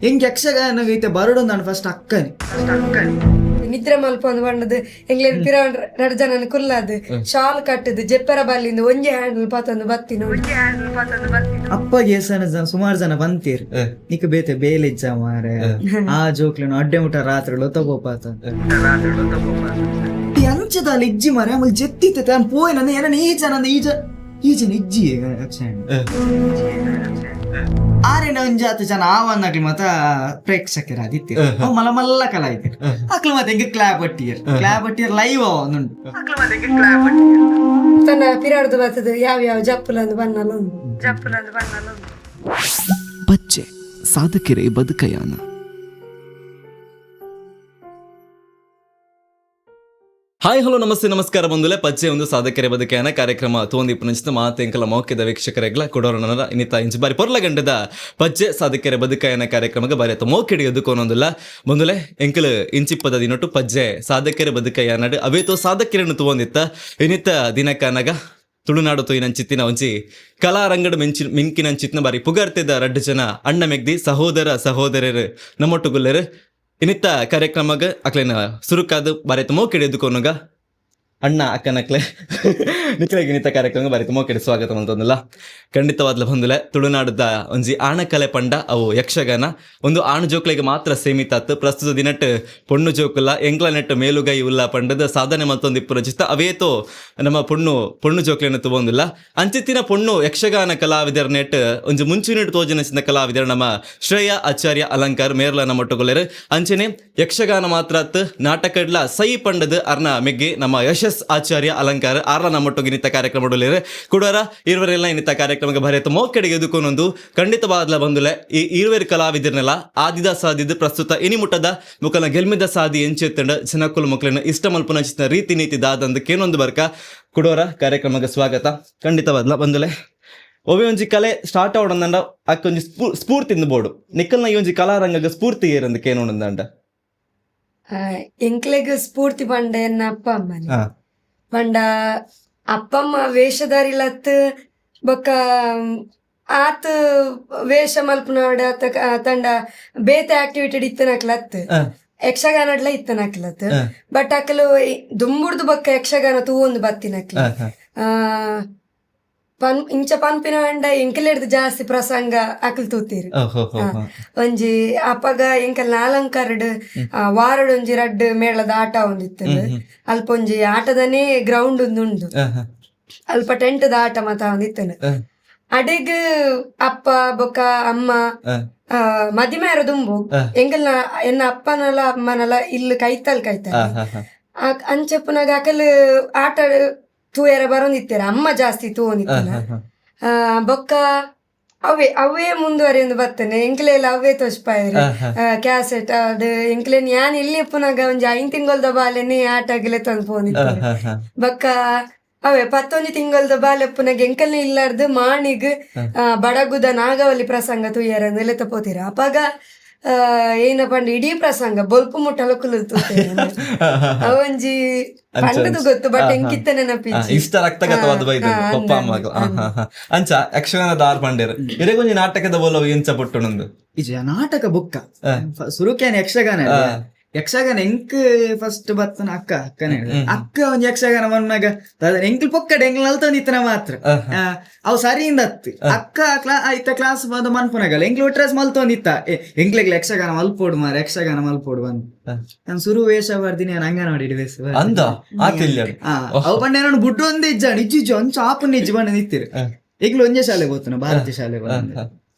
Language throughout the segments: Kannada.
ಹೆಂಗ್ ಯಕ್ಷಗಾನ ಐತೆ ಬರಡೊಂದು ಫಸ್ಟ್ ಅಕ್ಕನಿ ನಿದ್ರೆ ಮಲ್ಪೊಂದು ಬಣ್ಣದು ಎಂಗ್ಲೇನ್ ಪಿರಾಂಡ್ 2 ಜನನ ಕುಲ್ಲಾದು ಶಾಲ್ ಕಟ್ಟದು ಜೆಪ್ಪರ ಬಲ್ಲಿಂದ ಒಂಜಿ ಹ್ಯಾಂಡಲ್ ಪಾತೊಂದು ಬತ್ತಿನ ಅಪ್ಪಗೆ ಸುಮಾರು ಜನ ಬಂತೀರ್ ನಿಕ್ ಬೇತೆ ಬೇಲಿಜ್ಜ ಮಾರೆ ಆ ಜೋಕ್ಲೇನು ಅಡ್ಡೆ ಮುಟ ರಾತ್ರಿ ಲೊತ್ತಗೋಪಾತ ಅಂಚದ ಇಜ್ಜಿ ಮಾರೆ ಆಮೇಲೆ ಜೆತ್ತಿತ್ತೆ ತಾನು ಪೋಯ್ನ ಏನ ಈಜನ ಇಜ್ಜಿ ಆರೇನ ಒಂಜಾತು ಜನ ಆವನ್ನಾಗ್ಲಿ ಮತ್ತ ಪ್ರೇಕ್ಷಕರ ಆದಿತ್ಯ ಮಲ್ಲ ಮಲ್ಲ ಕಲಾ ಐತಿರ್ ಅಕ್ಲು ಮತ್ತೆ ಹೆಂಗೆ ಕ್ಲಾಪ್ ಅಟ್ಟಿಯರ್ ಲೈವ್ ಅವನುಂಟು ತನ್ನ ಪಿರಾಡ್ದು ಬರ್ತದೆ ಯಾವ ಜಪ್ಪಲಂದು ಬಣ್ಣಲು ಪಚ್ಚೆ ಸಾಧಕೆರೆ ಬದುಕಯಾನ. ಹಾಯ್ ಹಲೋ ನಮಸ್ತೆ ನಮಸ್ಕಾರ ಬಂಧುಲೆ. ಪಚ್ಚೆ ಒಂದು ಸಾಧಕೆರೆ ಬದುಕೇನ ಕಾರ್ಯಕ್ರಮ ತೋಂದಿಪ್ಪು ನಂಚಿನ ಮಾತೆಂಕಲ ಮೌಕ್ಯದ ವೀಕ್ಷಕರೆಗ್ಲ ಕೊಡೋರನರ ಇನ್ನಿತ ಇಂಚು ಬಾರಿ ಪೊರ್ಲ ಗಂಟದ ಪಚ್ಚೆ ಸಾಧಕೆರೆ ಬದುಕೇನ ಕಾರ್ಯಕ್ರಮಕ್ಕೆ ಬಾರಿ ಅತ್ತ ಮೋಕೆಡಿ ಎದುಕೋನೊಂದಿಲ್ಲ ಬಂಧುಲೆ ಎಂಕಲ್ ಇಂಚಿಪ್ಪದ ದಿನೊಟ್ಟು ಪಜ್ಜೆ ಸಾಧಕೆರೆ ಬದುಕಯ್ಯ ನಡು ಅವೇತೋ ಸಾಧಕೆರೆನು ತೋಂದಿತ್ತ ಇನ್ನಿತ್ತ ದಿನಕ್ಕನಗ ತುಳುನಾಡು ತೊಯ್ನಂಚಿತ್ತಿನ ಒಂಚಿ ಕಲಾರಂಗಡ ಮಿಂಕಿನಂಚಿತ್ತಿನ ಬಾರಿ ಪುಗಾರ್ತಿದ್ದ 2 ಜನ ಅಣ್ಣ ಮೆಗ್ದಿ ಸಹೋದರರು ನಮ್ಮೊಟ್ಟುಗುಲ್ಲರು ಇನ್ನಿತ್ತ ಕಾರ್ಯಕ್ರಮಗ ಅಕ್ಲೇನ ಸುರುಕಾದ ಬಾರಿ ಮೋಕೆಡಿ ಎದ್ದುಕೊನಗ ಅಣ್ಣ ಅಕ್ಕನಕ್ಲೆ ನಿಖಿಲಾಗಿ ಇನ್ನಿತ್ತ ಕಾರ್ಯಕ್ರಮ ಬಾರಿ ಮೋಕೆಡಿ ಸ್ವಾಗತ ಅಂತಂದಿಲ್ಲ ಖಂಡಿತವಾದ್ಲ ಬಂದಿಲ್ಲ. ತುಳುನಾಡದ ಒಂಜಿ ಆಣಕಲೆ ಪಂಡ ಅವು ಯಕ್ಷಗಾನ ಒಂದು ಆಣು ಜೋಕ್ಲೆಗೆ ಮಾತ್ರ ಸೀಮಿತ ಆತು. ಪ್ರಸ್ತುತ ದಿನಟ್ ಪೊಣ್ಣು ಜೋಕುಲ್ಲ ಎಂಗ್ಲ ನೆಟ್ ಮೇಲುಗೈ ಉಲ್ಲ ಪಂಡದ ಸಾಧನೆ ಮತ್ತೊಂದು ಇಪ್ಪು ರಚಿತ ಅವೇತೋ ನಮ್ಮ ಪೊಣ್ಣು ಜೋಕ್ಲೆನ ತಗೊಂದಿಲ್ಲ ಅಂಚಿತ್ತಿನ ಪೊಣ್ಣು ಯಕ್ಷಗಾನ ಕಲಾವಿದರ ನೆಟ್ ಒಂಜಿ ಮುಂಚಿನ ತೋಜನಿಸಿದ ಕಲಾವಿದರ ನಮ್ಮ ಶ್ರೇಯಾ ಆಚಾರ್ಯ ಅಲಂಕಾರ ಮೇರ್ಲ ನಮ್ಮ ಒಟ್ಟುಗೊಳ್ಳರು ಅಂಚನೆ ಯಕ್ಷಗಾನ ಮಾತ್ರ ನಾಟಕಡ್ಲ ಸೈ ಪಂಡದ ಅರ್ನ ಮೆಗ್ಗೆ ನಮ್ಮ ಯಶಸ್ ಆಚಾರ್ಯ ಅಲಂಕಾರ ಆರ್ಲ ನಮ್ಮೊಟ್ಟಿಗೆ ನಿತ್ತ ಕಾರ್ಯಕ್ರಮ ಕೊಡೋರ ಇರುವರೆಲ್ಲ ಇನ್ನಿತ ಕಾರ್ಯಕ್ರಮಕ್ಕೆ ಭರತ ಮೋಕೆಡೆಗೆ ಎದುಕೊಂಡೊಂದು ಖಂಡಿತವಾದ್ಲ ಬಂದುಲೆ ಈ ಇರುವೆರು ಕಲಾವಿದರನ್ನೆಲ್ಲ ಆದಿದ ಸಾದಿದ್ದು ಪ್ರಸ್ತುತ ಇನಿ ಮುಟ್ಟದ ಮುಖನ ಗೆಲ್ಮಿದ ಸಾದಿ ಎಂಚೆತ್ತಂಡ ಜನಕ್ಕುಲು ಮಕ್ಕಳನ್ನ ಇಷ್ಟ ಮಲ್ಪನ ಚಿತ್ತ ರೀತಿ ನೀತಿ ದಾದಂದು ಕೇನೊಂದು ಬರ್ಕ ಕೊಡೋರ ಕಾರ್ಯಕ್ರಮಕ್ಕೆ ಸ್ವಾಗತ. ಖಂಡಿತವಾದ್ಲ ಬಂದುಲೆ ಒಬ್ಬ ಒಂಜಿ ಕಲೆ ಸ್ಟಾರ್ಟ್ ಆವಡಂದಂಡ ಅಕ್ಕೊಂಜಿ ಸ್ಫೂರ್ತಿಂದ ಬೋಡು ನಿಕ್ಕಲ್ನ ಈ ಒಂಜಿ ಕಲಾರಂಗಗ ಸ್ಫೂರ್ತಿ ಏರಂದು ಕೇನೋಣಂದಂಡ ಎಂಕ್ಲೆಗ್ ಸ್ಫೂರ್ತಿ ಪಂಡ ಎನ್ನ ಅಪ್ಪ ಅಮ್ಮನೆ ಪಂಡ ಅಪ್ಪಮ್ಮ ವೇಷಧಾರಿಲತ್ ಬೊಕ್ಕ ಆತ ವೇಷ ಮಲ್ಪನಾಡ ತಂಡ ಬೇತೆ ಆಕ್ಟಿವಿಟಿ ಇತ್ತನಕ್ಲತ್ ಯಕ್ಷಗಾನಡ್ಲ ಇತ್ತನಕ್ಲತ್ ಬಟ್ ಅಕಲು ದುಂಬುಡ್ದು ಬೊಕ್ಕ ಯಕ್ಷಗಾನ ತೂವೊಂದು ಬತ್ತಿನಕ್ಲ ಇಂಚ ಪನ್ಪಿನ ಅಂಡ ಎಂಕಲೆಡ್ದು ಜಾಸ್ತಿ ಪ್ರಸಂಗ ಅಕಲ್ ತೂತೀರು ಒಂಜಿ ಅಪ್ಪಗ ಎಂಕಲ್ ಅಲಂಕಾರಡ್ ವಾರಡ್ ಒಂಜಿ 2 ಮೇಳದ ಆಟ ಒಂದಿತ್ತು ಅಲ್ಪ ಒಂಜಿ ಆಟದನೇ ಗ್ರೌಂಡ್ ಉಂಡು ಅಲ್ಪ ಟೆಂಟ್ದ ಆಟ ಮಾತ ಒಂದಿತ್ತನು ಅಡೆಗ್ ಅಪ್ಪ ಬೊಕ್ಕ ಅಮ್ಮ ಮದಿಮೇರ ದುಂಬು ಎಂಕಲ್ನ ಎನ್ನ ಅಪ್ಪನಲ್ಲ ಅಮ್ಮನಲ್ಲ ಇಲ್ಲಿ ಕೈತಲ್ ಅಂಚಪ್ಪನಾಗ ಅಕಲ್ ಆಟ ತೂಯರ ಬರೋಂದಿತ್ತೀರ ಅಮ್ಮ ಜಾಸ್ತಿ ತೂನಿತ್ತನ ಬೊಕ್ಕ ಅವೇ ಮುಂದುವರಿಯೊಂದು ಬರ್ತೇನೆ ಎಂಕ್ಲೆಲ್ಲ ಅವೇ ತೋಸ್ಪಾಯರು ಕ್ಯಾಸೆಟ್ ಅದು ಎಂಕ್ಲೇನ್ ಯಾನ್ ಇಲ್ಲಿ ಪುನಗ ಒಂಜಿ 5 ತಿಂಗಳದ ಬಾಲೆನೆ ಆಟಗಿಲೆ ತಂದು ಪೋನಿತ್ತು ಬೊಕ್ಕ ಅವೇ 11 ತಿಂಗಳದ ಬಾಲೆ ಪುನಗ ಎಂಕಲ್ನೇ ಇಲ್ಲಾರ್ದು ಮಾಣಿಗ್ ಬಡಗುದ ನಾಗವಲ್ಲಿ ಪ್ರಸಂಗ ತೂಯರ ಎಲ್ಲ ತಪೋತೀರ ಅಪಾಗ ಏನ ಪಂಡ ಇಡೀ ಪ್ರಸಂಗ ಬೊಲ್ಪು ಮುಟ್ಟಲು ಕುಲಿತು ಅವಂಜಿ ಪಂಡದು ಗೊತ್ತು ಬಟ್ ಎಂಕಿತ್ತ ನೆನಪಿ ಇಷ್ಟ ರಕ್ತಗತವಾದ ಬೈದು ಪಪ್ಪ ಅಮ್ಮಗ ಅಂಚ ಯಕ್ಷಗಾನದ ಆರ್ ಪಂಡೇರು ಇರೆಗೊಂಜಿ ನಾಟಕದ ಬೋಲವು ಎಂಚ ಪುಟ್ಟುನೊಂದು ಇಜ ನಾಟಕ ಬುಕ್ಕ ಸುರುಕೇನ ಯಕ್ಷಗಾನ ಎಂಕ್ ಫಸ್ಟ್ ಬತ್ತನ ಅಕ್ಕನೇ ಅಕ್ಕ ಒಂದ್ ಯಕ್ಷಗಾನ ಮನ್ನಾಗ ಎಂಕ್ಲ್ ಪೊಕ್ಕಡೆ ಎಂಕ್ಲ್ ನಲ್ತೊಂದಿತ್ತನ ಮಾತ್ರ ಅವು ಸರಿಯಿಂದ ಅಕ್ಕ ಐತ ಕ್ಲಾಸ್ ಬಂದು ಮನ್ಪುನಾಗಲ್ಲ ಎಂಕ್ಲ್ ಒಟ್ರಾಸ್ ಮಲ್ತೊಂದಿತ್ತ ಎಂಕ್ಲೆಗ್ಲ ಯಕ್ಷಗಾನ ಮಲ್ಪೋಡು ಮಾರ ಯಕ್ಷಗಾನ ಮಲ್ಪೋಡು ಬಂದು ನಾನು ಸುರು ವೇಷ ಬರ್ತೀನಿ ನಾನು ಅಂಗನವಾಡಿ ವೇಷ ಅವು ಬಂಡ ನಾನು ಬುಡ್ಡು ಒಂದೇ ಇಜ್ಜ ಒಂಚ ಆಪನ್ನ ಇಜ್ಜಿ ಬಂಡ ನಿಂತಿರು ಈಗಲೂ ಒಂದೇ ಶಾಲೆಗೆ ಹೋಗ್ತಾನ ಭಾರತೀಯ ಶಾಲೆಗೆ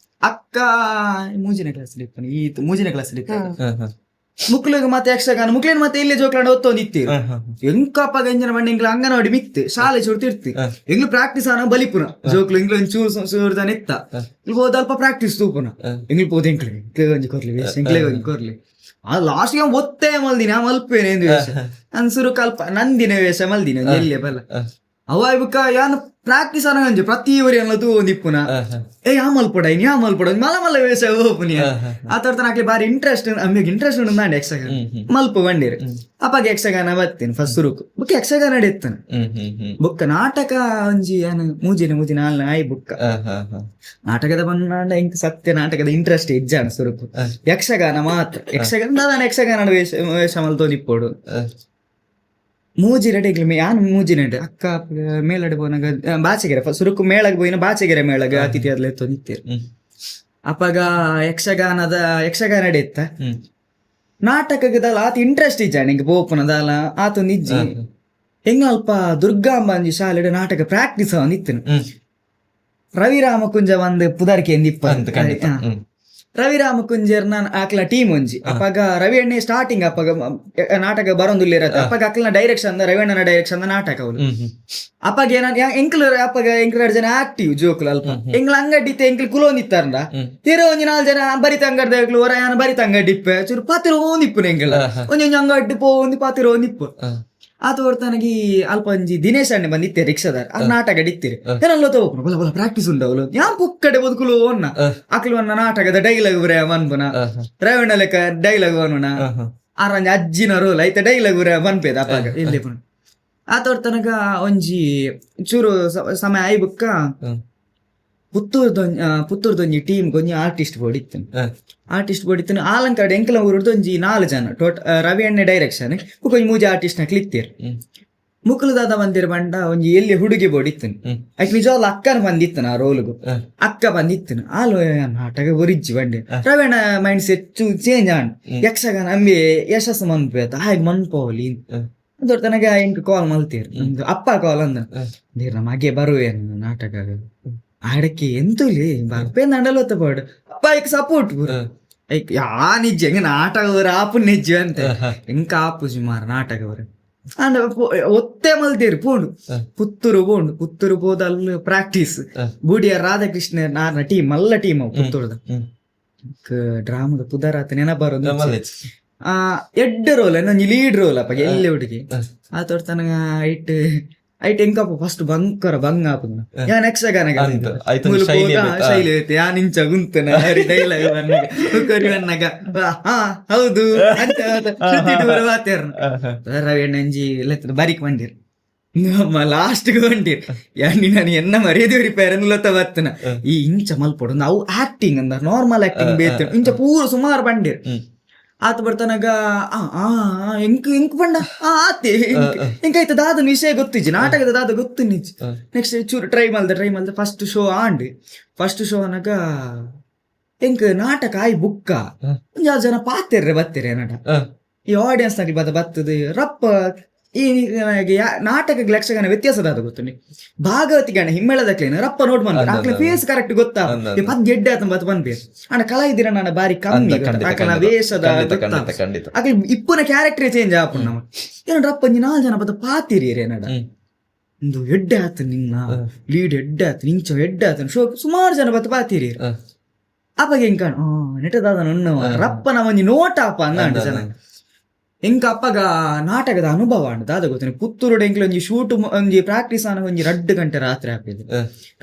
ಅಕ್ಕ ಮೂಜಿನ ಕ್ಲಾಸ್ ಮುಕ್ಳಿಗೆ ಮತ್ತೆ ಯಕ್ಷಗಾನ ಮುಕ್ಳೇನ್ ಮತ್ತೆ ಇಲ್ಲೇ ಜೋಕ್ಲಾಂಡ್ ಓದ್ತೊಂದಿತ್ತಿ ಎಂಕಪ್ಪ ಗಂಜನ ಬಂಡ ಎಂಗ್ಲ ಅಂಗನವಾಡಿ ಮಿತ್ತು ಶಾಲೆ ಚುಡ್ತಿರ್ತಿ ಎಂಗ್ಲು ಪ್ರಾಕ್ಟೀಸ್ ಆನ ಬಲಿಪುನ ಜೋಕ್ಲು ಎಂಗ್ಲು ಚೂರ್ದಾನ ಇತ್ತ ಇಲ್ಲಿ ಹೋದ ಅಲ್ಪ ಪ್ರಾಕ್ಟೀಸ್ ತೂಪುನ ಎಂಗ್ಲು ಹೋದ ಎಂಕ್ಲೆ ಕೊರ್ಲಿ ಆ ಲಾಸ್ಟ್ ಒತ್ತೇ ಮಲ್ದಿನ ಮಲ್ಪೇನೆ ಎಂದು ವೇಷ ಅನ್ಸುರು ಕಲ್ಪ ನಂದಿನ ವೇಷ ಮಲ್ದಿನ ಎಲ್ಲೇ ಬಲ್ಲ ಅವಾಯ್ ಬುಕ್ಕ ಯಾನು ಪ್ರಾಕ್ಟೀಸ್ ಅನಗಂಜಿ ಪ್ರತಿ ಊರಿ ಎಲ್ಲ ತೂಂದಿಪ್ಪುನ ಏ ಯಾ ಮಲ್ಪೊಡ ಮಲ ಮಲ್ಲ ವೇಷ ಓಪುನಿ ಆ ತೋರ್ತ ನಾಕ್ಲಿ ಬಾರಿ ಇಂಟ್ರೆಸ್ಟ್ ಅಮ್ಮಿಗೆ ಇಂಟ್ರೆಸ್ಟ್ ಉಂಡು ನಾಂಡಿ ಯಕ್ಷಗಾನ ಮಲ್ಪ ಬಂದಿರು ಅಪ್ಪಾಗ ಯಕ್ಷಗಾನ ಬತ್ತೀನಿ ಫಸ್ಟ್ ಸುರುಕು ಬುಕ್ಕ ಯಕ್ಷಗಾನ ನಡೀತಾನ ಬುಕ್ಕ ನಾಟಕ ಒಂಜಿ ಏನು ಮೂಜಿನ ಆಲ್ನ ಆಯ್ ಬುಕ್ಕ ನಾಟಕದ ಬಂದ ಇಂಕ ಸತ್ಯ ನಾಟಕದ ಇಂಟ್ರೆಸ್ಟ್ ಇಜ್ಜಾನ ಸುರುಕು ಯಕ್ಷಗಾನ ಮಾತ್ರ ಯಕ್ಷಗಾನ ವೇಷ ಮಲ್ತೋದಿಪ್ಪೋಡು ಮೂಜಿನ ಡೆಗ್ಲಿ ಯಾನು ಮೂಜಿನ ಅಕ್ಕ ಮೇಲಡೆ ಬೋನಾಗ ಬಾಚೆಗೆರೆ ಸುರುಕು ಮೇಳಗ್ ಬೋಯಿನ ಬಾಚೆಗೆರೆ ಮೇಳಗ ಅತಿಥಿ ಅದ್ಲ ಎತ್ತೋ ನಿತ್ತೀರು ಅಪ್ಪಾಗ ಯಕ್ಷಗಾನ ನಡೆಯುತ್ತ ನಾಟಕದಲ್ಲ ಆತ ಇಂಟ್ರೆಸ್ಟ್ ಇಜ್ಜ ನಿಂಗೆ ಬೋಪನದಲ್ಲ ಆತ ನಿಜ್ಜಿ ಹೆಂಗ ಅಲ್ಪ ದುರ್ಗಾಂಬ ಅಂಜಿ ಶಾಲೆ ನಾಟಕ ಪ್ರಾಕ್ಟೀಸ್ ನಿತ್ತನು ರವಿರಾಮ ಕುಂಜ ಒಂದು ಪುದರ್ಕೆ ನಿಪ್ಪ ರವಿರಾಮ ಕುಂಜರ್ನ ಆಕ್ಲ ಟೀಮ್ ಒಂಜಿ ಅಪ್ಪಾಗ ರವಿ ಅಣ್ಣೆ ಸ್ಟಾರ್ಟಿಂಗ್ ಅಪ್ಪಾಗ ನಾಟಕ ಬರೋದಿಲ್ಲಿರತ್ತೆ ಅಪ್ಪಾಗ ಅಕ್ಲನ ಡೈರೆಕ್ಷನ್ ರವಿ ಅಣ್ಣನ ಡೈರೆಕ್ಷನ್ ನಾಟಕ ಅವಳು ಅಪ್ಪಾಗ ಎಂಕ್ಲ ಜನ ಆಕ್ಟಿವ್ ಜೋಕ್ಲು ಅಲ್ಪ ಎಂಗ್ಲ ಅಂಗಡಿತ್ತೆ ಎಂಕ್ಲು ಕುಲೋ ನಿತ್ತಾರಂಡ ತೀರ ಒಂಜಿ 4 ಜನ ಬರಿತ ಅಂಗಡ್ದಾಗ್ಲು ಹೊರ ಬರಿತ ಅಂಗಡಿಪ್ಪೆ ಚೂರು ಪಾತಿರೋ ನಿಪ್ಪು ಎಂಗ್ಲ ಒಂಜೊಂಜಿ ಅಂಗಡಿ ಪೋಂದಿ ಪಾತಿರೋ ನಿಪ್ಪು ಆತ ಹೊರ್ತನಗಿ ಅಲ್ಪ ಒಂಜಿ ದಿನೇಶ್ ಅಣ್ಣೆ ಬಂದಿತ್ತೆ ರಿಕ್ಷಾದಾರ ಆ ನಾಟಕ ಡಿತ್ತಿರಿ ಏನಲ್ಲ ತಗೋಪುನ ಬಲ ಬಲ ಪ್ರಾಕ್ಟೀಸ್ ಉಂಡವಳು ಯಾನ್ ಪುಕ್ಕಡೆ ಬದುಕುಲು ಒನ್ನ ಅಕ್ಲು ಅನ್ನ ನಾಟಕದ ಡೈಲಾಗ್ ಬರೇ ಮನ್ಪುನ ರವಣ್ಣ ಲೆಕ್ಕ ಡೈಲಾಗ್ ಬನ್ನುನ ಆರಂಜಿ ಅಜ್ಜಿನ ರೋಲ್ ಐತೆ ಡೈಲಾಗ್ ಬರೇ ಮನ್ಪೇದ ಅಪ್ಪಾಗ ಇಲ್ಲಿ ಪುನ ಆತ ಹೊರ್ತನಗ ಒಂಜಿ ಚೂರು ಸಮಯ ಆಯ್ ಬುಕ್ಕ ಪುತ್ತೂರ್ದೊಂಜಿ ಟೀಮ್ ಗೊಂಜಿ ಆರ್ಟಿಸ್ಟ್ ಬೋಡಿತ್ತನು ಆಲಂಕಾಡ್ ಎಂಕಲ ಊರದ್ದು ಒಂಜಿ 4 ಜನ ರವಿ ಅಣ್ಣೆ ಡೈರೆಕ್ಷನ್ ಒಂಜಿ ಮೂಜಿ ಆರ್ಟಿಸ್ಟ್ ನ ಕ್ಲಿಕ್ತಿರ್ ಮುಕುಲದಾದ ಬಂದಿರ ಬಂಡ ಒಂಜಿ ಎಲ್ಲಿ ಹುಡುಗಿ ಬೋಡಿತ್ತನು ಆಯ್ಕೆ ನಿಜವಾಗ್ಲ ಅಕ್ಕನ ಬಂದಿತ್ತನ ಆ ರೋಲ್ಗು ಅಕ್ಕ ಬಂದಿತ್ತನು ಆಲೋ ನಾಟಕ ಒರಿಜ್ಜಿ ಬಂಡಿ ರವಿ ಅಣ್ಣ mind set change and Yakshagana Ambi ಯಶಸ್ಸು ಮನ್ಪೇತ ಹಾಗೆ ಮನ್ಪೋಲಿ ಅದರ ತನಗ ಎಂಕ್ ಕಾಲ್ ಮಲ್ತೀರ್ ಅಪ್ಪ ಕಾಲ್ ಅಂದ ನಮಗೆ ಬರುವೇನು ನಾಟಕ ಆಡಕ್ಕೆ ಎಂತುಲಿ ಬರ್ಪೇ ನಂಡಲತ್ತ ಪಾಡು ಅಪ್ಪ ಐಕ್ ಸಪೋರ್ಟ್ ಐಕ್ ಯಾ ನಿಜ ಹೆಂಗ ನಾಟಕವ್ರ ಆಪು ನಿಜ ಅಂತ ಎಂಕ ಆಪು ಸುಮಾರು ನಾಟಕವ್ರ ಅಂಡ ಒತ್ತೆ ಮಲ್ದೇರಿ ಪೋಂಡು ಪುತ್ತೂರು ಹೋದಲ್ಲಿ ಪ್ರಾಕ್ಟೀಸ್ ಬೂಡಿಯ ರಾಧಾಕೃಷ್ಣ ನಾರ್ನ ಟೀಮ್ ಮಲ್ಲ ಟೀಮ್ ಅವು ಪುತ್ತೂರ್ದ ಡ್ರಾಮದ ಪುದರಾತ ನೆನಬಾರದು ಎಡ್ಡ ರೋಲ್ ಒಂಜಿ ಲೀಡ್ ರೋಲ್ ಅಪ್ಪ ಎಲ್ಲಿ ಹುಡುಗಿ ಆ ತೋರ್ತನಗ ಐಟ್ ಎಂಕಪ್ಪ ಫಸ್ಟ್ ಬಂಕರ ಬಂಗ ಆಪುನ ಯಾನ್ ಯಕ್ಷಗಾನ ಶೈಲಿ ಐತೆ ಯಾ ನಿಂಚ ಗುಂತನ ಹರಿ ಡೈಲಾಗ್ ಬನ್ನಗ ಹೌದು ಅಂತ ರವಿ ಅಣ್ಣಂಜಿ ಬರಿಕ್ ಬಂದಿರ್ ನಮ್ಮ ಲಾಸ್ಟ್ ಹೊಂಟಿರ್ ಯಾನಿ ನಾನು ಎನ್ನ ಮರ್ಯಾದೆ ಪೇರನ್ಲತ್ತ ಬತ್ತನ ಈ ಇಂಚ ಮಲ್ಪೊಡು ನಾವು ಆಕ್ಟಿಂಗ್ ಅಂದ ನಾರ್ಮಲ್ ಆಕ್ಟಿಂಗ್ ಬೇತ ಇಂಚ ಪೂರ ಸುಮಾರು ಬಂದಿರ್ ಆತ ಬರ್ತಾನಾಗ ಎಂಕ್ ಬಂಡ ಆತಿ ಎಂಕಾಯ್ತ ದಾದ ವಿಷಯ ಗೊತ್ತಿಜ್ಜಿ ನಾಟಕದ ದಾದ ಗೊತ್ತು ನಿಜ ನೆಕ್ಸ್ಟ್ ಚೂರು ಟ್ರೈ ಮಲ್ದ ಫಸ್ಟ್ ಶೋ ಅನ್ನಾಗ ಎಂಕ್ ನಾಟಕ ಆಯ್ ಬುಕ್ಕ ಒಂದ್ 6 ಜನ ಪಾತಿರ್ರೆ ಬತ್ತಿರ ನಟ ಈ ಆಡಿಯನ್ಸ್ ನಾಗಿ ಬತ್ತದ ರಪ್ಪ ಈ ನಾಟಕ ಯಕ್ಷಗಾನ ವ್ಯತ್ಯಾಸದಾದ ಗೊತ್ತು ಭಾಗವತಿ ಗಣ ಹಿಮ್ಮೆಳದಕ್ಲೇನ ರಪ್ಪ ನೋಡ್ ಬಂದ ಫೇಸ್ ಕರೆಕ್ಟ್ ಗೊತ್ತಾ ಪದ್ ಗೆಡ್ಡೆ ಆತ ಬತ್ ಬಂದ್ಬೇರ್ ಅಣ್ಣ ಕಲಾ ಇದ್ದೀರ ನಾನು ಬಾರಿ ಕಮ್ಮಿ ವೇಷದ ಅಕ್ಲಿ ಇಪ್ಪುನ ಕ್ಯಾರೆಕ್ಟರ್ ಚೇಂಜ್ ಆಪುನ್ ನಮ್ಮ ಏನ ರಪ್ಪ 4 ಜನ ಬತ್ತ ಪಾತಿರಿ ನಡ ಒಂದು ಎಡ್ಡೆ ಆತ ನಿನ್ನ ಲೀಡ್ ಎಡ್ಡೆ ಆತ ನಿಂಚ ಎಡ್ಡೆ ಆತ ಶೋ ಸುಮಾರು ಜನ ಬತ್ತ ಪಾತಿರಿ ಅಪ್ಪಾಗ ಹೆಂಗ್ ಕಾಣ ನೆಟದಾದ ನನ್ನ ರಪ್ಪನ ಒಂಜಿ ನೋಟ ಅಪ್ಪ ಅಂದ ಜನ ಎಂಕ ಅಪ್ಪಗ ನಾಟಕದ ಅನುಭವ ಅದ ಗೊತ್ತ ಪುತ್ತೂರು ಎಂಕ್ಲ ಒಂಜಿ ಶೂಟ್ ಒಂಜಿ ಪ್ರಾಕ್ಟೀಸ್ ಆನ ಒಂಜಿ 2 ಗಂಟೆ ರಾತ್ರಿ ಹಾಕಿದ್ರು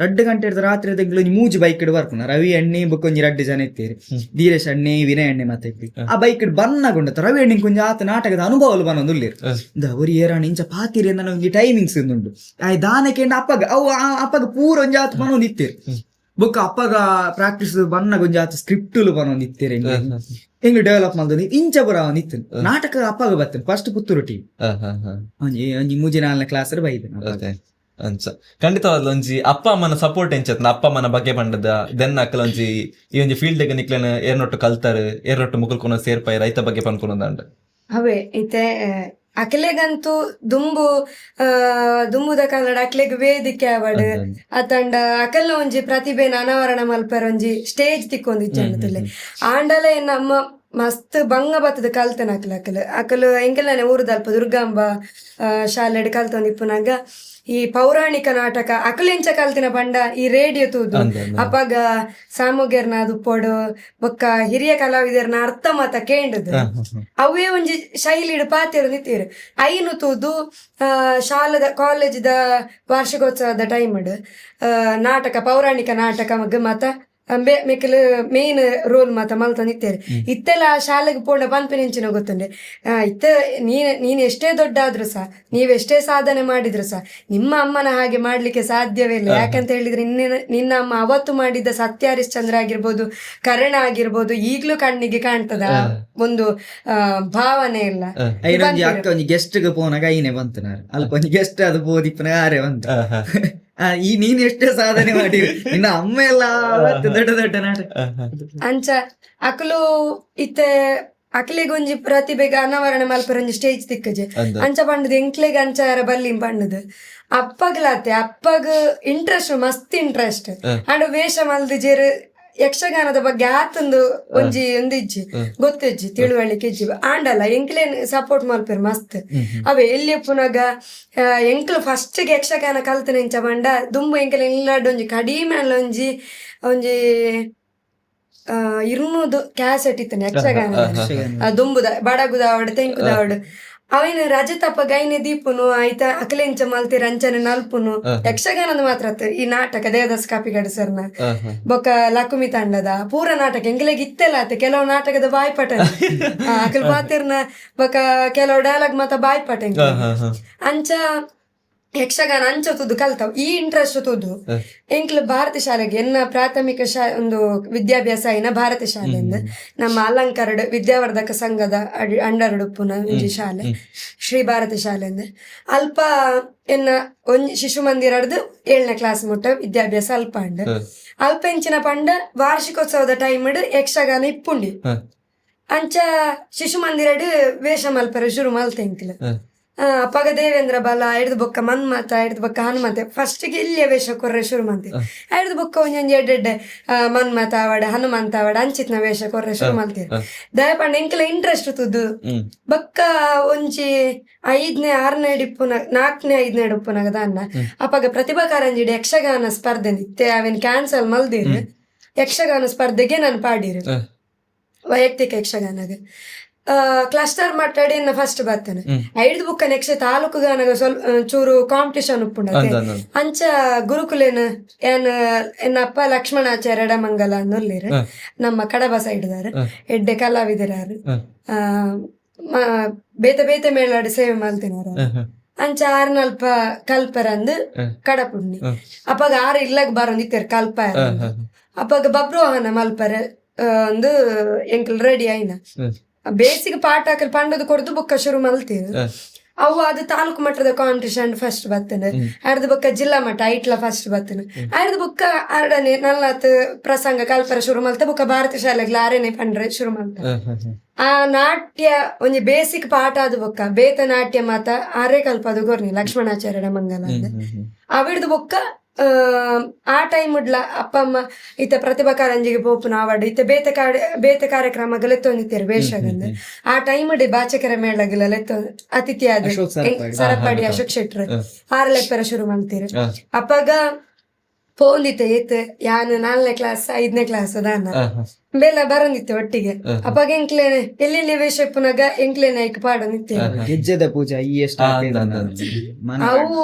2 ಗಂಟೆ ರಾತ್ರಿ ಒಂಜಿ ಮೂಜಿ ಬೈಕ್ ಇಡ್ ಬರ್ಪುನ ರವಿ ಅಣ್ಣಿ ಬುಕ್ ಒಂಜಿ 2 ಜನ ಇತ್ತೀರಿ ಧೀರೇಶ್ ಅಣ್ಣಿ ವಿನಯ್ ಅಣ್ಣೆ ಮತ್ತೆ ಆ ಬೈಕ್ ಇಡ್ ಬನ್ನಗೊಂಡ ರವಿ ಅಣ್ಣಿ ಕೊಂಚ ಆತ ನಾಟಕದ ಅನುಭವ ಬನ್ನೊಂದುಲ್ಲೇರು ಅವ್ರು ಏರಾಣ ಇಂಚ ಪಾತಿರಿ ಅಂದ ಒಂಜಿ ಟೈಮಿಂಗ್ಸ್ ಉಂಡು ಆಯ್ ದಾನಕ್ಕೆ ಅಪ್ಪಗ ಪೂರ ಒಂಜಿ ಆತ ಬನ್ನೊಂದು ಇತ್ತೀರಿ ಬುಕ್ ಅಪ್ಪಗ ಪ್ರಾಕ್ಟೀಸ್ ಬನ್ನ ಗೊಂಜಿ ಆತ ಸ್ಕ್ರಿಪ್ಟುಲು ಬನ್ನೊಂದು ಇತ್ತೀರಿ ಹೆಂಗ್ ಡೆವಲಪ್ ಮಾಡ್ದು ಇಂಚ ಬರ ನಿತ್ತು ನಾಟಕ ಅಪ್ಪಾಗ ಬರ್ತೇನೆ ಫಸ್ಟ್ ಪುತ್ತೂರು ಟೀಮ್ ಒಂಜಿ 3-4 ಕ್ಲಾಸ್ ಬೈದೆ ಅಂಚ ಖಂಡಿತವಾದ ಒಂಜಿ ಅಪ್ಪ ಅಮ್ಮನ ಸಪೋರ್ಟ್ ಎಂಚತ್ನ ಅಪ್ಪ ಅಮ್ಮನ ಬಗ್ಗೆ ಬಂಡದ ದೆನ್ ಅಕ್ಕಲ ಒಂಜಿ ಈ ಒಂಜಿ ಫೀಲ್ಡ್ ನಿಕ್ಲೆನ ಏರ್ನೊಟ್ಟು ಕಲ್ತಾರ ಏರ್ನೊಟ್ಟು ಮುಗುಲ್ಕೊನ ಸೇರ್ಪಾಯ ರೈತ ಬಗ್ಗೆ ಪನ್ಕೊನದಂಡ ಅವೇ ಐತೆ ಅಕ್ಲೆಗಂತೂ ದುಂಬುದ ಕಾಲಡ ಅಕ್ಲೆಗ್ ವೇದಿಕೆ ಆವಡ್ ಅತಂಡ ಅಕಲ್ನ ಒಂಜಿ ಪ್ರತಿಭೆನ ಅನಾವರಣ ಮಲ್ಪರ ಒಂಜಿ ಸ್ಟೇಜ್ ತಿಕ್ಕೊಂದಿಜ್ಜೆ ಆಂಡಲ ನಮ್ಮ ಮಸ್ತ್ ಬಂಗ ಬತ್ತದ ಕಲ್ತನ ಅಕಲು ಎಂಕೆಲ್ಲಾನೆ ಊರುದಲ್ಪ ದುರ್ಗಾಂಬ ಶಾಲೆಡ್ ಕಲ್ತೊಂದಿಪ್ಪುನಾಗ ಈ ಪೌರಾಣಿಕ ನಾಟಕ ಅಕಲೆಂಚ ಕಲ್ತಿನ ಪಂಡ ಈ ರೇಡಿಯೋ ತೂದು ಅಪ್ಪಾಗ ಸಾಮುಗೆರ್ನ ಅದು ಪೊಡು ಬೊಕ್ಕ ಹಿರಿಯ ಕಲಾವಿದರ್ನ ಅರ್ಥ ಮಾತ ಕೇಂಡದು ಅವೇ ಒಂಜಿ ಶೈಲಿಡ್ ಪಾತೆರು ನಿಂತೀರು ಐನು ತೂದು ಶಾಲದ ಕಾಲೇಜದ ವಾರ್ಷಿಕೋತ್ಸವದ ಟೈಮಡ್ ನಾಟಕ ಪೌರಾಣಿಕ ನಾಟಕ ಮಗ ಮಾತ ಮೆಕ್ಕಲು ಮೇನ್ ರೋಲ್ ಮಾತ ಮಲ್ತ ನಿತ್ತೇರು ಇತ್ತೆಲ್ಲ ಆ ಶಾಲೆಗೆ ಪೋಂಡ ಪನ್ಪಿನಿಂಚಿನ ಗೊತ್ತುಂಡೆ ಇತ್ತ ನೀನ್ ಎಷ್ಟೇ ದೊಡ್ಡ ಆದ್ರೂ ಸಹ ನೀವೆಷ್ಟೇ ಸಾಧನೆ ಮಾಡಿದ್ರು ಸಹ ನಿಮ್ಮ ಅಮ್ಮನ ಹಾಗೆ ಮಾಡ್ಲಿಕ್ಕೆ ಸಾಧ್ಯವೇ ಇಲ್ಲ. ಯಾಕಂತ ಹೇಳಿದ್ರೆ ನಿನ್ನ ಅಮ್ಮ ಅವತ್ತು ಮಾಡಿದ್ದ ಸತ್ಯ ಹರಿಶ್ಚಂದ್ರ ಆಗಿರ್ಬೋದು, ಕರ್ಣ ಆಗಿರ್ಬೋದು, ಈಗ್ಲೂ ಕಣ್ಣಿಗೆ ಕಾಣ್ತದ ಒಂದು ಭಾವನೆ ಇಲ್ಲ. ಅಕ್ಕ ಒಂಜಿ ಗೆಸ್ಟ್ ಗೆ ಪೋನಾಗ ಐನೆ ಬಂತನಾರ ಅಲ್ಪ ಒಂಜಿ ಗೆಸ್ಟ್ ಅದು ಬೋದಿಪ್ಪನ ಯಾರೇ ಬಂತ ಈ ನೀನ್ ಎಷ್ಟೇ ಸಾಧನೆ ಮಾಡಿ ನಿನ್ನ ಅಮ್ಮ ಎಲ್ಲ ದೊಡ್ಡ ದೊಡ್ಡ ನಾಟಕ ಅಂಚ ಅಕಲು ಇತ್ತೆ ಅಕ್ಲೆಗೊಂಜಿ ಪ್ರತಿಭೆಗೆ ಅನಾವರಣ ಮಲ್ಪರ ಒಂಜಿ ಸ್ಟೇಜ್ ತಿಕ್ಕಜೆ ಅಂಚ ಪಂಡದು ಎಂಕ್ಲೆಗೆ ಅಂಚಾರ ಬಲ್ಲಿ ಪಂಡದು ಅಪ್ಪಗ್ಲಾತೆ ಅಪ್ಪಗ ಇಂಟ್ರೆಸ್ಟ್ ಮಸ್ತ್ ಇಂಟ್ರೆಸ್ಟ್ ಅಂಡ್ ವೇಷ ಮಲ್ದಿಜೇರು ಯಕ್ಷಗಾನದ ಬಗ್ಗೆ ಆತಂದು ಒಂದಿಜ್ಜಿ ಗೊತ್ತಿಜ್ಜಿ ತಿಳುವಳಿಕೆ ಇಜ್ಜಿ ಆಂಡಲ್ಲ ಎಂಕ್ಲೇನ್ ಸಪೋರ್ಟ್ ಮಲ್ಪೇರು ಮಸ್ತ್ ಅವೇ ಎಲ್ಲಿ ಪುನಗ ಎಂಕ್ಲು ಫಸ್ಟ್ ಯಕ್ಷಗಾನ ಕಲ್ತನ ಇಂಚ ಬಂಡ ದುಂಬು ಎಂಕ್ಲೆ ಇಲ್ಲಾಡ್ ಒಂಜಿ ಕಡಿಮೆ ಅಲ್ಲ ಒಂಜಿ 200 ಕ್ಯಾಸೆಟ್ ಇತ್ತನೆ ಯಕ್ಷಗಾನ ದುಂಬುದ ಬಡಗುದಾವಡ್ ತೆಂಕುದಾವಡ್ ಅವಿನ ರಜತಪ್ಪ ಗೈನೆ ದೀಪುನು ಆಯ್ತಾ ಅಕಲೆಂಚ ಮಲ್ತಿ ರಂಚನೆ ನಲ್ಪುನು ಯಕ್ಷಗಾನದ ಮಾತ್ರ ಈ ನಾಟಕ ದೇವದಾಸ್ ಕಾಪಿಗಡ ಸರ್ನ ಬೊಕ್ಕ ಲಕುಮಿ ತಂಡದ ಪೂರ ನಾಟಕ ಎಂಗ್ಲೆಗ್ ಇತ್ತೆಲ್ಲ ಆತ ಕೆಲವು ನಾಟಕದ ಬಾಯ್ಪಟ ಅಕಲ್ ಪಾತಿರ್ನ ಬೊಕ್ಕ ಕೆಲವು ಡೈಲಾಗ್ ಮಾತ ಬಾಯ್ಪಟ ಅಂಚ ಯಕ್ಷಗಾನ ಅಂಚ ತುದು ಕಲ್ತಾವ್ ಈ ಇಂಟ್ರೆಸ್ಟ್ ತುದು ಎಂಕ್ಲು ಭಾರತ ಶಾಲೆಗೆ ಎನ್ನ ಪ್ರಾಥಮಿಕ ಒಂದು ವಿದ್ಯಾಭ್ಯಾಸ ಐನ ಭಾರತ ಶಾಲೆಯಿಂದ ನಮ್ಮ ಅಲಂಕರಡ್ ವಿದ್ಯಾವರ್ಧಕ ಸಂಘದ ಅಂಡರ್ ಉಪ್ಪುನ ಒಂಜಿ ಶಾಲೆ ಶ್ರೀ ಭಾರತ ಶಾಲೆಯಿಂದ ಅಲ್ಪ ಎನ್ನ ಒಂಜಿ ಶಿಶು ಮಂದಿರಡ್ದು 7ನೇ ಕ್ಲಾಸ್ ಮುಟ್ಟ ವಿದ್ಯಾಭ್ಯಾಸ ಅಲ್ಪ ಅಂಡ್ ಅಲ್ಪ ಎಂಚಿನ ಪಂಡ ವಾರ್ಷಿಕೋತ್ಸವದ ಟೈಮಡ್ ಯಕ್ಷಗಾನ ಇಪ್ಪುಂಡಿ ಅಂಚ ಶಿಶು ಮಂದಿರಡ್ ವೇಷ ಮಲ್ಪರ ಶುರು ಮಲ್ತೆಂಕ್ಲ ಅಪ್ಪಗ ದೇವೇಂದ್ರ ಬಲ ಹಿಡ್ದು ಬೊಕ್ಕ ಮನ್ಮತ ಹಿಡ್ದು ಬೊಕ್ಕ ಹನುಮಂತ ಫಸ್ಟಿಗೆ ಇಲ್ಲಿಯ ವೇಷ ಕೊರ್ರೆ ಶುರು ಮಂತೆ ಹಿಡ್ದು ಬೊಕ್ಕ ಒಂಜೊಂಜಿ ಎಡ್ಡೆ ಮನ್ಮತ ಆವಡ ಹನುಮಂತ ಆವಡ ಅಂಚಿತ್ನ ವೇಷ ಕೊರ್ರೆ ಶುರು ಮಲ್ತೀರಿ ದಯಪಂಡ ಎಂಕ್ಲ ಇಂಟ್ರೆಸ್ಟ್ ತುದು ಬೊಕ್ಕ ಒಂಜಿ 5ನೇ 6ನೇ ಡಿಪ್ಪುನ 4ನೇ 5ನೇ ಡಿಪ್ಪುನಾಗ ದಾನ್ನ ಅಪ್ಪಗ ಪ್ರತಿಭಾ ಕಾರಂಜಿಡ್ ಯಕ್ಷಗಾನ ಸ್ಪರ್ಧೆ ನಿತ್ತೆ ಅವೇನ್ ಕ್ಯಾನ್ಸಲ್ ಮಲ್ದಿರು ಯಕ್ಷಗಾನ ಸ್ಪರ್ಧೆಗೆ ನಾನು ಪಾಡಿರು ವೈಯಕ್ತಿಕ ಯಕ್ಷಗಾನಗೆ ಕ್ಲಸ್ಟರ್ ಮಾತಾಡಿ ಫಸ್ಟ್ ಬರ್ತೇನೆ ಐದು ಬುಕ್ಕ ನೆಕ್ಸ್ಟ್ ತಾಲೂಕು ಗಾನಗ ಸ್ವಲ್ಪ ಚೂರು ಕಾಂಪಿಟೇಷನ್ ಉಪ್ಪುಂಡ ಅಂಚ ಗುರುಕುಲೇನ ಏನ್ ಎನ್ನಪ್ಪ ಲಕ್ಷ್ಮಣಾಚಾರ್ಯ ಎಡಮಂಗಲ ಅನ್ನೊಲ್ಲಿರು ನಮ್ಮ ಕಡಬ ಸೈಡ್ದಾರ ಎಡ್ಡೆ ಕಲಾವಿದರಾರು ಬೇತೆ ಬೇತೆ ಮೇಳಾಡಿ ಸೇವೆ ಮಾಡ್ತಿನಾರ ಅಂಚ 6 ಕಲ್ಪರಂದು ಕಡಪುಣ್ಣಿ ಅಪ್ಪಾಗ 6 ಇಲ್ಲಾಗ ಬರೋಂದಿತ್ತೇರು ಕಲ್ಪ ಅಪ್ಪಾಗ ಬಬ್ರೋಹನ ಮಲ್ಪರ ಒಂದು ಎಂಕಲ್ ರೆಡಿ ಆಯ್ನ ಬೇಸಿಗೆ ಪಾಠ ಹಾಕಲ್ ಪಂಡದು ಕೊಡ್ದು ಬೊಕ್ಕ ಶುರು ಮಲ್ತೀವಿ ಅವು ಅದು ತಾಲೂಕು ಮಟ್ಟದ ಕಾಂಪಿಟೇಷನ್ ಫಸ್ಟ್ ಬರ್ತೇನೆ ಅರ್ಧ ಬೊಕ್ಕ ಜಿಲ್ಲಾ ಮಟ್ಟ ಐಟ್ಲ ಫಸ್ಟ್ ಬರ್ತೇನೆ ಅರ್ಧ ಬೊಕ್ಕ 2ನೇ 4th ಪ್ರಸಂಗ ಕಲ್ಪರ ಶುರು ಮಲ್ತ ಬೊಕ್ಕ ಭಾರತ ಶಾಲೆಗ್ಲ 6ನೇ ಪಂಡ್ರೆ ಶುರು ಮಲ್ತ ಆ ನಾಟ್ಯ ಒಂಜಿ ಬೇಸಿಕ್ ಪಾಠ ಅದು ಬೊಕ್ಕ ಬೇತ ನಾಟ್ಯ ಮಾತ 6 ಕಲ್ಪದು ಗೊರ್ನಿ ಲಕ್ಷ್ಮಣಾಚಾರ್ಯ ಮಂಗಲ ಅವಿಡ್ದು ಬೊಕ್ಕ ಆ ಟೈಮ್ ಉಡ್ಲ ಅಪ್ಪ ಅಮ್ಮ ಇತ್ತ ಪ್ರತಿಭಾ ಕಾರಂಜಿಗೆ ಪೋಪುನ ಆವಡ್ ಇತ್ತ ಬೇತೆ ಕಾರ್ಯಕ್ರಮಗಳು ಎತ್ತೊಂದಿತ್ತೇರು ವೇಷಗಂದು ಆ ಟೈಮ್ ಉಡ್ಡಿ ಬಾಚಕರ ಮೇಳಗಳೆಲ್ಲ ಅತಿಥಿ ಆದ ಸರಪಾಡಿ ಅಶೋಕ್ ಶೆಟ್ರು 6 ಲೆಪ್ಪರ ಶುರು ಮಾಡ್ತೀರಿ ಅಪ್ಪಾಗ ಪೋಂದಿತ್ತೆ ಏತ್ ಯಾನು 4ನೇ ಕ್ಲಾಸ್ 5ನೇ ಕ್ಲಾಸ್ ಅದಾನ ಬೆಲ್ಲ ಬರಂದಿತ್ತೆ ಒಟ್ಟಿಗೆ ಅಪ್ಪಾಗ ಎಂಕ್ಲೇನೆ ಎಲ್ಲಿ ವೇಷ ಪುನಗ ಎಂಕ್ಲೇನೆ ಐಕ್ ಪಾಡೋನಿತ್ತೆ ಗೆಜ್ಜೆದ ಪೂಜಾ ಅವು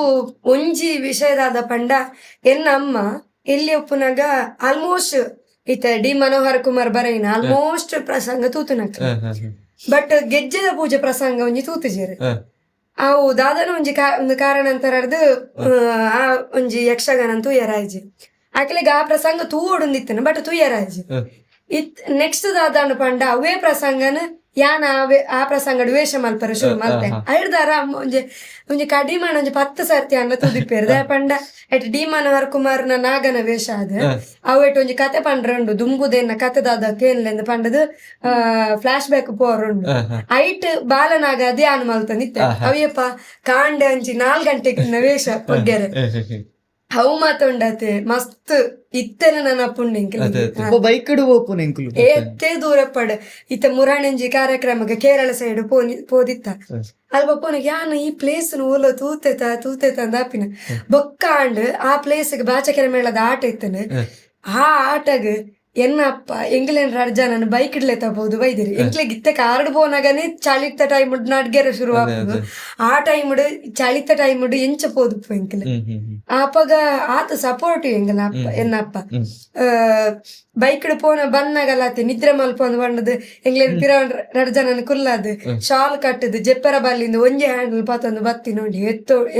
ಒಂಜಿ ವಿಷಯದಾದ ಪಂಡ ಎನ್ನ ಅಮ್ಮ ಎಲ್ಲಿ ಒಪ್ಪುನಾಗ ಆಲ್ಮೋಸ್ಟ್ ಇತ್ತ ಡಿ ಮನೋಹರ್ ಕುಮಾರ್ ಬರೈನ ಆಲ್ಮೋಸ್ಟ್ ಪ್ರಸಂಗ ತೂತುನಕ ಬಟ್ ಗೆಜ್ಜೆದ ಪೂಜೆ ಪ್ರಸಂಗ ಒಂಜಿ ತೂತುಜೇರು ಅವು ದಾದನ ಒಂದು ಕಾರಣಾಂತರ ಆ ಒಂಜಿ ಯಕ್ಷಗಾನ ತೂಯರಾಯ್ಜಿ ಆಕಲಿಗೆ ಆ ಪ್ರಸಂಗ ತೂವೊಡೊಂದಿತ್ತೇನೆ ಬಟ್ ತೂಯರಾಯ್ಜಿ ನೆಕ್ಸ್ಟ್ ದಾದಾಂಡ ಪಂಡ ಅವೇ ಪ್ರಸಂಗನ ಯಾನ ಆ ಪ್ರಸಂಗ ವೇಷ ಮಲ್ಪರ ಶುರು ಮಲ್ಪೆ ಐಡ್ದಾರ ಒಂಜಿ ಕಡಿಮೆ 10 ಸರ್ತಿ ಅಂಡ ತುದಿಪ್ಪೇರು ಪಂಡ ಎಟ್ ಡಿ ಮನೋಹರ್ ಕುಮಾರ್ನ ನಾಗನ ವೇಷ ಅದ ಅವೆಟ್ ಒಂಜಿ ಕತೆ ಪಂಡ್ರಂಡು ದುಂಬುದೇನ ಕತೆ ದಾದ ಕೇನ್ಲೆಂದು ಪಂಡದು ಫ್ಲಾಶ್ ಬ್ಯಾಕ್ ಪೋರುಂಡು ಐಟ್ ಬಾಲನಾಗ ಧ್ಯಾನ ಮಲ್ತ ನಿತ್ತೆ ಅವಿಯಪ್ಪ ಕಾಂಡೆ ಅಂಚಿ 4 ಗಂಟೆಗಿನ ವೇಷ ಒಗ್ಗೆರೆ ಅವು ಮಾತೊಂಡತೆ ಮಸ್ತ್ ಇತ್ತೆನ ನೆನಪುಂಡು ಎಂಕ್ಲೆ ಬೈಕಡು ಓಪುನ ಎಂಕುಲು ಏತೆ ದೂರ ಪಡ್ ಇತ್ತ ಮುರಾಣಂಜಿ ಕಾರ್ಯಕ್ರಮಕ್ಕೆ ಕೇರಳ ಸೈಡ್ ಪೋದಿತ್ತ ಅಲ್ಪ ಪೋನಗೆ ಯಾನು ಈ ಪ್ಲೇಸ್ ಓಲೋ ತೂತೆತ ಅಂದಾಪಿನ ಬೊಕ್ಕಾಂಡ್ ಆ ಪ್ಲೇಸ್ಗೆ ಬಾಚಕೆರೆ ಮೇಳದ ಆಟ ಇತ್ತನ ಆ ಆಟಗ್ ಎನ್ನಪ್ಪ ಎಂಗ್ಲೇನ್ ರಡ್ಜ ನಾನು ಬೈಕ್ ಇಡ್ಲೆ ತಬಹುದು ಬೈದಿರಿ ಎಂಕ್ಲೆ ಗಿತ್ತ ಕಾರ್ಡ್ ಪೋನಾಗನೆ ಚಳಿತ ಟೈಮ್ ನಡ್ಗೆರೆ ಶುರು ಆಗುದು ಆ ಟೈಮ್ ಚಳಿತ ಟೈಮ್ ಎಂಚ ಪೋದುಪ್ಪು ಎಂಕ್ಲೆ ಆಪಗ ಆತ ಸಪೋರ್ಟ್ ಎಂಗಲ ಅಪ್ಪ ಎನ್ನಪ್ಪ ಬೈಕ್ ಪೋನ ಬನ್ನಾಗಲಾತಿ ನಿದ್ರೆ ಮಲ್ಪೊಂದು ಬಣ್ಣದು ಎಂಗ್ಲೇನ್ ಪಿರ ರಡ್ಜನನ್ ಕುಲ್ಲಾದು ಶಾಲ್ ಕಟ್ಟದು ಜೆಪ್ಪರ ಬಲ್ಲಿಂದ ಒಂಜಿ ಹ್ಯಾಂಡಲ್ ಪಾತೊಂದು ಬತ್ತಿ ನೋಡಿ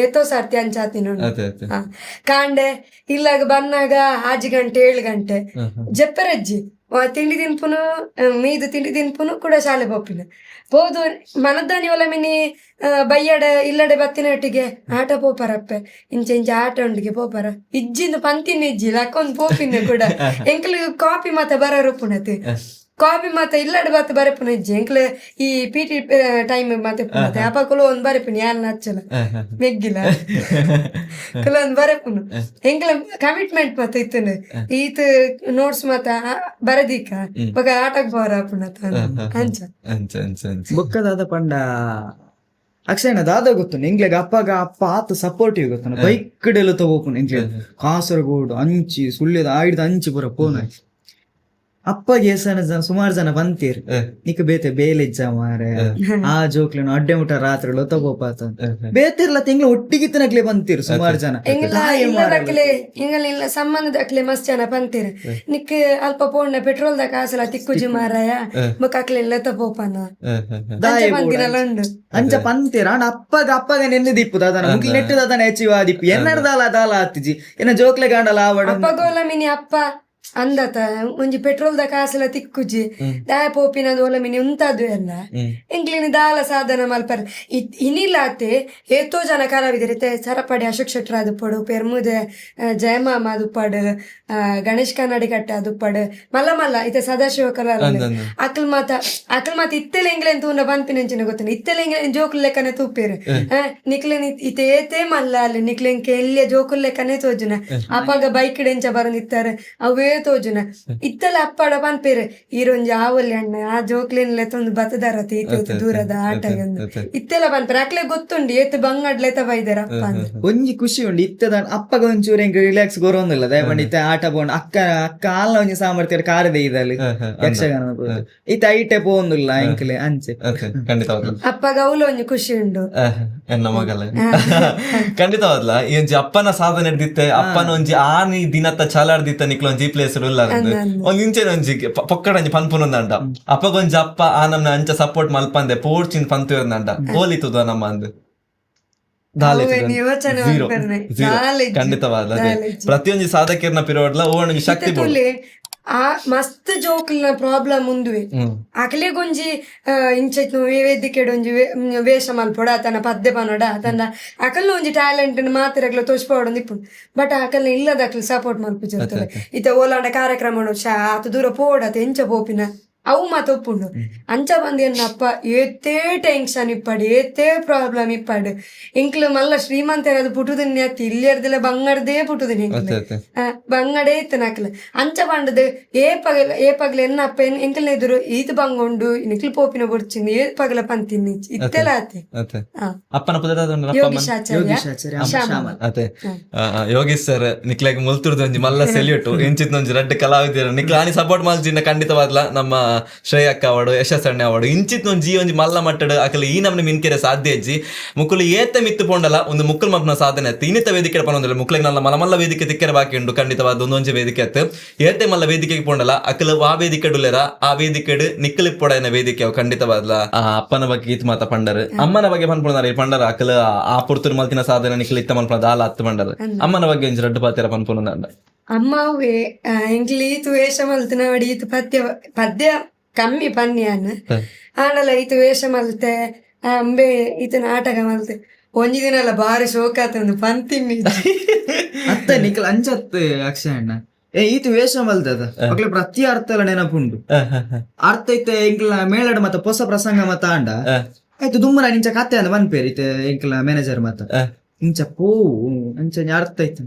ಎತ್ತೋ ಸರ್ತಿ ಅಂಚಾತಿ ನೋಡಿ ಕಾಂಡೆ ಇಲ್ಲಾಗ ಬನ್ನಾಗ 6 ಗಂಟೆ 7 ಗಂಟೆ ಜೆಪ್ಪರಜ್ಜಿ ತಿಂಡಿ ತಿನ್ಪುನು ಮೀದು ತಿಂಡಿ ತಿನ್ಪುನು ಕೂಡ ಶಾಲೆ ಪೋಪಿನ ಹೋದು ಮನದ್ದಾನಿ ಒಲ ಮಿನಿ ಬಯ್ಯಡ ಇಲ್ಲಡೆ ಬತ್ತಿನೊಟ್ಟಿಗೆ ಆಟ ಪೋಪರಪ್ಪೆ ಇಂಚೆ ಆಟ ಉಂಡಿಗೆ ಪೋಪರ ಇಜ್ಜಿಂದು ಪಂತಿನ ಇಜ್ಜಿ ಲಕ್ಕೊಂದು ಪೋಪಿನ ಕೂಡ ಎಂಕ್ಲು ಕಾಪಿ ಮಾತ ಬರೋರು ಪುಣತಿ ಕಾಪಿ ಮಾತ ಇಲ್ಲಡೆ ಬತ್ತ ಬರಪುನ ಇಜ್ಜಿ ಎಂಕ್ಲೆ ಈ PT ಟೈಮ್ ಮತ್ತೆ ಪುಣತೆ ಅಪ್ಪ ಕುಲ ಒಂದ್ ಬರಪುನ ಯಾರು ನಚ್ಚಲ ಮೆಗ್ಗಿಲ್ಲ ಕುಲ ಒಂದ್ ಬರಪುನು ಎಂಕ್ಲೆ ಕಮಿಟ್ಮೆಂಟ್ ಮತ್ತ ಇತ್ತನು ಈತ ನೋಟ್ಸ್ ಮತ್ತ ಬರದಿಕ್ಕ ಬಗ ಆಟಕ್ ಬರ ಪುಣತ ಅಂಚ ಬೊಕ್ಕದಾದ ಪಂಡ ಅಕ್ಷಯನ ದಾದ ಗೊತ್ತು ಎಂಗ್ಲೆಗ್ ಅಪ್ಪ ಆತ ಸಪೋರ್ಟಿವ್ ಗೊತ್ತಾನ ಬೈಕ್ ಡೆಲ್ಲ ತಗೋಪುನ ಎಂಗ್ಲೆ ಕಾಸರಗೋಡು ಅಂಚಿ ಸುಳ್ಯದ ಆಯ್ದ ಅಂಚಿ ಪೂರ ಪೋನ ಅಪ್ಪಗೆ ಸುಮಾರು ಜನ ಬಂತೀರ್ ನಿಕ್ ಬೇತೆ ಬೇಲಿಜ್ಜ ಮಾರೆ ಆ ಜೋಕ್ಲೇನು ಅಡ್ಡೆ ಮುಟ ರಾತ್ರಿ ತಗೋಪಾತ ಬೇತಿರ್ಲ ತಿಂಗ್ಳು ಒಟ್ಟಿಗಿತ್ತನಕ್ಲೆ ಬಂತೀರ್ ಸುಮಾರು ಜನ ಇಲ್ಲ ಸಂಬಂಧದಕ್ಲೆ ಮಸ್ತ್ ಜನ ಬಂತೀರ್ ನಿಕ್ ಅಲ್ಪ ಪೋಣ್ಣ ಪೆಟ್ರೋಲ್ ದ ಕಾಸಲ ತಿಕ್ಕುಜಿ ಮಾರಾಯ ಬಕ್ಕಾಕ್ಲೆಲ್ಲ ತಗೋಪಾನ ಉಂಡು ಅಂಚ ಪಂತೀರ ಅಪ್ಪಗ ನೆನ್ನೆ ದಿಪ್ಪು ದಾದನ ಮುಗ್ಲಿ ನೆಟ್ಟು ದಾದನ ಹೆಚ್ಚಿವ ದಿಪ್ಪು ಎನ್ನಡ್ದಾಲ ದಾಲ ಹತ್ತಿಜಿ ಏನ ಜೋಕ್ಲೆ ಗಾಂಡಲ ಆವಡ ಅಪ್ಪಗೋಲ ಮಿನಿ ಅಪ್ಪ ಅಂದತ ಒಂಜಿ ಪೆಟ್ರೋಲ್ ದ ಕಾಸಲ ತಿಕ್ಕುಜಿ ದಾಯ ಪೋಪಿನದು ಒಲ ಮಿನಿ ಉಂತದ್ದು ಎಲ್ಲ ಎಂಕ್ಲಿನ ದಾಲ ಸಾಧನ ಮಲ್ಪರ್ ಇನಿಲಾತೆ ಏತೋ ಜನ ಕಲಾವಿದರಿತೆ ಸರಪಡಿ ಅಶೋಕ್ ಶೆಟ್ರ ಅದು ಪಡು ಪೆರ್ಮುದೆ ಜಯಮಾಮ ಅದು ಪಡು ಗಣೇಶ್ ಕನ್ನಡಿ ಕಟ್ಟ ಅದು ಪಡು ಮಲ್ಲ ಇತ್ತೆ ಸದಾಶಿವ ಕಲಾ ಅಕ್ಲ್ ಮಾತ ಇತ್ತೆಲೆ ಎಂಗ್ಲೇನ್ ತೂನ ಬಂಪಿನೆಂಚಿನ ಗೊತ್ತಿನ ಇತ್ತೆಲೆ ಎಂಗ್ಲೇನ್ ಜೋಕುಲ್ ಲೆಕ್ಕನೆ ತೂಪೇರು ನಿಕ್ಲೇನ್ ಇತ್ತೆ ಏತೇ ಮಲ್ಲ ಅಲ್ಲಿ ನಿಕ್ಲೇನ್ ಕೆಲ್ಯ ಜೋಕುಲ್ ಲೆಕ್ಕನೆ ತೋಜುನ ಅಪ್ಪಾಗ ಬೈಕ್ ಡೆಂಚ ಬರಂದಿತ್ತಾರೆ ಅವೇ ತೋಜುನ ಇತ್ತಲ ಅಪ್ಪಡ ಪನ್ಪೇರೆ ಈರೊಂಜಿ ಆವಲ್ಲಿ ಅಣ್ಣ ಆ ಜೋಕ್ಲೇನ್ಲೆ ತೊಂದು ಬತ್ತದಾರತಿ ಈತ ದೂರದ ಆಟಗಂದು ಇತ್ತೆಲ್ಲ ಪನ್ಪೇರೆ ಅಕ್ಲೆ ಗೊತ್ತುಂಡಿ ಏತ್ ಬಂಗಡ್ಲೆತ ಬೈದಾರ ಅಪ್ಪ ಒಂಜಿ ಖುಷಿ ಉಂಡು ಇತ್ತದ ಅಪ್ಪಗ ಒಂಚೂರು ಹೆಂಗ್ ರಿಲ್ಯಾಕ್ಸ್ ಗೊರೊಂದಿಲ್ಲ ದಯಪಂಡ ಇತ್ತ ಆಟ ಬೋಂಡು ಅಕ್ಕ ಆಲ್ನ ಒಂಜಿ ಸಾಮರ್ಥ್ಯ ಕಾರದೆ ಇದಲ್ಲಿ ಯಕ್ಷಗಾನ ಇತ್ತ ಐಟೆ ಪೋಂದಿಲ್ಲ ಎಂಕ್ಲೆ ಅಂಚೆ ಅಪ್ಪಗ ಅವಳು ಒಂಜಿ ಖುಷಿ ಉಂಡು ಎನ್ನ ಮಗಲ ಖಂಡಿತವಾದ್ಲ ಈ ಒಂಜಿ ಅಪ್ಪನ ಸಾಧನೆ ಹಿಡ್ದಿತ್ತೆ ಅಪ್ಪನ ಒಂಜಿ ಆನಿ ದಿನತ್ತ ಚಾಲಾಡ್ದಿತ್ತ ನಿಕ್ಲ ಒಂಜಿ ಪ್ಲೇಸ್ ಇಲ್ಲ ಒಂದ್ ಇಂಚೆ ಒಂಜಿ ಪೊಕ್ಕಡ ಒಂಜಿ ಪನ್ಪುನೊಂದಂಡ ಅಪ್ಪಗೊಂಜಿ ಅಪ್ಪ ಆ ನಮ್ನ ಅಂಚ ಸಪೋರ್ಟ್ ಮಲ್ಪಂದೆ ಪೋಡ್ಚಿನ್ ಪಂತುವಂದಂಡ ಹೋಲಿತುದ ನಮ್ಮ ಅಂದ್ ಖಂಡಿತವಾದ ಪ್ರತಿಯೊಂದು ಸಾಧಕರ್ನ ಪಿರೋಡ್ಲ ಓಣಿಗೆ ಶಕ್ತಿ ಆ ಮಸ್ತ್ ಜೋಕ್ಲಿನ ಪ್ರಾಬ್ಲಮ್ ಮುಂದುವೆ ಅಕಲೆಗೊಂಜಿ ಇಂಚೆತ್ ವೇದಿಕೆಡೊಂಜಿ ವೇಷ ಮಲ್ಪೊಡ ತನ್ನ ಪದ್ಯ ಪನೋಡ ತನ್ನ ಅಕಲ್ನ ಒಂಜಿ ಟ್ಯಾಲೆಂಟ್ ಮಾತಿರಗ್ಲ ತೋಚ್ಪೋಡು ಇಪ್ಪುಂಡು ಬಟ್ ಅಕಲ್ನ ಇಲ್ಲದಕ್ಲ ಸಪೋರ್ಟ್ ಮಲ್ಪಿರ್ತದೆ ಇತ್ತ ಓಲಾಂಡ ಕಾರ್ಯಕ್ರಮ ಆತ ದೂರ ಪೋಡತ ಎಂಚ ಪೋಪಿನ ಅವು ಮಾತು ಒಪ್ಪುಂಡು ಅಂಚ ಬಂದಿ ಅನ್ನಪ್ಪ ಏತೇ ಟೆನ್ಷನ್ ಇಪ್ಪಡು ಏತೇ ಪ್ರಾಬ್ಲಮ್ ಇಪ್ಪಡು ಇಂಕ್ಲು ಮಲ್ಲ ಶ್ರೀಮಂತರದು ಪುಟುದಿನಿ ಅತ್ತಿ ಇಲ್ಲಿಯರ್ದೆಲ್ಲ ಬಂಗಡದೇ ಪುಟುದಿನಿ ಬಂಗಡೇ ಇತ್ತು ನಕ್ಲು ಅಂಚ ಬಂಡದು ಏಪಗ್ಲ ಎನ್ನಪ್ಪ ಎಂಕ್ಲ ಎದುರು ಈತ ಬಂಗೊಂಡು ನಿಕ್ಲು ಪೋಪಿನ ಬುಡ್ಚಿಂದು ಏಪಗ್ಲ ಪಂತಿನಿ ಇತ್ತೆಲ್ಲ ಆತೆ ಯೋಗೀಶ್ ಸರ್ ನಿಕ್ಲಾಗ ಮುಲ್ತುರ್ದು ಒಂಜಿ ಮಲ್ಲ ಸೆಲ್ಯೂಟು ಎಂಚಿತ್ ಒಂಜಿ ರೆಡ್ ಕಲಾವಿದರ ನಿಕ್ಲ ಆನಿ ಸಪೋರ್ಟ್ ಮಲ್ಚಿನ ಖಂಡಿತವಾದ್ಲ ನಮ್ಮ ಶ್ರೇಯಕ್ಕ ಅವಾರ್ಡು ಯಶಸ್ಸಣ್ಣೆ ಅವಾರ್ಡು ಇಂಚಿತ್ ಒಂಜಿ ಒಂಜಿ ಮಲ್ಲ ಮಟ್ಟಡ್ ಅಕಲ್ ಈ ನಮ್ನ ಮಿನ್ಕೆರೆ ಸಾಧ್ಯ ಅಜ್ಜಿ ಮುಕ್ಕುಲು ಏತ ಮಿತ್ತು ಪೋಂಡಲ ಒಂದು ಮುಕ್ಕಲ್ ಮಪ್ನ ಸಾಧನೆ ಅತ್ತು ಇನ್ನಿತ ವೇದಿಕೆ ಪನೊಂದಿಲ್ಲ ಮುಕ್ಕಳಿಗೆ ನಲ್ಲ ಮಲ್ಲ ವೇದಿಕೆ ತಿಕ್ಕರೆ ಬಾಕಿ ಉಂಡು ಖಂಡಿತವಾದ ಒಂದೊಂಜಿ ವೇದಿಕೆ ಅತ್ತು ಏತೆ ಮಲ್ಲ ವೇದಿಕೆಗೆ ಪೋಂಡಲ ಅಕಲ್ ಆ ವೇದಿಕೆ ಡುಲೆರ ಆ ವೇದಿಕೆ ನಿಕ್ಕಲಿ ಪೊಡನ ವೇದಿಕೆ ಅವು ಖಂಡಿತವಾದ್ಲ ಅಪ್ಪನ ಬಗ್ಗೆ ಗೀತ್ ಮಾತ ಪಂಡರ್ ಅಮ್ಮನ ಬಗ್ಗೆ ಪನ್ಪುಣಾರ ಪಂಡರ ಅಕಲ್ ಆ ಪುರ್ತೂರು ಮಲ್ತಿನ ಸಾಧನೆ ನಿಕ್ಕಲಿ ಇತ್ತ ಮನ್ಪುಣ ದಾಲ ಹತ್ತು ಪಂಡರ್ ಅಮ್ಮನ ಬಗ್ಗೆ ಒಂಜಿ ರಡ್ಡು ಪಾತಿರ ಪನ್ಪುಣಂದ ಅಮ್ಮವೇ ಎಂಕ್ಲಿ ಈತು ವೇಷ ಮಲ್ತಿನ ವಡಿ ಈತು ಪದ್ಯ ಕಮ್ಮಿ ಪನ್ಯಾನ್ ಆಂಡಲ ಈತು ವೇಷ ಮಲ್ತೆ ಅಂಬೆ ಈತ ನಾಟಕ ಮಲ್ತೆ ಒಂಜಿ ದಿನ ಎಲ್ಲ ಬಾರಿ ಶೋಕಾತಂದು ಪಂತಿಮ್ಮಿ ಅತ್ತ ನಿಖಲ್ ಅಂಚತ್ ಅಕ್ಷಯಣ್ಣ ಈತು ವೇಷ ಮಲ್ತದ ಮಕ್ಳ ಪ್ರತಿ ಅರ್ಥ ಎಲ್ಲ ನೆನಪುಂಡು ಅರ್ಥ ಐತೆ ಎಂಕ್ಲ ಮೇಳಡ ಮತ್ತ ಹೊಸ ಪ್ರಸಂಗ ಮತ್ತ ಆಂಡ ಆಯ್ತು ದುಮ್ಮನ ನಿಂಚ ಕತ್ತೆ ಅಂದ ಮನ್ಪೇರ್ ಐತೆ ಎಂಕ್ಲ ಮ್ಯಾನೇಜರ್ ಮತ್ತ ಇಂಚ ಪೋ ಅಂಚ ಅರ್ಥ ಐತೆ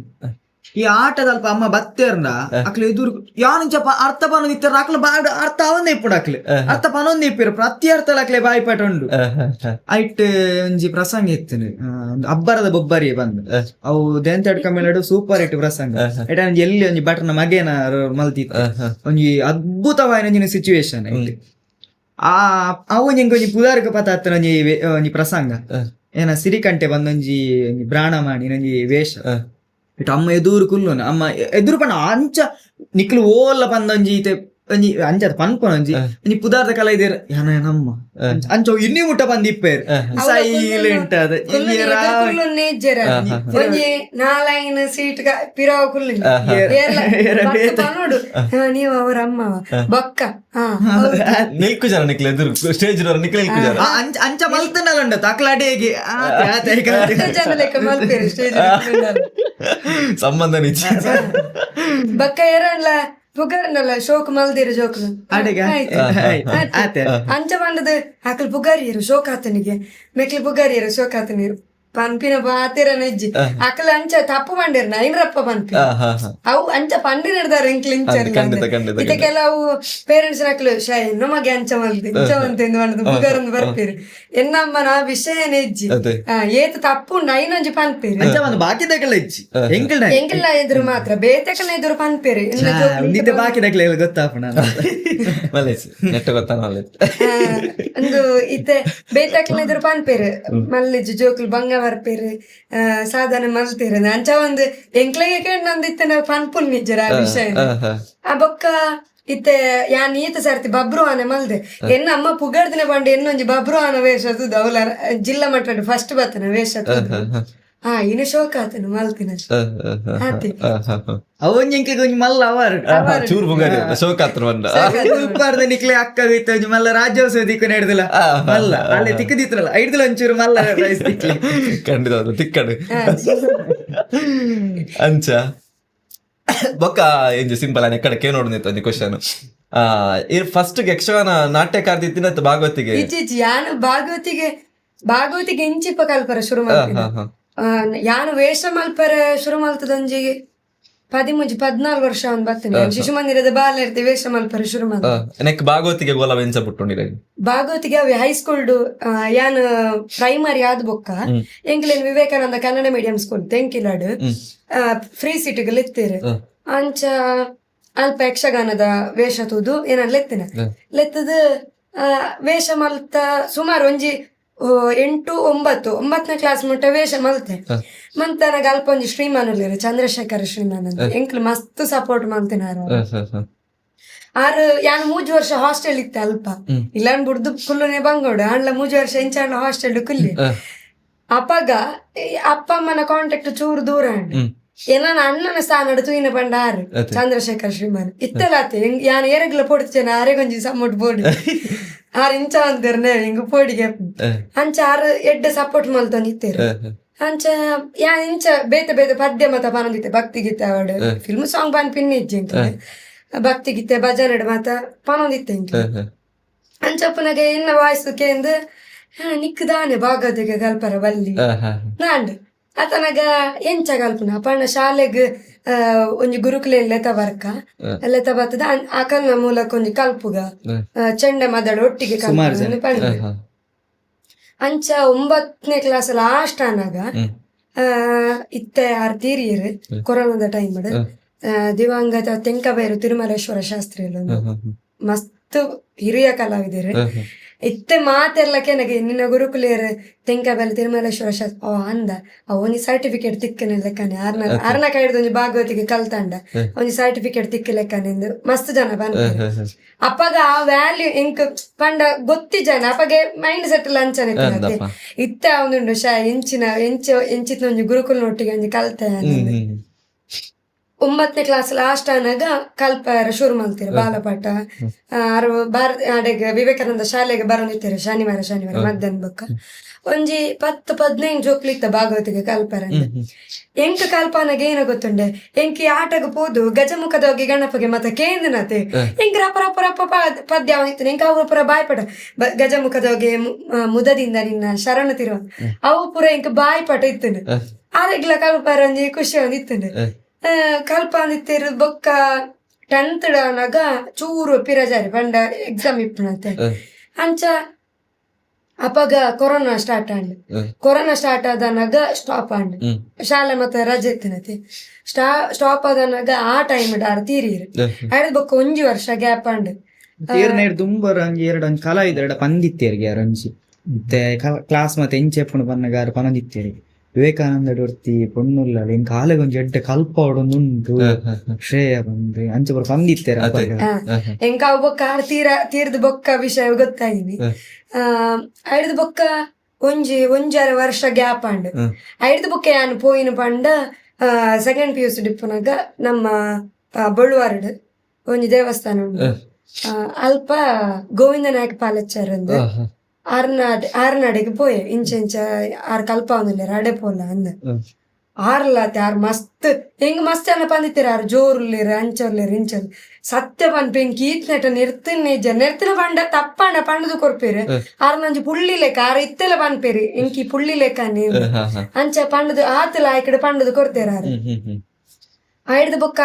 ಈ ಆಟದ ಅಲ್ಪ ಅಮ್ಮ ಬತ್ತೇರ್ನ ಅಕ್ಲೆ ಎದುರು ಯಾನುಂಚ ಅರ್ಥ ಪನೊಂದು ಇತ್ತಾರ ಅಕ್ಲೆ ಬಾಡ ಅರ್ಥ ಅವೊಂದೇ ಇಪ್ಪುಡು ಅಕ್ಲೆ ಅರ್ಥ ಪನೊಂದು ಇಪ್ಪಿರು ಪ್ರತಿ ಅರ್ಥಲ ಅಕ್ಲೆ ಬಾಯಿಪಾಠ ಉಂಡು ಐಟ್ ಒಂಜಿ ಪ್ರಸಂಗ ಇತ್ತು ಅಬ್ಬರದ ಬೊಬ್ಬರಿ ಬಂದು ಅವು ದೆಂತಡ್ಕ ಮೇಲಡು ಸೂಪರ್ ಹಿಟ್ ಪ್ರಸಂಗ ಐಟ ಒಂಜಿ ಎಲ್ಲಿ ಒಂಜಿ ಬಟರ್ನ ಮಗೇನ ಮಲ್ತಿತ್ತು ಒಂಜಿ ಅದ್ಭುತವಾದ ಒಂಜಿನ ಸಿಚುವೇಶನ್ ಐಟ್ ಅವು ಒಂಜಿ ಪುದಾರ್ಕ ಪತ ಹತ್ತಿರ ಒಂಜಿ ಪ್ರಸಂಗ ಏನ ಸಿರಿಕಂಟೆ ಬಂದೊಂಜಿ ಬ್ರಾಣ ಮಾಡಿ ಒಂಜಿ ವೇಷ ಇಟ್ಟು ಅಮ್ಮ ಎದುರು ಕುಲ್ಲುನ ಅಮ್ಮ ಎದುರು ಪಣ ಅಂಚ ನಿಕ್ಲು ಓಲ್ಲ ಬಂದೊಂಜಿ ಒಂಜಿ ಅಂಚದ ಪನ್ಪೊನೊಂಜಿ ಒಂಜಿ ಪುದಾರ್ದ ಕಲ ಇದೇರ್ ನಮ್ಮ ಅಂಚ ಇನ್ನಿ ಮುಟ್ಟ ಬಂದ್ ಇಪ್ಪೇರ್ ಸೈಲೆಂಟ್ ಅದ ಒಂಜಿ ನಾಲೈನ್ ಸೀಟ್ ಪಿರಾವ ಕುಲ್ಲಿ ನೋಡು ನೀವು ಅವ್ರ ಅಮ್ಮ ಬೊಕ್ಕ ನಿಲ್ಕು ಜನ ನಿಕ್ಲೆ ಎದುರು ಸ್ಟೇಜ್ ನಿಕ್ಲೆ ನಿಲ್ಕು ಜನ ಅಂಚ ಮಲ್ತನಲ್ಲ ಉಂಡ ತಕ್ಲಾಡಿಗೆ ಲೆಕ್ಕ ಮಲ್ಪೇರು ಸ್ಟೇಜ್ ಸಂಬಂಧ ನಿಜ ಬಕ್ಕ ಏರಲ್ಲ ಪುಗಾರನಲ್ಲ ಶೋಕ್ ಮಲ್ದಿರು ಜೋಕ್ಲು ಅಂಚ ಬಂದದ ಆಕಲ್ ಪುಗಾರಿಯರು ಶೋಕ್ ಆತನಿಗೆ ಮೆಕ್ಲಿ ಪುಗಾರಿಯರು ಶೋಕ್ ಆತನಿರು ಪನ್ಪಿನ ಬಾತಿರ ನೆಜ್ಜಿ ಅಕಲ ಅಂಚ ತಪ್ಪು ಬಂದಿರ್ನ ಐನರಪ್ಪ ಪನ್ಪಿ ಅವು ಅಂಚ ಪಂಡಿನಿರ್ದಾರ ಇಂಚ ಕೆಲವು ಪೇರೆಂಟ್ಸ್ ನಕ್ಲು ಶಾಯನ್ನು ಮಗೆ ಅಂಚ ಮಲ್ದಿ ಇಂಚವಂತೆಂದು ಬಂದದು ಪುಗಾರಂದು ಬರ್ಪೇರಿ ಎನ್ನಮ್ಮನ ವಿಷಯ ನೆಜ್ಜಿ ಏತು ತಪ್ಪು ಉಂಡು ಐನೊಂಜಿ ಪನ್ಪೇರಿ ಬಾಕಿದಕ್ಕೆಲ್ಲ ಇಚ್ಚಿ ಎಂಗೆಲ್ಲ ಎದುರು ಮಾತ್ರ ಬೇತಕನ ಎದುರು ಪನ್ಪೇರಿ ಬಾಕಿದಕ್ಲೆ ಗೊತ್ತಾಪಣ ನೆಟ್ಟ ಗೊತ್ತಾನ ಒಂದು ಇತ್ತೆ ಬೇತಕನ ಎದುರು ಪನ್ಪೇರಿ ಮಲ್ಲಿಜ್ ಜೋಕ್ಲು ಬಂಗ ಬರ್ಪೇರು ಸಾಧನ ಮಲ್ತೀರ ಅಂಚ ಒಂದು ಎಂಕ್ಲೆಗೆ ಕೇಳಂದಿತ್ತೆ ನಾವು ಪನ್ಪುನ್ ನಿಜ್ಜರ ಆ ವಿಷಯ ಆ ಬೊಕ್ಕ ಇತ್ತೆ ಯಾನ್ ಈತ ಸರ್ತಿ ಬಬ್ರು ಆನೆ ಮಲ್ದೆ ಎನ್ನ ಅಮ್ಮ ಪುಗಾಡ್ದಿನ ಬಂಡೆ ಎನ್ನೊಂಜಿ ಬಬ್ರು ಆನ ವೇಷ ತುದು ಅವಲ ಜಿಲ್ಲಾ ಮಟ್ಟ ಫಸ್ಟ್ ಬತ್ತನ ವೇಷ ಇನ್ನು ಶೋಕ ಆತನು ಮಲ್ತಿನ ಅವನ್ಯಂಕೆ ಒಂಜಿ ಮಲ್ಲ ಅವರು ಚೂರು ಬುಗಾರಿ ಶೋಕ ಆತ್ರ ಬಂದ ಉಪ್ಪಾರ್ದ ನಿಕ್ಲೆ ಅಕ್ಕ ಒಂಜಿ ಮಲ್ಲ ರಾಜ್ಯೋತ್ಸವ ದಿಕ್ಕು ನಡೆದಿಲ್ಲ ಮಲ್ಲ ಅಲ್ಲೇ ತಿಕ್ಕದಿತ್ರಲ್ಲ ಐಡ್ದಿಲ್ಲ ಒಂಚೂರು ಮಲ್ಲ ಖಂಡಿತ ತಿಕ್ಕಡು ಅಂಚ ಬೊಕ್ಕ ಎಂಜಿ ಸಿಂಪಲ್ ಆನೆ ಕಡೆ ನೋಡ್ ನಿಂತ ಒಂಜಿ ಕ್ವಶನ್ ಫಸ್ಟ್ ಯಕ್ಷಗಾನ ನಾಟ್ಯಕಾರ್ದಿತ್ತಿನ ಭಾಗವತಿಗೆ ಇಚ್ಚಿಚ್ಚಿ ಯಾನು ಭಾಗವತಿಗೆ ಇಂಚಿಪ್ಪ ಕಲ್ಪರ ಶುರು ಮಾಡ್ತೀನಿ ಯಾನು ವೇಷ ಮಲ್ಪರ ಶುರು ಮಲ್ತದೊಂಜಿ 13-14 ವರ್ಷ ಅವ್ನು ಬರ್ತೀನಿ ಶಿಶು ಮಂದಿರದ ಬಾಲ ಇರ್ತೀವಿ ವೇಷ ಮಲ್ಪರ ಶುರು ಮಾಡ್ತೀನಿ ಭಾಗವತಿಗೆ ಗೋಲ ವೆಂಚ ಬಿಟ್ಟುಂಡಿರ ಭಾಗವತಿಗೆ ಅವಿ ಹೈಸ್ಕೂಲ್ ಯಾನ್ ಪ್ರೈಮರಿ ಆದ ಬೊಕ್ಕ ಎಂಕ್ಲೇನ್ ವಿವೇಕಾನಂದ ಕನ್ನಡ ಮೀಡಿಯಂ ಸ್ಕೂಲ್ ತೆಂಕಿಲಾಡು ಫ್ರೀ ಸೀಟ್ಗಳು ಇತ್ತೀರಿ ಅಂಚ ಅಲ್ಪ ಯಕ್ಷಗಾನದ ವೇಷ ತೂದು ಏನ ಲೆತ್ತಿನ ಲೆತ್ತದ ವೇಷ ಮಲ್ತ ಸುಮಾರು ಒಂಜಿ 8-9ನೇ ಕ್ಲಾಸ್ ಮುಟ್ಟ ವೇಷ ಮಲ್ತೆ ಮಂತನಾಗ ಅಲ್ಪ ಒಂಜಿ ಶ್ರೀಮಾನುಲ್ಲೇರು ಚಂದ್ರಶೇಖರ ಶ್ರೀಮಾನ್ ಎಂಕ್ಲು ಮಸ್ತ್ ಸಪೋರ್ಟ್ ಮಾಡ್ತಿನಾರು ಆರು ಯಾನು 3 ವರ್ಷ ಹಾಸ್ಟೆಲ್ ಇತ್ತೆ ಅಲ್ಪ ಇಲ್ಲ ಬಿಡ್ದು ಕುಲ್ಲುನೆ ಬಂಗೋಡು ಅಂಡ್ಲ 3 ವರ್ಷ ಇಂಚಾಂಡ್ಲ ಹಾಸ್ಟೆಲ್ ಕುಲ್ಲಿ ಅಪ್ಪಗ ಅಪ್ಪ ಅಮ್ಮನ ಕಾಂಟ್ಯಾಕ್ಟ್ ಚೂರು ದೂರ ಏನ ಅಣ್ಣನ ಸ್ಥಾನ ತೂಯಿನ ಬಂಡ ಆರು ಚಂದ್ರಶೇಖರ ಶ್ರೀಮಾನ್ ಇತ್ತಲಾತೆ ಯಾನ್ ಏರಗ್ಲ ಪೊಡ್ತೇನೆ ಆರೆಗೊಂಜಿ ಸಮ್ಮಟ್ ಬೋಡಿ ಆರು ಇಂಚ ಅಂತೀರ್ನೆ ಹಿಂಗ ಪೋಡಿಗೆ ಅಂಚ ಆರು ಎಡ್ಡೆ ಸಪೋರ್ಟ್ ಮಲ್ತೊಂದು ಇತ್ತೇರು ಅಂಚ ಯಾನ್ ಇಂಚ ಬೇತೆ ಬೇತೆ ಪದ್ಯ ಮತ ಪನೊಂದಿತ್ತೆ ಭಕ್ತಿ ಗೀತೆ ಅವಡು ಫಿಲ್ಮ್ ಸಾಂಗ್ ಬಾನ್ ಪಿನ್ನಿ ಇಜ್ಜಿ ಇಂಕ್ಲೆ ಭಕ್ತಿ ಗೀತೆ ಭಜನೆ ಮತ ಪನೊಂದಿತ್ತೆ ಇಂಕ್ಲೆ ಅಂಚಪ್ಪನಾಗೆ ಇನ್ನ ವಾಯ್ಸ್ ಕೇಂದು ನಿಕ್ಕದಾನೆ ಭಾಗವತಿಗೆ ಗಲ್ಪರ ಬಲ್ಲಿ ನಾಂಡು ಆತನಾಗ ಎಂಚ ಕಲ್ಪನ ಪಣ್ಣ ಶಾಲೆಗ್ ಒಂಜಿ ಗುರುಕುಲ ಲೆತ ಬರ್ಕ ಲೆತ ಬರ್ತದ ಆಕಲ್ನ ಮೂಲಕ ಒಂಜಿ ಕಲ್ಪುಗ ಚೆಂಡೆ ಮದಡ ಒಟ್ಟಿಗೆ ಪಂಡ ಅಂಚ 9ನೇ ಕ್ಲಾಸ್ ಲಾಸ್ಟ್ ಆನಾಗ ಇತ್ತೆ ಆರ್ ತೀರಿಯರು ಕೊರೋನಾದ ಟೈಮ್ ದಿವಂಗತ ತೆಂಕಬೇರು ತಿರುಮಲೇಶ್ವರ ಶಾಸ್ತ್ರಿ ಮಸ್ತ್ ಹಿರಿಯ ಕಲಾವಿದರು ಇತ್ತೆ ಮಾತೆರ್ಲಕ್ಕೆ ನನಗೆ ನಿನ್ನ ಗುರುಕುಲೇರು ತೆಂಕಬೇಲ ತಿರುಮಲೇಶ್ವರ ಶಾಸ್ತ್ರ ಅಂದ ಅವನಿ ಸರ್ಟಿಫಿಕೇಟ್ ತಿಕ್ಕನೆ ಲೆಕ್ಕನೆ ಆರ್ನ ಕೈಡ್ದು ಒಂಜಿ ಭಾಗವತಿಗೆ ಕಲ್ತಂಡ ಒಂಜಿ ಸರ್ಟಿಫಿಕೇಟ್ ತಿಕ್ಕ ಲೆಕ್ಕನೆಂದು ಮಸ್ತ್ ಜನ ಬಂದ ಅಪ್ಪಗ ಆ ವ್ಯಾಲ್ಯೂ ಎಂಕ್ ಪಂಡ ಗೊತ್ತಿ ಜನ ಅಪ್ಪಗೆ ಮೈಂಡ್ ಸೆಟಲ್ ಅಂಚನೆ ಇತ್ತೆ ಅವನುಂಡು ಎಂಚಿನ ಒಂಜಿ ಗುರುಕುಲ್ನೊಟ್ಟಿಗೆ ಒಂಜಿ ಕಲ್ತ 9ನೇ ಕ್ಲಾಸ್ ಲಾಸ್ಟ್ ಆನಾಗ ಕಲ್ಪರ ಶುರು ಮಲ್ತೀರ ಬಾಲಪಾಠ ವಿವೇಕಾನಂದ ಶಾಲೆಗೆ ಬರೋದಿತ್ತೀರ ಶನಿವಾರ ಮಧ್ಯಾಹ್ನ ಬೊಕ್ಕ ಒಂಜಿ 10-15 ಜೋಕ್ಲಿತ್ತ ಭಾಗವತಿಗೆ ಕಲ್ಪರ ಎಂಕ ಕಲ್ಪನಾಗ ಏನ ಗೊತ್ತುಂಡೆ ಎಂಕಿ ಆಟಗ ಪೋದು ಗಜಮುಖದ ಹೋಗಿ ಗಣಪಗೆ ಮತ್ತ ಕೇಂದ್ರನತೆ ಎಂಕ ರಪ್ಪ ಪದ್ಯ ಅವನಿತ್ತು ಎಂಕ ಅವು ಪುರ ಬಾಯ್ಪಟ ಗಜಮುಖದ ಹೋಗಿ ಮುದದಿಂದ ನಿನ್ನ ಶರಣ ತಿರುವ ಅವು ಪುರ ಎಂಕ ಬಾಯ್ಪಟ ಇತ್ತನು ಆರೆಗ್ಲ ಕಲ್ಪರ ಒಂಜಿ ಖುಷಿ ಒಂದಿತ್ತಂಡೆ ಕಲ್ಪ ಅಂದಿತ್ತೇರು ಬೊಕ್ಕ 10th ಡಾನಾಗ ಚೂರು ಪಿರಜಾರಿ ಪಂಡ ಎಕ್ಸಾಮ್ ಇಪ್ಪನತೆ ಅಂಚ ಅಪಗ ಕೊರೋನಾ ಸ್ಟಾರ್ಟ್ ಆದನಾಗ ಸ್ಟಾಪ್ ಆಂಡ್ ಶಾಲೆ ಮತ್ತೆ ರಜೆ ಇತ್ತಿನತಿ ಸ್ಟಾಪ್ ಆದನಾಗ ಆ ಟೈಮ್ ಡಾರ್ ತೀರಿರು ಆಯ್ದು ಬೊಕ್ಕ 1 ವರ್ಷ ಗ್ಯಾಪ್ ಆಂಡ್ ತೀರ್ನೇಡ್ ದುಂಬರ್ ಹಂಗೆ ಎರಡು ಕಲ ಇದ್ರೆ ಪಂದಿತ್ತೇರಿಗೆ ಯಾರಂಜಿ ಮತ್ತೆ ಕ್ಲಾಸ್ ಮತ್ತೆ ಎಂಚೆಪ್ಪಣ ಪನ್ನಗಾರ ಪನದಿತ್ತೇರಿ ವಿವೇಕಾನಂದ ಡೊರ್ತಿ ಪೊಣ್ಣುಲ್ಲ ಎಂಕ ಕಾಲೆಗೊಂಜಿ ಎಡ್ಡೆ ಕಲ್ಪ ಹೊಡೊಂದುಂಟು ಶ್ರೇಯ ಬಂದ್ರಿ ಅಂಚ ಬರ ಪಂದಿತ್ತೇರ ಎಂಕ ಬೊಕ್ಕ ತೀರ್ದ ಬೊಕ್ಕ ವಿಷಯ ಗೊತ್ತಾಯಿನಿ ಐಡ್ದು ಬೊಕ್ಕ ಒಂಜರ ವರ್ಷ ಗ್ಯಾಪ್ ಅಂಡ್ ಐಡ್ದು ಬೊಕ್ಕ ಯಾನ್ ಪೋಯಿನ ಪಂಡ 2nd PUC ಡಿಪ್ಪನಾಗ ನಮ್ಮ ಬಳುವಾರ್ಡ್ ಒಂಜಿ ದೇವಸ್ಥಾನ ಉಂಟು ಅಲ್ಪ ಗೋವಿಂದ ನಾಯಕ ಪಾಲಚ್ಚಾರ್ ಅಂದ್ ಆರ್ನಾಡೆಗೆ ಪೋಯೆ ಇಂಚ 6 ಕಲ್ಪ ಒಂದಿಲ್ಲ ಅಡೆ ಪೋಲ ಅಂದ್ ಆರ್ಲಾತೆ ಆರ್ ಮಸ್ತ್ ಹೆಂಗ್ ಮಸ್ತ್ ಅನ್ನ ಪಂದಿತ್ತೀರ ಆರ್ ಜೋರ್ಲಿರ ಅಂಚರ್ಲಿರ ಇಂಚರ್ ಸತ್ಯ ಪನ್ಪೆ ಕೀತ್ನೆಟ ನೆರ್ತಿನ ಪಂಡ ತಪ್ಪಂಡ ಪಂಡದು ಕೊರ್ಪೇರು ಆರ್ ನಂಜಿ ಪುಳ್ಳಿ ಲೆಕ್ಕ ಆರ್ ಇತ್ತೆಲ್ಲ ಪನ್ಪೇರಿ ಎಂಕಿ ಪುಳ್ಳಿ ಲೆಕ್ಕ ಅಂಚ ಪಂಡದು ಆತಲ ಆಯ್ಕಡೆ ಪಂಡದು ಕೊರ್ತೇರ ಆರ್ ಆಯ್ದು ಬೊಕ್ಕ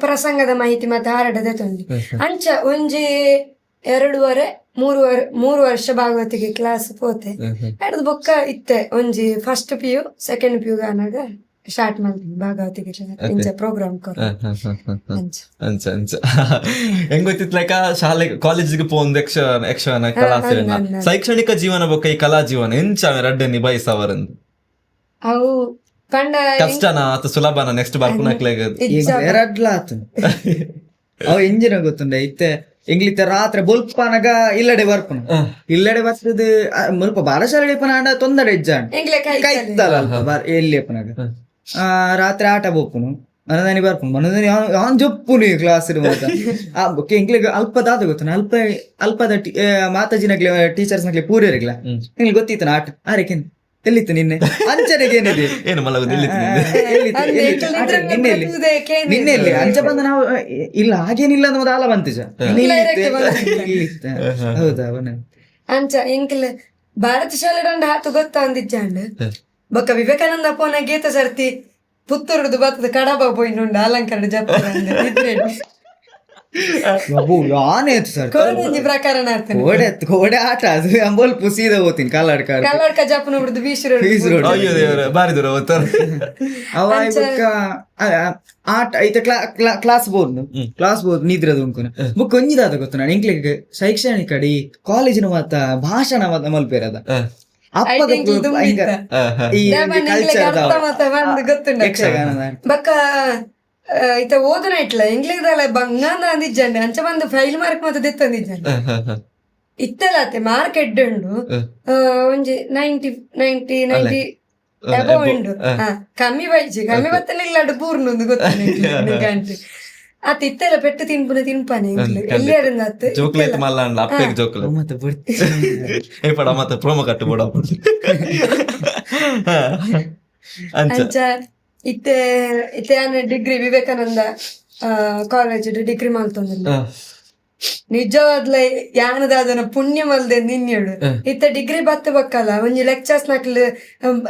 ಪ್ರಸಂಗದ ಮಾಹಿತಿ ಮತ್ತೆ ಆರಡದೆ ತಂದಿ ಅಂಚ ಒಂಜಿ 2.5-3 ವರ್ಷ ಭಾಗವತಿಗೆ ಕ್ಲಾಸ್ ಪೋತೆ ಆಯ್ದು ಬೊಕ್ಕ ಇತ್ತೆ ಒಂಜಿ ಫಸ್ಟ್ PU 2nd PU ಗಾನಾಗ ಸ್ಟಾರ್ಟ್ ಮಾಡ್ತೀನಿ ಭಾಗವತಿಗೆ ಇಂಚ ಪ್ರೋಗ್ರಾಮ್ ಕೊರ ಅಂಚ ಹೆಂಗ್ ಗೊತ್ತಿತ್ಲಕ ಶಾಲೆ ಕಾಲೇಜಿಗೆ ಪೋಂದು ಯಕ್ಷಗಾನ ಕಲಾ ಸೇವೆನ ಶೈಕ್ಷಣಿಕ ಜೀವನ ಬೊಕ್ಕ ಈ ಕಲಾ ಜೀವನ ಎಂಚ ರಡ್ಡೆ ನಿಭಾಯಿಸವರಂದು ಅವು ಪಂಡ ಕಷ್ಟನಾ ಅತ ಸುಲಭನ ನೆಕ್ಸ್ಟ್ ಬರ್ಪುನಕ್ಲೆಗ ಎರಡ್ಲಾತು ಅವ ಎಂಜಿನ ಗೊತ್ತುಂಡ ಇತ್ತೆ ಎಂಗ್ಲಿತ್ತ ರಾತ್ರಿ ಬೊಲ್ಪನಗ ಇಲ್ಲಡೆ ಬರ್ಪುನ ಇಲ್ಲಡೆ ಬರ್ತದ ಮುಲ್ಪ ಬಾರಶಾಲೆ ಪನಾಂಡ ತೊಂದರೆ ಇಜ್ಜಾಂಡ್ ಕೈತ್ತಲ್ಲ ಎಲ್ಲಿ ಪನಗ ರಾತ್ರಿ ಆಟ ಬೋಪುನು ಮನದಾನಿ ಬರ್ಪುನು ಮನದಾನಿ ಅವನ್ ಜೊಪ್ಪುನು ಕ್ಲಾಸ್ ಆ ಬೊಕ್ಕೆ ಎಂಗ್ಲಿಗೆ ಅಲ್ಪದಾದ ಗೊತ್ತನ ಅಲ್ಪದ ಮಾತಾಜಿನಗ್ಲಿ ಟೀಚರ್ಸ್ ನಗ್ಲಿ ಪೂರ್ಯರಿಗ್ಲ ಎಂಗ್ಲಿ ಗೊತ್ತಿತ್ತನ ಆಟ ಆರೇಕೇನು ಎಲ್ಲಿತ್ತು ನಿನ್ನೆ ಅಂಚನೆಗೆ ಏನಿದೆ ಏನು ಮಲಗುದು ನಿನ್ನೆಲ್ಲಿ ಅಂಚ ಬಂದ ನಾವು ಇಲ್ಲ ಹಾಗೇನಿಲ್ಲ ಅನ್ನೋದು ಆಲ ಬಂತಿಜ ಹೌದಾ ಅಂಚ ಎಂಕಲ್ ಭಾರತ ಶಾಲೆ ರಂಡ ಹಾತು ಗೊತ್ತ ಅಂದಿಜ್ಜಾಂಡ್ ಬೊಕ್ಕ ವಿವೇಕಾನಂದ ಪೋನ ಗೀತ ಸರ್ತಿ ಪುತ್ತೂರ್ದು ಬತ್ತದ ಕಡಬ ಪೋಯಿನುಂಡು ಅಲಂಕಾರ ಜಪ ಆನೇತು ಸರ್ ಪ್ರಕರಣ ಕೋಡೆ ಆಟ ಅದು ಅಂಬೋಲ್ ಪುಸೀದ ಹೋಗ್ತೀನಿ ಕಲ್ಲಡ್ಕ ಜಪನ ಬಿಡ್ದು ಬಾರಿ ದೂರ ಆಟ ಐತೆ ಕ್ಲಾಸ್ ಬೋರ್ಡ್ ನಿದ್ರದು ಉಂಕುನ ಬುಕ್ ಒಂಜಿದಾದ ಗೊತ್ತು ನಾನು ಇಂಕ್ಲಿಗೆ ಶೈಕ್ಷಣಿಕ ಅಡಿ ಕಾಲೇಜಿನ ಮಾತ ಭಾಷಣ ಮಲ್ಪೇರದ ಬಕ್ಕ ಇತ ಓದನ ಇಟ್ಲ ಇಂಗ್ಲಿಷ್ದಲ್ಲ ಬಂಗಾನ ಅಂದಿಜ್ಜಂಡೆ ಅಂಚ ಬಂದು ಫೈಲ್ ಮಾರ್ಕ್ ಮತ್ತೆ ದೆತ್ತಂದಿಜ್ಜಂಡೆ ಇತ್ತಲತ್ತೆ ಮಾರ್ಕ್ ಎಡ್ಡುಂಡು ಒಂಜಿ 90 ಅಬೌವ್ ಉಂಡು ಕಮ್ಮಿ ಬತ್ತನಿಲ್ಲ ಅಡು ಪೂರ್ಣೊಂದು ಗೊತ್ತಂಟು ಅತ್ತ ಇತ್ತೆಲ್ಲ ಪೆಟ್ಟು ತಿನ್ಪನೆ ಎಲ್ಲಿ ಅತ್ತ ಜೋಕ್ಲೇತ್ ಮಲ್ಲ ಅಪ್ಪೆಗೆ ಜೋಕ್ಲ ಮತ್ತೆ ಪ್ರೋಮೋ ಕಟ್ಟು ಬೋಡ ಅಂಚ ಇತ್ತೆ ಡಿಗ್ರಿ ವಿವೇಕಾನಂದ ಕಾಲೇಜ್ ಡಿಗ್ರಿ ಮಾಡ್ತಂದಿಲ್ಲ ನಿಜವಾದ್ಲ ಯಾನದಾದನ ಪುಣ್ಯ ಮಲ್ದೆ ನಿನ್ನೆಡು ಇತ್ತ ಡಿಗ್ರಿ ಬತ್ತಬೇಕಲ್ಲ ಒಂಜಿ ಲೆಕ್ಚರ್ಸ್ ನಕ್ಲು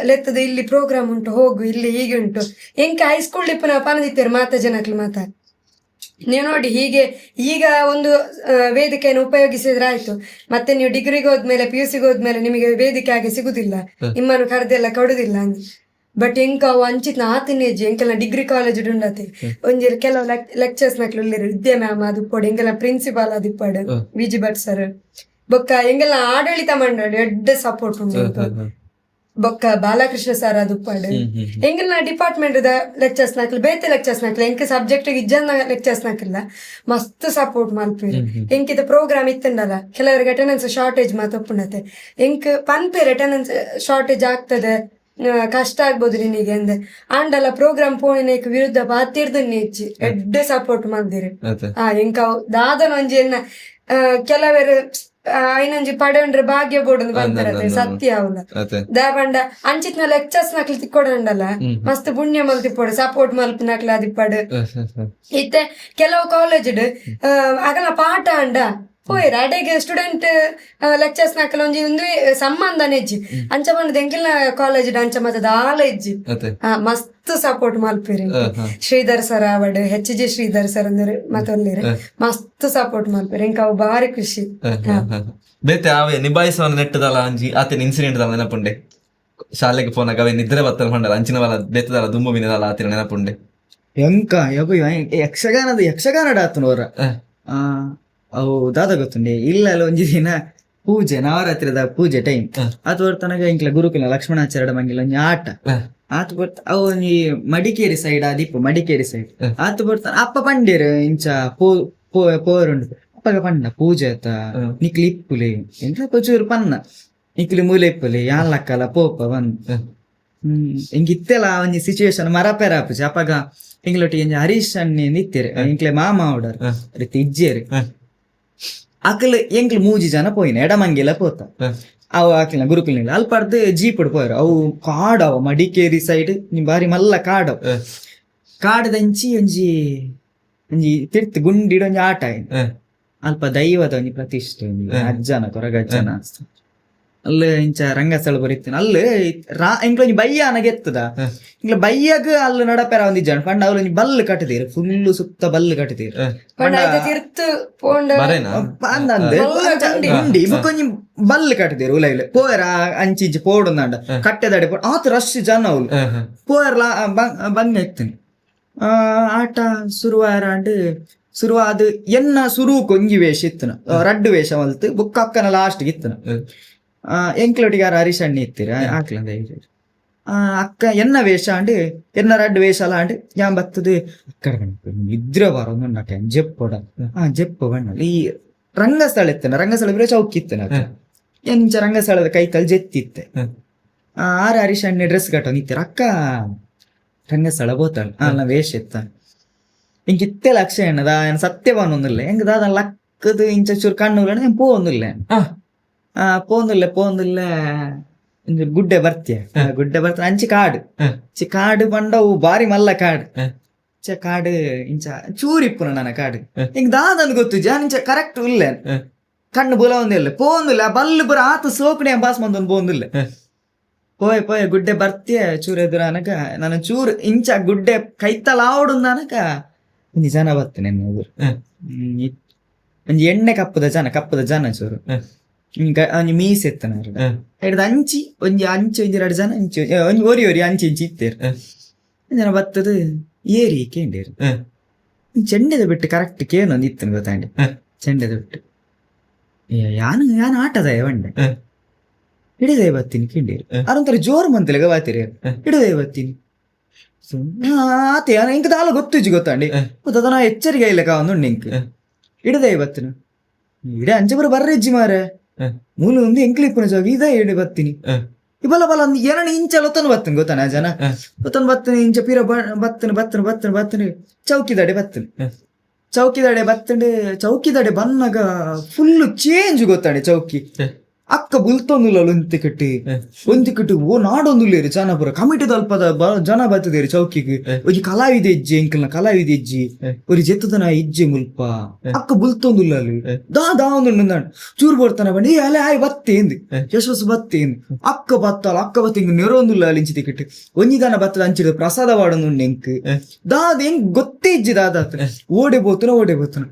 ಲೆತ್ತದ ಇಲ್ಲಿ ಪ್ರೋಗ್ರಾಮ್ ಉಂಟು ಹೋಗು ಇಲ್ಲಿ ಹೀಗೆ ಉಂಟು ಎಂಕ ಹೈಸ್ಕೂಲ್ ಡಿಪ್ ನಾವು ಪನದಿತ್ತೇರು ಜನಕ್ಲು ಮಾತಾ ನೀವು ನೋಡಿ ಹೀಗೆ ಈಗ ಒಂದು ವೇದಿಕೆಯನ್ನು ಉಪಯೋಗಿಸಿದ್ರೆ ಆಯ್ತು ಮತ್ತೆ ನೀವು ಡಿಗ್ರಿಗೆ ಹೋದ್ಮೇಲೆ PUC ಹೋದ್ಮೇಲೆ ನಿಮಗೆ ವೇದಿಕೆ ಹಾಗೆ ಸಿಗುದಿಲ್ಲ ನಿಮ್ಮನ್ನು ಕರೆದೆಲ್ಲ ಕೊಡುದಿಲ್ಲ ಬಟ್ ಎಂಕ ಅವು ಅಂಚಿತ್ ಆತನೇಜಿ ಎಂಕೆಲ್ಲ ಡಿಗ್ರಿ ಕಾಲೇಜ್ ಉಂಡತೆ ಒಂಜಿ ಕೆಲವು ಲೆಕ್ಚರ್ಸ್ ನಕ್ಲು ವಿದ್ಯಾ ಮ್ಯಾಮ್ ಅದುಪ್ಪಡು ಎಂಗೆಲ್ಲ ಪ್ರಿನ್ಸಿಪಾಲ್ ಅದಿಪ್ಪಡು VG ಭಟ್ ಸರ್ ಬೊಕ್ಕ ಎಂಗೆಲ್ಲ ಆಡಳಿತ ಮಂಡಳಿ ಎಡ್ಡ ಸಪೋರ್ಟ್ ಉಂಟು ಬೊಕ್ಕ ಬಾಲಕೃಷ್ಣ ಸರ್ ಅದುಪ್ಪಡು ಎಂಗೆಲ್ಲ ಡಿಪಾರ್ಟ್ಮೆಂಟ್ ಲೆಕ್ಚರ್ಸ್ ನಕ್ಲು ಬೇತೆ ಲೆಕ್ಚರ್ಸ್ ನಕ್ಲು ಎಂಕ ಸಬ್ಜೆಕ್ಟ್ ಇಜ್ಜನ ಲೆಕ್ಚರ್ಸ್ ನಕ್ಲಿಲ್ಲ ಮಸ್ತ್ ಸಪೋರ್ಟ್ ಮಲ್ಪೇರು ಎಂಕಿದ ಪ್ರೋಗ್ರಾಮ್ ಇತ್ತಂಡಲ್ಲ ಕೆಲವರಿಗೆ ಅಟೆಂಡೆನ್ಸ್ ಶಾರ್ಟೇಜ್ ಮಾತೊಪ್ಪುಂಡತೆ ಎಂಕ್ ಪನ್ಪೇರ್ ಅಟೆಂಡೆನ್ಸ್ ಶಾರ್ಟೇಜ್ ಆಗ್ತದೆ ಕಷ್ಟ ಆಗ್ಬೋದು ನಿನಗೆ ಅಂದೆ ಆಂಡಲ ಪ್ರೋಗ್ರಾಮ್ ಪೋಣಿನಕ್ಕೆ ವಿರುದ್ಧ ಬಾತಿರ್ದು ನೆಚ್ಚಿ ಎಡ್ಡೆ ಸಪೋರ್ಟ್ ಮಾಡ್ದಿರಿ ಎಂಕ ದಾದನ ಒಂಜಿ ಎನ್ನ ಕೆಲವರು ಐನೊಂಜಿ ಪಡೆಂಡ್ರೆ ಭಾಗ್ಯ ಬೋರ್ಡ್ ಬಂದಿರತ್ತೆ ಸತ್ಯ ಅವಲ್ಲ ದಾಬಂಡ ಅಂಚಿತ್ನ ಲೆಕ್ಚರ್ಸ್ ನಕ್ಲಿ ತಿಕ್ಕೊಡಂಡಲ್ಲ ಮಸ್ತ್ ಪುಣ್ಯ ಮಲ್ ತಿಪ್ಪೋಡು ಸಪೋರ್ಟ್ ಮಲ್ಪ್ ನಕ್ಲ ಅದಿಪ್ಪಡು ಇತ್ತೆ ಕೆಲವು ಕಾಲೇಜ್ ಆಗಲ್ಲ ಪಾಠ ಅಂಡ ಪೋಯ್ರ ಅಡೆಗೆ ಸ್ಟೂಡೆಂಟ್ ಲೆಕ್ಚರ್ಸ್ ನಾಕಲ ಒಂಜಿ ಒಂದು ಸಂಬಂಧನ ಇಜ್ಜಿ ಅಂಚ ಬಂದ್ ಎಂಕಿಲ್ನ ಕಾಲೇಜ್ ಅಂಚ ಮತ್ತದ ಆಲ ಇಜ್ಜಿ ಮಸ್ತ್ ಸಪೋರ್ಟ್ ಮಲ್ಪೇರಿ ಶ್ರೀಧರ್ ಸರ್ ಅವಡ್ HG ಶ್ರೀಧರ್ ಸರ್ ಅಂದ್ರೆ ಮತ್ತೊಂದಿರ ಮಸ್ತ್ ಸಪೋರ್ಟ್ ಮಲ್ಪೇರಿ ಎಂಕ ಅವು ಬಾರಿ ಖುಷಿ. ಬೇತೆ ಅವೇ ನಿಭಾಯಿಸವನ್ನ ನೆಟ್ಟದಲ್ಲ ಅಂಜಿ ಆತನ ಇನ್ಸಿಡೆಂಟ್ ದಲ್ಲ ನೆನಪುಂಡೆ ಶಾಲೆಗೆ ಪೋನಾಗ ಅವೇ ನಿದ್ರೆ ಬತ್ತನ ಪಂಡಲ್ಲ ಅಂಚಿನ ಬಲ ಬೆತ್ತದಲ್ಲ ದುಂಬು ಮಿನದಲ್ಲ ಆತಿನ ನೆನಪುಂಡೆ ಎಂಕ ಯಕ್ಷಗಾನ ಆತನವರ ಅವು ದಾದ ಗೊತ್ತುಂಡೆ ಇಲ್ಲ ಒಂಜಿ ದಿನ ಪೂಜೆ ನವರಾತ್ರಿದ ಪೂಜೆ ಟೈಮ್ ಆತ ಬರ್ತನಾಗ ಇಂಕ್ಲ ಗುರುಕುಲ ಲಕ್ಷ್ಮಣಾಚಾರ್ಯ ಮಂಗಿಲ ಒಂಜಿ ಆಟ ಆತ ಬರ್ತ ಅವು ಒಂಜಿ ಮಡಿಕೇರಿ ಸೈಡ್ ಆದಿಪ್ಪು ಮಡಿಕೇರಿ ಸೈಡ್ ಆತ ಬರ್ತಾನ ಅಪ್ಪ ಪಂಡೇರು ಇಂಚ ಪೋರುಂಡು ಅಪ್ಪಗ ಪಂಡ ಪೂಜೆ ಆತ ನಿಕ್ಲಿ ಇಪ್ಪುಲಿ ಎಂತ ಕೊಚೂರು ಪನ್ನ ನಿಕ್ಲಿ ಮೂಲೆ ಇಪ್ಪುಲಿ ಯಾನ್ಲಕ್ಕಲ್ಲ ಪೋಪ ಬಂದ್ ಇಂಗಿತ್ತೆಲ್ಲ ಒಂಜಿ ಸಿಚುವೇಶನ್ ಮರಪೆರ ಆಪುಜಿ ಅಪ್ಪಗ ಇಂಗ್ಲೊಟ್ಟಿಗೆ ಹರೀಶ್ ಅಣ್ಣಿ ನಿತ್ತೀರಿ ಇಂಕ್ಲೆ ಮಾಮ ಅವಡರ್ ರೀತಿ ಇಜ್ಜೇರಿ ಅಕ್ಲ ಎಂಕ್ಲು 3 ಜನ ಪೋಯಿನ ಎಡಮಂಗಿಲ ಪೋತ ಅವು ಆಕ್ಲಿನ ಗುರುಕುಲಿನ ಅಲ್ಪಡ್ದು ಜೀಪಡ್ ಪೋಯರು ಅವು ಕಾಡವ ಮಡಿಕೇರಿ ಸೈಡ್ ಬಾರಿ ಮಲ್ಲ ಕಾಡವ್ ಕಾಡದಂಚಿ ಒಂಜಿ ತಿರ್ತ್ ಗುಂಡಿಡ ಒಂಜಿ ಆಟ ಅಲ್ಪ ದೈವದ ಒಂಜಿ ಪ್ರತಿಷ್ಠೆ ಅಜ್ಜನ ಕೊರಗ ಅಜ್ಜನ ಅಲ್ಲಿ ಇಂಚ ರಂಗಸ್ಥಳ ಬರೀತೀನಿ ಅಲ್ಲಿ ಇಂಕ್ಲೊಂಜಿ ಬಯ್ಯನ ಗೆತ್ತದ ಇಂಕ್ಲ ಬಯ್ಯಗ ಅಲ್ಲಿ ನಡಪೆರ ಒಂದಿಜ್ಜ ಪಂಡ ಅವ್ಲ ಬಲ್ಲು ಕಟ್ಟಿದೀರು ಫುಲ್ಲು ಸುತ್ತ ಬಲ್ಲು ಕಟ್ಟಿದೀರು ಗುಂಡಿ ಕೊಂಚ ಬಲ್ಲು ಕಟ್ಟಿದೀರು ಉಲೈಲು ಪೋಯರ ಅಂಚಿಂಚಿ ಪೋಡುಂದಾಂಡ ಕಟ್ಟೆದಡೆ ಆತ ರಶ್ ಜನ ಅವ್ಲು ಪೋಯರ್ಲ ಬಂದ್ ಎತ್ತೀನಿ ಆಟ ಶುರುವಾದ ಎನ್ನ ಶುರು ಕೊಂಗಿ ವೇಷ ಇತ್ತನ ರಡ್ಡು ವೇಷ ಮಲ್ತು ಬುಕ್ಕ ಅಕ್ಕನ ಲಾಸ್ಟ್ ಇತ್ತನ ಎಂಕ್ಲೊಟ್ಟಿಗೆ ಯಾರು ಹರೀಶ್ ಅಣ್ಣಿ ಇತ್ತೀರ ಆಕ್ಲಂದ ಅಕ್ಕ ಎನ್ನ ವೇಷ ಅಂಡ್ ಎನ್ನ ರಡ್ಡು ವೇಷ ಅಲ್ಲ ಅಂಡ್ ಯಾನ್ ಬತ್ತದು ಅಕ್ಕಡ ನಿದ್ರೆ ಬರೋದು ನಟ ಜೆಪ್ಪೊಡ ಜೆಪ್ಪು ಬಣ್ಣ ಈ ರಂಗಸ್ಥಳ ಇತ್ತನ ರಂಗಸ್ಥಳ ಬರೀ ಚೌಕಿ ಇತ್ತನ ಎಂಚ ರಂಗಸ್ಥಳದ ಕೈತಲ್ ಜೆತ್ತಿತ್ತೆ ಆರ ಹರೀಶ್ ಅಣ್ಣಿ ಡ್ರೆಸ್ ಕಟ್ಟ ನಿತ್ತೀರ ಅಕ್ಕ ರಂಗಸ್ಥಳ ಬೋತಾಳ ನಾ ವೇಷ ಇತ್ತ ಇಂಕಿತ್ತೆ ಲಕ್ಷ ಎಣ್ಣದ ಸತ್ಯವನ್ನೊಂದಿಲ್ಲ ಹೆಂಗ ದಾದ ಲಕ್ಕದು ಇಂಚ ಚೂರು ಕಣ್ಣು ಪೋವೊಂದಿಲ್ಲ ಪೋಂದಿಲ್ಲ ಗುಡ್ಡೆ ಬರ್ತೀಯ ಗುಡ್ಡೆ ಬರ್ತ ಅಂಚಿ ಕಾಡು ಪಂಡವು ಬಾರಿ ಮಲ್ಲ ಕಾಡು ಇಂಚ ಚೂರಿಪ್ಪುನ ನನ್ನ ಕಾಡು ಹಿಂಗ್ ದಾದನ್ ಗೊತ್ತು ಇಂಚ ಕರೆಕ್ಟ್ ಇಲ್ಲ ಕಣ್ಣು ಬುಲ ಒಂದಿಲ್ಲ ಪೋಂದಿಲ್ಲ ಬಲ್ಲು ಬರ ಆತ ಸೋಕಣೆ ಬಾಸ್ ಮಂದೊಂದು ಪೋಂದಿಲ್ಲ ಪೋಯ್ ಗುಡ್ಡೆ ಬರ್ತೀಯ ಚೂರು ಎದುರು ಅನಕ ನಾನು ಚೂರು ಇಂಚ ಗುಡ್ಡೆ ಕೈತಲಾವಡು ಅನಕ ಒಂಜಿ ಜನ ಬರ್ತೇನೆ ಒಂಜಿ ಎಣ್ಣೆ ಕಪ್ಪದ ಜನ ಚೂರು ಒಂಜಿ ಮೀಸ್ ಎತ್ತನ ಹಿಡ್ದು ಅಂಚಿ ಒಂಜಿ ಎರಡು ಜನ ಒರಿ ಅಂಚಿ ಇತ್ತೇರು ಜನ ಬತ್ತದು ಏರಿ ಕೇಂಡೇರು ಚೆಂಡೆದ ಬಿಟ್ಟು ಕರೆಕ್ಟ್ ಕೇನೊಂದು ಇತ್ತನ ಗೊತ್ತಾಂಡಿ ಚೆಂಡೆದ ಬಿಟ್ಟು ಯಾನು ಆಟದ ಬಂಡೆ ಹಿಡಿದೇ ಬತ್ತೀನಿ ಕೇಂಡೇರು ಅದೊಂಥರ ಜೋರು ಮಂತಲೆಗ ಬಾತಿರಿ ಹಿಡಿದೇ ಬತ್ತೀನಿ ಆತ ಇಂಕ ದಾಲ ಗೊತ್ತುಜ್ಜಿ ಗೊತ್ತಾಂಡಿ ಅದನ್ನ ಎಚ್ಚರಿಕೆ ಇಲ್ಲ ಕಾವೊಂದು ಇಂಕ್ ಹಿಡಿದೇ ಬತ್ತನು ಇಡೇ ಅಂಚೆ ಬರ್ರೆಜ್ಜಿ ಮಾರೆ ಮೂಲ ಒಂದು ಎಂಕ್ಲಿಪ್ಪನ ಜಾಗ ಇದ ಹೇಳಿ ಬರ್ತೀನಿ ಬಲ ಏನನ್ನ ಇಂಚ ಲೊತ್ತನ ಬರ್ತೇನೆ ಗೊತ್ತಾನ ಜನ ಲೊತ್ತನ ಬರ್ತೇನೆ ಇಂಚ ಪೀರ ಬತ್ತನೆ ಚೌಕಿದಾಡೆ ಬತ್ತಂಡೆ ಬನ್ನಾಗ ಫುಲ್ ಚೇಂಜ್ ಗೊತ್ತಾನೆ ಚೌಕಿ ಅಕ್ಕ ಬುಲ್ತೊಂದುಲ್ಲ ಒಂತಿ ಕಟ್ಟಿ ಓ ನಾಡೊಂದುಲ್ಲೇರಿ ಜನ ಪುರ ಕಮಿಟಿ ಅಲ್ಪದ ಜನ ಬರ್ತದೇರಿ ಚೌಕಿಗೆ ಒಂಜಿ ಕಲಾವಿದ ಇಜ್ಜಿ ಎಂಕಲ್ನ ಕಲಾವಿದ ಇಜ್ಜಿ ಒರಿ ಜೆತ್ತದನ ಇಜ್ಜಿ ಮುಲ್ಪ ಅಕ್ಕ ಬುಲ್ತೊಂದುಲ್ಲ ಅಲ್ಲಿ ದಾ ಒಂದು ಚೂರು ಬರ್ತಾನ ಬಂಡಿ ಅಲೆ ಆಯ್ ಬತ್ತೇಂದು ಯಶಸ್ಸು ಬತ್ತೇಂದು ಅಕ್ಕ ಬತ್ತ ಹಿಂಗ ನೆರೊಂದುಲ್ಲ ಅಲ್ಲಿ ಇಂಚಿ ತಿಕ್ಕಟ್ಟು ಒಂಜಿ ದನ ಬತ್ತದ ಅಂಚಿದ ಪ್ರಸಾದ ವಾಡೊಂದು ಎಂಕ್ ದಾದ ಹೆಂಗ್ ಗೊತ್ತೇ ಇಜ್ಜಿ ದಾದ ಓಡೆ ಬೋತನ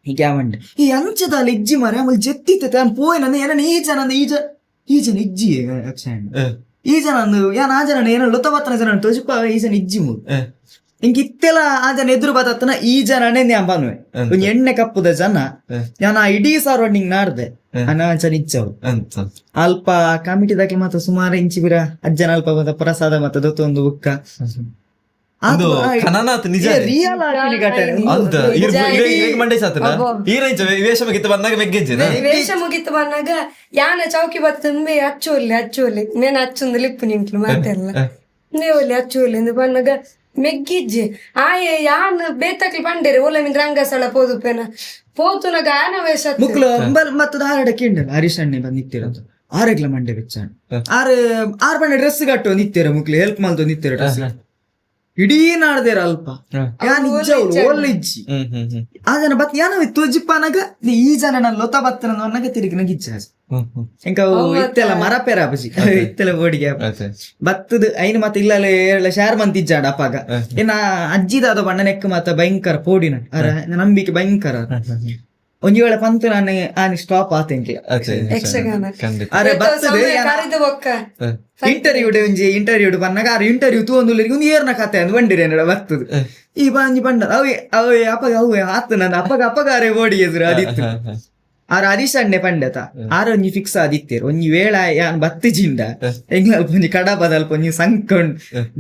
ಹೀಗೆ ಮಂಡೆ ಈ ಅಂಚದ ಇಜ್ಜಿ ಮರ ಆಮೇಲೆ ಜೆತ್ತಿತ್ತೆ ನಾನು ಪೋಯ್ ನನ್ನ ಈ ಜನ ಇಜ್ಜಿ ಈ ಜನ ಯಾನ್ ಆ ಜನ ಏನೋ ಲೊತ್ತ ಬತ್ತನ ಜನ ತೋಜಿಪ್ಪ ಈ ಜನ ಇಜ್ಜಿ ಮೂರು ಹಿಂಗ ಇತ್ತೆಲ್ಲ ಆ ಜನ ಎದುರು ಬತ್ತನ ಈ ಜನನೇ ನಾನು ಬಂದ್ವೆ ಒಂದ್ ಎಣ್ಣೆ ಕಪ್ಪುದ ಜನ ನಾನು ಇಡೀ ಸರೌಂಡಿಂಗ್ ನಾಡ್ದೆ ಅನ್ನ ನಿಚ್ಚವು ಅಲ್ಪ ಕಮಿಟಿದಾಗ್ಲಿ ಮಾತ್ರ ಸುಮಾರು ಇಂಚಿ ಬಿರ ಅಜ್ಜನ ಅಲ್ಪ ಪ್ರಸಾದ ಮತ್ತೆ ದೊತ್ತೊಂದು ಬುಕ್ಕ ವೇಷ ಮುಗಿತ್ತು ಬಂದಾಗ ಯಾನ ಚೌಕಿ ಬರ್ತಂದ್ರೆ ಅಚ್ಚುಲ್ಲಿ ನೇನು ಹಚ್ಚೊಂದು ಲಿಪ್ಪು ನಿಂಟ್ಲು ಮಾತೆಲ್ಲ ನೇವಲ್ಲಿ ಅಚ್ಚುಲ್ಲಿ ಬಂದಾಗ ಮೆಗ್ಗಿಜ್ಜಿ ಯಾನ್ ಬೇತಕ್ಲಿ ಬಂಡೇರಿ ಓಲ ಮಿಂದ ರಂಗಸ್ಥಳ ಪೋದುಪೇನ ಪೋತುನಾಗ ಆನ ವೇಷ ಮತ್ತದ ಹರೀಶ್ ಅಣ್ಣೆ ಬಂದು ನಿಂತಿರೋದು ಆರೆಗ್ಲ ಮಂಡೆ ಬೆಚ್ಚ ಆರು ಬಂಡೆ ಡ್ರೆಸ್ ಕಟ್ಟು ನಿಂತಿರ ಮುಕ್ಲಿ ಹೆಲ್ಪ್ ಮಾಡ್ತು ನಿಂತಿರ ಡ್ರೆಸ್ ಇಡೀ ನಾಡ್ದೇರ ಅಲ್ಪ ಯಾನ್ ಇಜ್ಜ ಓಲ್ ಇಜ್ಜಿ ಅದನ್ನ ಬತ್ ಯಾನ ತುಜಿಪ್ಪನಾಗ ಈ ಜನ ಲೊತ ಬತ್ತನ ಅನ್ನಗ ತಿರುಗಿ ನಂಗೆ ಇಚ್ಛೆ ಎಂಕ ಇತ್ತೆಲ್ಲ ಮರಪೇರ ಅಪ್ಪಜಿ ಇತ್ತೆಲ್ಲ ಬೋಡಿಗೆ ಬತ್ತದ ಐನ್ ಮತ್ತೆ ಇಲ್ಲ ಶಾರ್ ಮಂತ್ ಇಜ್ಜಾಡ ಅಪ್ಪಾಗ ಏನ ಅಜ್ಜಿದಾದ ಬಣ್ಣ ನೆಕ್ ಮಾತ ಭಯಂಕರ ಪೋಡಿನ ಅರ ನಂಬಿಕೆ ಭಯಂಕರ ಒಂಜಿ ವೇಳೆ ಪಂತ ನಾನು ಆನಿ ಸ್ಟಾಪ್ ಆತೆಂಕೆ ಅರೆ ಬರ್ತದೆ ಇಂಟರ್ವ್ಯೂ ಬಂದಾಗ ಆ ಇಂಟರ್ವ್ಯೂ ತೂಂದುಲ್ಲರಿಗೆ ಒಂದು ಏರ್ನ ಕತೆ ಅಂದ್ ಬಂದಿರಿ ಅನ್ನಡ ಬರ್ತದೆ ಈ ಬಾಂಜಿ ಬಂಡ ಅವೇ ಅಪ್ಪಗ ಅವೇ ಆತು ನನ್ನ ಅಪ್ಪಗಾರೆ ಓಡಿ ಎದುರು ಆದಿತ್ತು ಆರ ಹರೀಶಣ್ಣೆ ಪಂಡತ ಆರೊಂಜಿ ಫಿಕ್ಸ್ ಆದಿತ್ತೇರು ಒಂಜಿ ವೇಳ ಯಾನ್ ಬತ್ತಿಜಿಂಡ ಎಂಗ್ಲ ಅಲ್ಪ ಒಂಜಿ ಕಡಬದ ಅಲ್ಪ ಒಂಜಿ ಸಂಕೊಂಡ್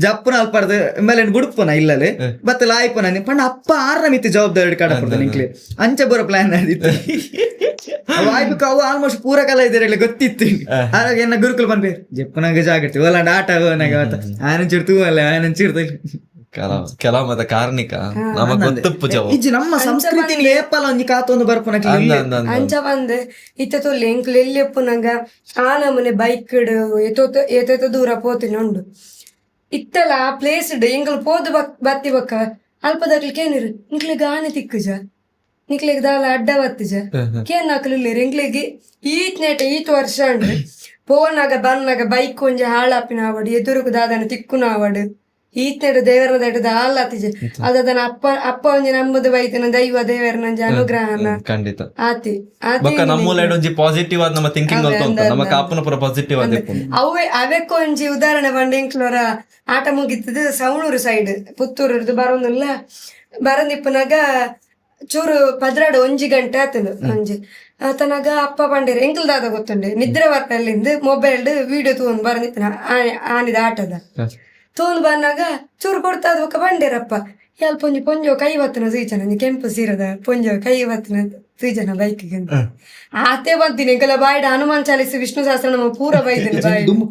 ಜಪ್ಪನ ಅಲ್ಪರ್ದ ಮೇಲೆ ಗುಡುಪನ ಇಲ್ಲಲೆ ಬತ್ತ ಲಾಯ್ಪನ ಪಂಡ ಅಪ್ಪ ಆರ್ನ ಮಿತ್ತು ಜವಾಬ್ದಾರಿ ಕಡಪಡ್ದ ನಿಂಕ್ಲೆ ಅಂಚೆ ಬರೋ ಪ್ಲಾನ್ ಆದಿತ್ತು ವಾಯ್ಬುಕ್ ಅವು ಆಲ್ಮೋಸ್ಟ್ ಪೂರ ಕಲ ಇದಾರೆ ಗೊತ್ತಿತ್ತು ಆಗ ಏನ ಗುರುಕುಲ್ ಬಂದ್ಬೇರು ಜಪ್ಪನಾಗ ಜಾಗರ್ತಿ ಒಲ್ಲಾಂಡ ಆಟ ಅವನಾಗ ಆನಂಚಿಡ್ತು ಅಲ್ಲ ಆನಂಚಿಡ್ತ ಕೆಲವದ ಕಾರ್ಣಿಕ ನಮಗ್ ಗೊತ್ತಪ್ಪು ಇಜ್ಜಿ ನಮ್ಮ ಸಂಸ್ಕೃತಿ ಏಪಲ ಒಂಜಿ ಕಾತೊಂದು ಬರ್ಪುನ ಅಂಚ ಬಂದ್ ಇತ್ತ ತೊಲ್ಲೆ ಎಂಕ್ಲು ಎಲ್ಲಿ ಎಪ್ಪುನಂಗ ಆ ನಮನೆ ಬೈಕ್ ಏತೋತ ದೂರ ಪೋತಿನ ಉಂಡು ಇತ್ತಲ್ಲ ಆ ಪ್ಲೇಸ್ ಎಂಗ್ಲು ಪೋದು ಬತ್ತಿ ಬಕ್ಕ ಅಲ್ಪದಾಗ್ಲಿಕ್ಕೆ ಏನಿರು ಇಂಕ್ಲಿಗೆ ಆನೆ ತಿಕ್ಕುಜ ನಿಕ್ಲಿಗೆ ದಾಲ ಅಡ್ಡ ಬತ್ತಿಜ ಕೇನ್ ಹಾಕಲಿಲ್ಲ ಎಂಗ್ಲಿಗೆ ಈತ್ ವರ್ಷ ಅಂಡ್ರೆ ಪೋನಾಗ ಬನ್ನಾಗ ಬೈಕ್ ಒಂಜಿ ಹಾಳಾಪಿನ ಆವಡು ಎದುರುಗು ದಾದನ ತಿಕ್ಕುನ ಆವಡು ಈತ್ನೆಡು ದೇವರ ದಡ್ಡದ ಆಲಾತಿಜ ಅದನ್ನ ಅಪ್ಪ ಒಂಜಿ ನಂಬುದು ಬೈತಿನ ದೈವ ದೇವರನಂಜ ಅನುಗ್ರಹನ ಖಂಡಿತ ಆತಿ ನಮ್ಮೂಲ ಒಂಜಿ ಪಾಸಿಟಿವ್ ಆದ ನಮ್ಮ ಥಿಂಕಿಂಗ್ ನಮ್ಮ ಕಾಪನ ಪುರ ಪಾಸಿಟಿವ್ ಆದ ಅವಕ್ಕೆ ಒಂಜಿ ಉದಾಹರಣೆ ಬಂಡ ಎಂಕ್ಲೋರ ಆಟ ಮುಗಿತದ ಸವಣೂರು ಸೈಡ್ ಪುತ್ತೂರದ್ದು ಬರೋದಿಲ್ಲ ಬರಂದಿಪ್ಪನಾಗ ಚೂರು ಪದ್ರಾಡು ಒಂಜಿ ಗಂಟೆ ಆತನು ಒಂಜಿ ಆತನಾಗ ಅಪ್ಪ ಬಂಡೇರು ಎಂಕ್ಲದಾದ ಗೊತ್ತುಂಡೆ ನಿದ್ರೆ ಬರ್ತಲ್ಲಿಂದ ಮೊಬೈಲ್ ವಿಡಿಯೋ ತಗೊಂಡ್ ಬರಂದಿತ್ತನ ಆನಿದ ಆಟದ ತೋಲ್ ಬಂದಾಗ ಚೂರು ಕೊಡ್ತಾ ಅದಕ್ಕ ಬಂಡೇರಪ್ಪ ಸ್ವಲ್ಪ ಒಂಜಿ ಪೊಂಜೋ ಕೈ ಬತ್ತನ ಸೀಚನ ಕೆಂಪು ಸೀರದ ಪೊಂಜೋ ಕೈ ಬತ್ತನ ಸೀಜನ ಬೈಕಿಗೆ ಆತೆ ಬಂತೀನಿ ಎಂಕಲ ಬಾಯ್ಡ ಹನುಮಾನ್ ಚಾಲಿಸಿ ವಿಷ್ಣು ಸಹಸ್ರ ನಮ್ಮ ಪೂರ ಬೈದಿನ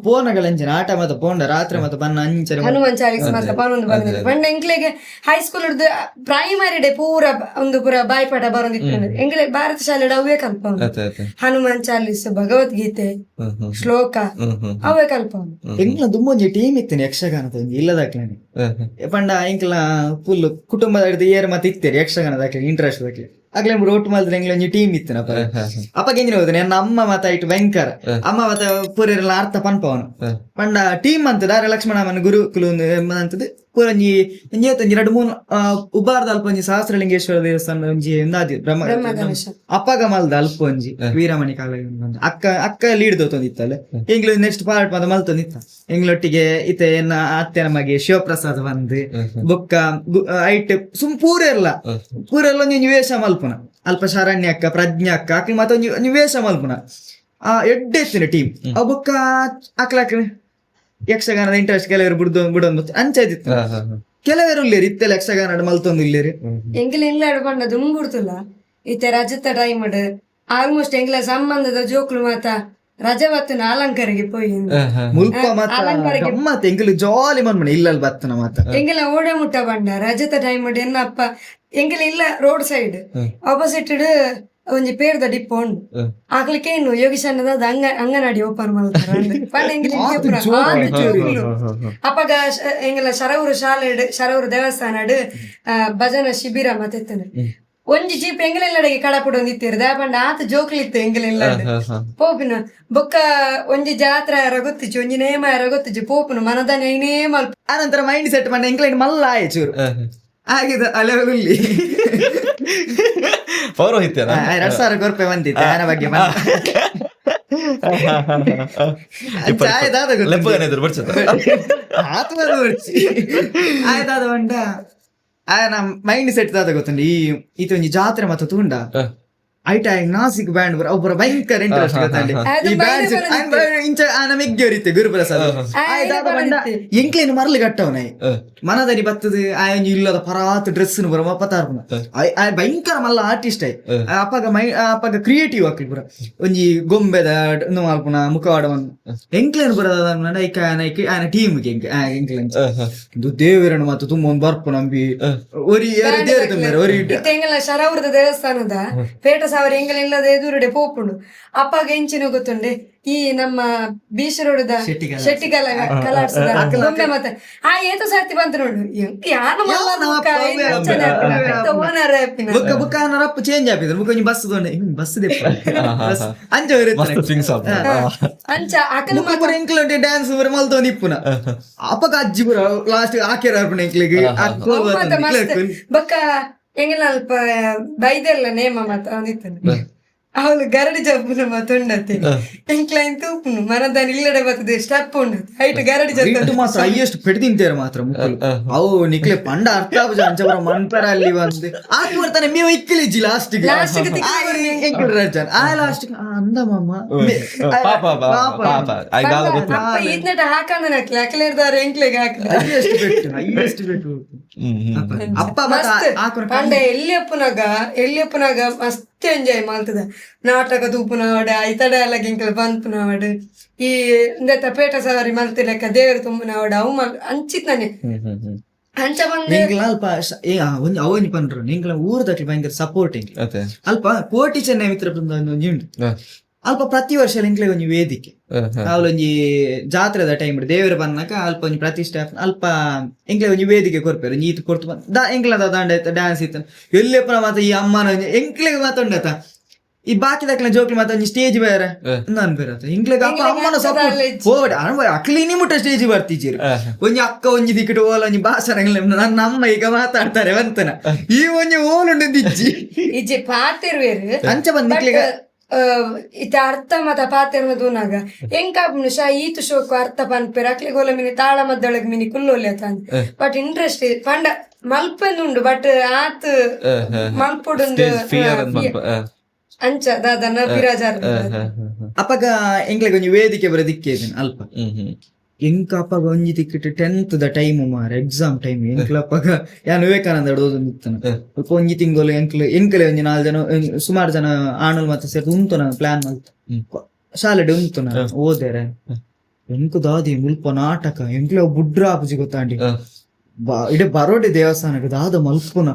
ಪೋನಗಳಂಚಿನ ಆಟ ಮತ್ತ ಪೋಂಡ ರಾತ್ರಿ ಮತ್ತ ಬನ್ನ ಅಂಚನೆ ಹನುಮಾನ್ ಚಾಲಿಸಿ ಮತ್ತ ಪನ್ನೊಂದು ಬಂದಿದೆ ಬಂಡ ಎಂಕ್ಲೆಗೆ ಹೈಸ್ಕೂಲ್ ಹಿಡ್ದು ಪ್ರೈಮರಿ ಡೇ ಪೂರ ಒಂದು ಪೂರ ಬಾಯ್ಪಾಠ ಬರೋದಿತ್ತು ಎಂಕ್ಲೆ ಭಾರತ ಶಾಲೆ ಅವೇ ಕಲ್ಪ ಹನುಮಾನ್ ಚಾಲಿಸ್ ಭಗವದ್ಗೀತೆ ಶ್ಲೋಕ ಅವೇ ಕಲ್ಪ ಎಂಕ್ಲ ದುಮ್ಮೊಂಜಿ ಟೀಮ್ ಇತ್ತೇನೆ ಯಕ್ಷಗಾನದ ಇಲ್ಲದಾಕ್ಲೇನೆ ಪಂಡ ಎಂಕ್ಲ ಫುಲ್ ಕುಟುಂಬದ ಹಿಡಿದು ಏರ್ ಮತ್ತೆ ಇತ್ತೇರಿ ಯಕ್ಷಗಾನದಾಕ್ಲೆ ಇಂಟ್ರೆಸ್ಟ್ ದಾಕ್ಲೆ ಆಗ್ಲೇ ರೋಟ್ ಮಾಡಿದ್ರೆ ಎಂಗ್ಲ ಒಂಜಿ ಟೀಮ್ ಇತ್ತು ಅಪ್ಪ ಎಂಜಿನ ಹೋದ್ರೆ ನನ್ನ ಅಮ್ಮ ಮತ್ತ ಇಟ್ಟು ಭಯಂಕರ ಅಮ್ಮ ಮತ್ತ ಪೂರೆಲ್ಲ ಅರ್ಥ ಪನ್ಪವನು ಪಂಡ ಟೀಮ್ ಅಂತದ ಆರೆ ಲಕ್ಷ್ಮಣಮ್ಮನ ಗುರುಕುಲು ಅಂತದ್ ಪೂರ ಒಂಜಿ ಒಂಜಿ ಎರಡು ಮೂರು ಉಬ್ಬಾರ್ದ ಅಲ್ಪ ಒಂಜಿ ಸಹಸ್ರಲಿಂಗೇಶ್ವರ ದೇವಸ್ಥಾನ ಒಂಜಿ ಅಪ್ಪಗ ಮಲ್ದ ಅಲ್ಪ ಒಂಜಿ ವೀರಮಣಿ ಕಾಲ ಅಕ್ಕ ಲೀಡ್ ದೋತೊಂದಿತ್ತಲ್ಲ ಎಂಗ್ಲು ನೆಕ್ಸ್ಟ್ ಪಾರ್ಟ್ ಮದ ಮಲ್ತೊಂದಿತ್ತ ಎಂಗ್ಲೊಟ್ಟಿಗೆ ಇತ್ತೆ ಎನ್ನ ಅತ್ತೆ ನಮಗೆ ಶಿವಪ್ರಸಾದ್ ಬಂದ್ ಬೊಕ್ಕ ಐಟ್ ಪೂರ ಒಂಜಿ ವೇಷ ಮಲ್ಪುನ ಅಲ್ಪ ಶರಣ್ಯ ಅಕ್ಕ ಪ್ರಜ್ಞಾ ಅಕ್ಕ ಅಕ್ಲಿ ಮತ್ತ ಒಂಜಿ ವೇಷ ಮಲ್ಪುನ ಎಡ್ಡೆತ್ತಿನ ಟೀಮ್ ಅವ್ ಬೊಕ್ಕ ಅಕ್ಲಾಕ ಯಕ್ಷಗಾನದ ಇಂಟ್ರೆಸ್ಟ್ ಕೆಲವರು ಬಿಡೊಂದು ಅಂಚಾಯ್ತಿತ್ತು ಕೆಲವರು ಇಲ್ಲೇರಿ ಇತ್ತೆಲ್ಲ ಯಕ್ಷಗಾನ ಮಲ್ತೊಂದು ಇಲ್ಲೇರಿ ಎಂಗ್ಲ ಎಂಗ್ಲಾಡು ಬಂಡ ದುಂಬುಡ್ತಲ್ಲ ಇತ್ತೆ ರಜತ ಟೈಮ್ ಆಲ್ಮೋಸ್ಟ್ ಎಂಗ್ಲ ಸಂಬಂಧದ ಜೋಕ್ಲು ಮಾತ ರಜೆ ಬತ್ತನ ಅಲಂಕಾರಿಗೆ ಪೋಯಿ ಮುಲ್ಪ ಮಾತ ಎಂಗ್ಲು ಜಾಲಿ ಮನ್ಮನೆ ಇಲ್ಲಲ್ಲಿ ಬತ್ತನ ಮಾತ ಎಂಗೆಲ್ಲ ಓಡೆ ಮುಟ್ಟ ಬಂಡ ರಜತ ಟೈಮ್ ಎನ್ನಪ್ಪ ಎಂಗೆಲ್ಲ ಇಲ್ಲ ರೋಡ್ ಸೈಡ್ ಆಪೋಸಿಟ್ ಒಂಜಿ ಪೇರ್ದ ಡಿಪ್ ಉಂಡು ಆಗ್ಲಿಕ್ಕೆ ಇನ್ನು ಯೋಗೀಶನ್ನದ ಅಂಗನವಾಡಿ ಓಪನ್ ಮಾಡ್ತಾರೆ ಅಪ್ಪಗ ಎಂಗೆಲ್ಲ ಶರವೂರು ಶಾಲೆ ಶರವೂರು ದೇವಸ್ಥಾನ ಭಜನ ಶಿಬಿರ ಮತ್ತೆ ಒಂಜಿ ಜೀಪ್ ಎಂಗಲೆಲ್ಲಡೆಗೆ ಕಡಪುಡು ಒಂದಿತ್ತೀರು ದಾಪಂಡ ಆತ ಜೋಕ್ಲಿತ್ತು ಎಂಗಲೆಲ್ಲ ಪೋಪಿನ ಬೊಕ್ಕ ಒಂಜಿ ಜಾತ್ರೆ ಗೊತ್ತಿಚ್ಚು ಒಂಜಿ ನೇಮ ಗೊತ್ತಿಚ್ಚು ಪೋಪುನು ಮನದಾನ ಐನೇ ಮಲ್ಪ ಆನಂತರ ಮೈಂಡ್ ಸೆಟ್ ಮಾಡಿ ಎಂಗ್ಲೈನ್ ಮಲ್ಲ ಆಯ್ಚೂರು ಆಗಿದೆ ಅಲೆಗುಲ್ಲಿ ಪೌರೋಹಿತ್ಯ 2,000 ರೂಪಾಯಿ ಬಂದಿತ್ತು ಆನ ಬಗ್ಗೆ ಆಯ್ತಾದ ಬಂಡ ಮೈಂಡ್ ಸೆಟ್ ದಾದ ಗೊತ್ತುಂಡು ಈ ಇದು ಒಂಜಿ ಜಾತ್ರೆ ಮತ್ತೆ ತೂಂಡ ಐಟ ನಾಸಿಕ್ ಬ್ಯಾಂಡ್ ಬರ ಒಬ್ಬರ ಭಯಂಕರ ಇಂಟ್ರೆಸ್ಟ್ ಗೊತ್ತಂడి ಈ ಬ್ಯಾಂಡ್ ಇಂಚ ಆನ ಮೆಗ್ಗೆರಿತ್ತೆ ಗುರುಪ್ರಸಾದ್ ಆಯ್ತಾದ ಬಂಡ ಎಂಕ್ಲೇನು ಮರಳು ಕಟ್ಟವನೈ ಮನದನಿ ಬತ್ತದು ಆಯೊಂಜಿ ಇಲ್ಲದ ಪರಾತ್ ಡ್ರೆಸ್ ಬರ ಮಪ್ಪತ್ತಾರ್ಪುನ ಭಯಂಕರ ಮಲ್ಲ ಆರ್ಟಿಸ್ಟ್ ಆಯ್ ಅಪ್ಪಗ ಕ್ರಿಯೇಟಿವ್ ಆಕಿ ಪುರ ಒಂಜಿ ಗೊಂಬೆದ ಮಲ್ಪುನ ಮುಖವಾಡವನ್ ಎಂಕ್ಲೇನು ಬರದ ಆಯನ ಟೀಮ್ಗೆ ಎಂಕ್ಲೇನ್ ದೇವರನ್ನು ಮತ್ತು ತುಂಬ ಒಂದು ಬರ್ಪು ನಂಬಿ ಒರಿ ದೇವರ ತುಂಬೇರೆ ಒರಿ ಶರವೂರದ ದೇವಸ್ಥಾನದ ಪೇಟ ಸಾವಿರ ಎಂಗಲಿಲ್ಲದ ಎದುರುಡೆ ಪೋಪುಂಡು ಅಪ್ಪಾಗ ಎಂಚಿನ ಗೊತ್ತುಂಡೆ ಈ ನಮ್ಮ ಬೀಶರೋಡದ ಶೆಟ್ಟಿಗಲ ಕಲಾಡ್ಸದ ಗೊಂಬೆ ಮತ್ತೆ ಆ ಏತ ಸರ್ತಿ ಬಂತ ನೋಡು ಬುಕ್ಕ ಬುಕ್ಕ ಅನ್ನರಪ್ಪ ಚೇಂಜ್ ಆಪಿದ್ರು ಬುಕ್ಕ ಒಂಜಿ ಬಸ್ ತೊಂಡೆ ಬಸ್ ದೆಪ್ಪ ಅಂಚ ಅಂಚ ಅಕಲು ಎಂಕ್ಲ ಡ್ಯಾನ್ಸ್ ಮಲ್ತೊಂದು ಇಪ್ಪುನ ಅಪ್ಪಗ ಅಜ್ಜಿ ಪುರ ಲಾಸ್ಟ್ ಆಕೆರ ಅರ್ಪಣೆ ಎಂಕ್ಲಿಗೆ ಬೊಕ್ಕ ಎಂಗೆಲ್ಲ ಅಲ್ಪ ಬೈದೆಲ್ಲ ನೇಮ ಮಾತ ಅಂದಿತ್ತನೆ ಅವಳು ಗರಡಿ ಜಪ್ಪುನ ಮಾತುಂಡತೆ ಎಂಕ್ಲೈನ್ ತೂಪುನು ಮನದಾನಿ ಇಲ್ಲಡೆ ಬರ್ತದೆ ಸ್ಟೆಪ್ ಉಂಡತೆ ಹೈಟ್ ಗರಡಿ ಜಪ್ಪ ಮಾತ್ರ ಹೈಯೆಸ್ಟ್ ಪೆಟ್ಟು ತಿಂತೇರ ಮಾತ್ರ ಅವು ನಿಕ್ಲೆ ಪಂಡ ಅರ್ಥ ಅಂಚವರ ಮನ್ಪರ ಅಲ್ಲಿ ಬಂದು ಆಕೆ ಬರ್ತಾನೆ ಮೇವು ಇಕ್ಕಲಿಜ್ಜಿ ಲಾಸ್ಟಿಗೆ ಆ ಲಾಸ್ಟಿಗೆ ಅಂದ ಮಾಮ ಇದನ್ನ ಹಾಕಂದ ನಕ್ಲೆ ಅಕ್ಲೇರ್ದಾರ ಎಂಕ್ಲೆಗೆ ಹೈಯೆಸ್ಟ್ ಪೆಟ್ಟು ಅಪ್ಪ ಪಂಡ ಎಲ್ಲಿಯಪ್ಪನಾಗ ಮಸ್ತ್ ಎಂಜಾಯ್ ಮಾಡ್ತದ ನಾಟಕ ತೂಪುನವಾಡ ಐತಡ ಎಲ್ಲ ಗಿಂಕಲ್ ಬಂದ್ಪುನವಾಡ ಈ ಪೇಟ ಸವಾರಿ ಮಲ್ತಿಲಕ್ಕ ದೇವರು ತುಂಬುನವಾಡ ಅವು ಅಂಚಿತ್ತಾನೆ ಅಂಚ ಬಂದೆ ಅಲ್ಪ ಅವನಿ ಪಂಡ್ರು ನಿಂಗ್ಲ ಊರದಕ್ಕೆ ಭಯಂಕರ ಸಪೋರ್ಟಿಂಗ್ ಅಲ್ಪ ಕೋಟಿ ಚೆನ್ನೈ ಮಿತ್ರ ಬೃಂದ ಒಂಜಿ ಉಂಟು ಅಲ್ಪ ಪ್ರತಿ ವರ್ಷ ಎಂಕ್ಲೆ ಒಂಜಿ ವೇದಿಕೆ ಅವಳೊಂಜಿ ಜಾತ್ರೆದ ಟೈಮ್ ದೇವರ ಬನ್ನಕ ಅಲ್ಪ ಒಂಜಿ ಪ್ರತಿಷ್ಠಾಪನೆ ಅಲ್ಪ ಎಂಕ್ಲೆ ಒಂಜಿ ವೇದಿಕೆ ಕೊರ್ಪೇರು ನೀತು ಕೊರ್ತು ಎಂಕ್ಲದ ದಾಂಡ ಆಯ್ತ ಡ್ಯಾನ್ಸ್ ಇತ್ತ ಎಲ್ಲೆಪ್ಪನ ಮಾತ ಈ ಅಮ್ಮನ ಎಂಕ್ಲೆಗೆ ಮಾತಾಂಡತ ಈ ಬಾಕಿ ದಕ್ಲ ಜೋಕ್ಲಿ ಮಾತ ಒಂಜಿ ಸ್ಟೇಜ್ ಬೇರೆ ಅನ್ಬೇರತ್ತ ಎಂಕ್ಲೆಗೆ ಅಪ್ಪ ಅಮ್ಮನ ಸಪೋರ್ಟ್ ಹೋಡ್ ಅಕ್ಲಿನಿ ಮುಟ್ಟ ಸ್ಟೇಜ್ ಬರ್ತಿದ್ದೀರು ಒಂಜಿ ಅಕ್ಕ ಒಂಜಿ ದಿಕ್ಕಟ್ಟು ಓಲ ಒಂಜಿ ಭಾಷಣ ನನ್ನ ಅಮ್ಮ ಈಗ ಮಾತಾಡ್ತಾರೆ ಅಂತನ ಈ ಒಂಜಿ ಓಲುಂಡು ದಿಜ್ಜಿ ಇಜ್ಜಿ ಪಾತಿರ್ವೇರು ಅಂಚ ಬಂದ್ ನಿಕ್ಲಿಗೆ ಇತ ಅರ್ಥ ಮತ ಪಾತಿರ್ಮದೂನಾಗ ಎಂಕಾಪ್ನು ಶಾ ಈತು ಶೋಕು ಅರ್ಥ ಪನ್ಪೇರ ಅಕ್ಲಿಗೆ ಹೋಲ ಮಿನಿ ತಾಳ ಮದ್ದೊಳಗ್ ಮಿನಿ ಕುಲ್ಲೋಲೆ ತಂದ್ ಬಟ್ ಇಂಟ್ರೆಸ್ಟ್ ಪಂಡ ಮಲ್ಪಂದುಂಡು ಬಟ್ ಆತ್ ಮಲ್ಪುಡುಂದು ಅಂಚ ದಾದನ ಬಿರಾಜಾರ ಅಪ್ಪಗ ಎಂಕ್ಲೆಗೆ ಒಂಜಿ ವೇದಿಕೆ ಬರ ದಿಕ್ಕೇದಿನ ಅಲ್ಪ ಎಂಕ ಅಪ್ಪಗ ಒಂಜಿ ತಿಕ್ಕಿಟ್ಟು 10th ದ ಟೈಮ್ ಮಾರ ಎಕ್ಸಾಮ್ ಟೈಮ್ ಎಂಕ್ಲ ಅಪ್ಪಗ ಯಾನ್ ವಿವೇಕಾನಂದ ಓದೊಂದಿತ್ತನ ಸ್ವಲ್ಪ ಒಂಜಿ ತಿಂಗಳು ಎಂಕಲೆ ಒಂಜಿ 4 ಜನ ಸುಮಾರು ಜನ ಆಣಲ್ ಮತ್ತೆ ಸೇರಿ ಉಂತುನ ಪ್ಲಾನ್ ಮಲ್ತ ಶಾಲೆಡೆ ಉಂತುನ ಓದೇರೆ ಎಂಕು ದಾದಿ ಮುಲ್ಪ ನಾಟಕ ಎಂಕ್ಲೆ ಬುಡ್ರ ಆಪುಜಿ ಗೊತ್ತಾಂಡಿ ಇಡೆ ಬರೋಡೆ ದೇವಸ್ಥಾನಕ್ಕೆ ದಾದ ಮಲ್ಪುನ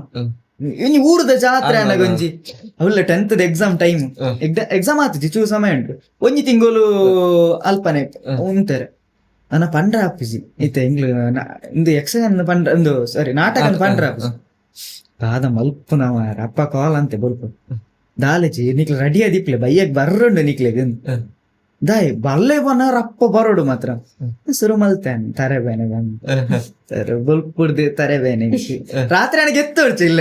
ಇನಿ ಊರದ ಜಾತ್ರೆ ಅನ್ನಗೊಂಜಿ ಅವಲ್ಲ 10th ಎಕ್ಸಾಮ್ ಟೈಮ್ ಎಕ್ಸಾಮ್ ಆತುಜಿ ಚೂ ಸಮಯ ಉಂಟು ಒಂಜಿ ತಿಂಗಳು ಅಲ್ಪನೆ ಉಂತಾರೆ ನನ್ನ ಪಂಡ್ರ ಆಪಿಸಿ ಈತ ಇಂದು ಯಕ್ಷಗಾನ ಪಂಡ್ರ ಒಂದು ಸಾರಿ ನಾಟಕ ಪಂಡ್ರ ಆಪಿಸಿ ದಾದ ಮಲ್ಪುನ ಮಾರ ಅಪ್ಪ ಕಾಲ್ ಅಂತೆ ಬಲ್ಪು ದಾಲೆಜಿ ನಿಕ್ಲೆ ರೆಡಿ ಆದಿಪ್ಲೆ ಬೈಯಕ್ ಬರ್ರಂಡು ನಿಕ್ಲೆಗೆ ದಾಯ್ ಬಲ್ಲೆ ಬನ್ನವ್ರ ಅಪ್ಪ ಬರೋಡು ಮಾತ್ರ ಶುರು ಮಲ್ತೇನೆ ತರೆಬೇನೆ ಬಂದು ಬಲ್ಪುಡ್ದು ತರೆಬೇನೆ ರಾತ್ರಿ ನನಗೆ ಎತ್ತೋಡ್ಚು ಇಲ್ಲ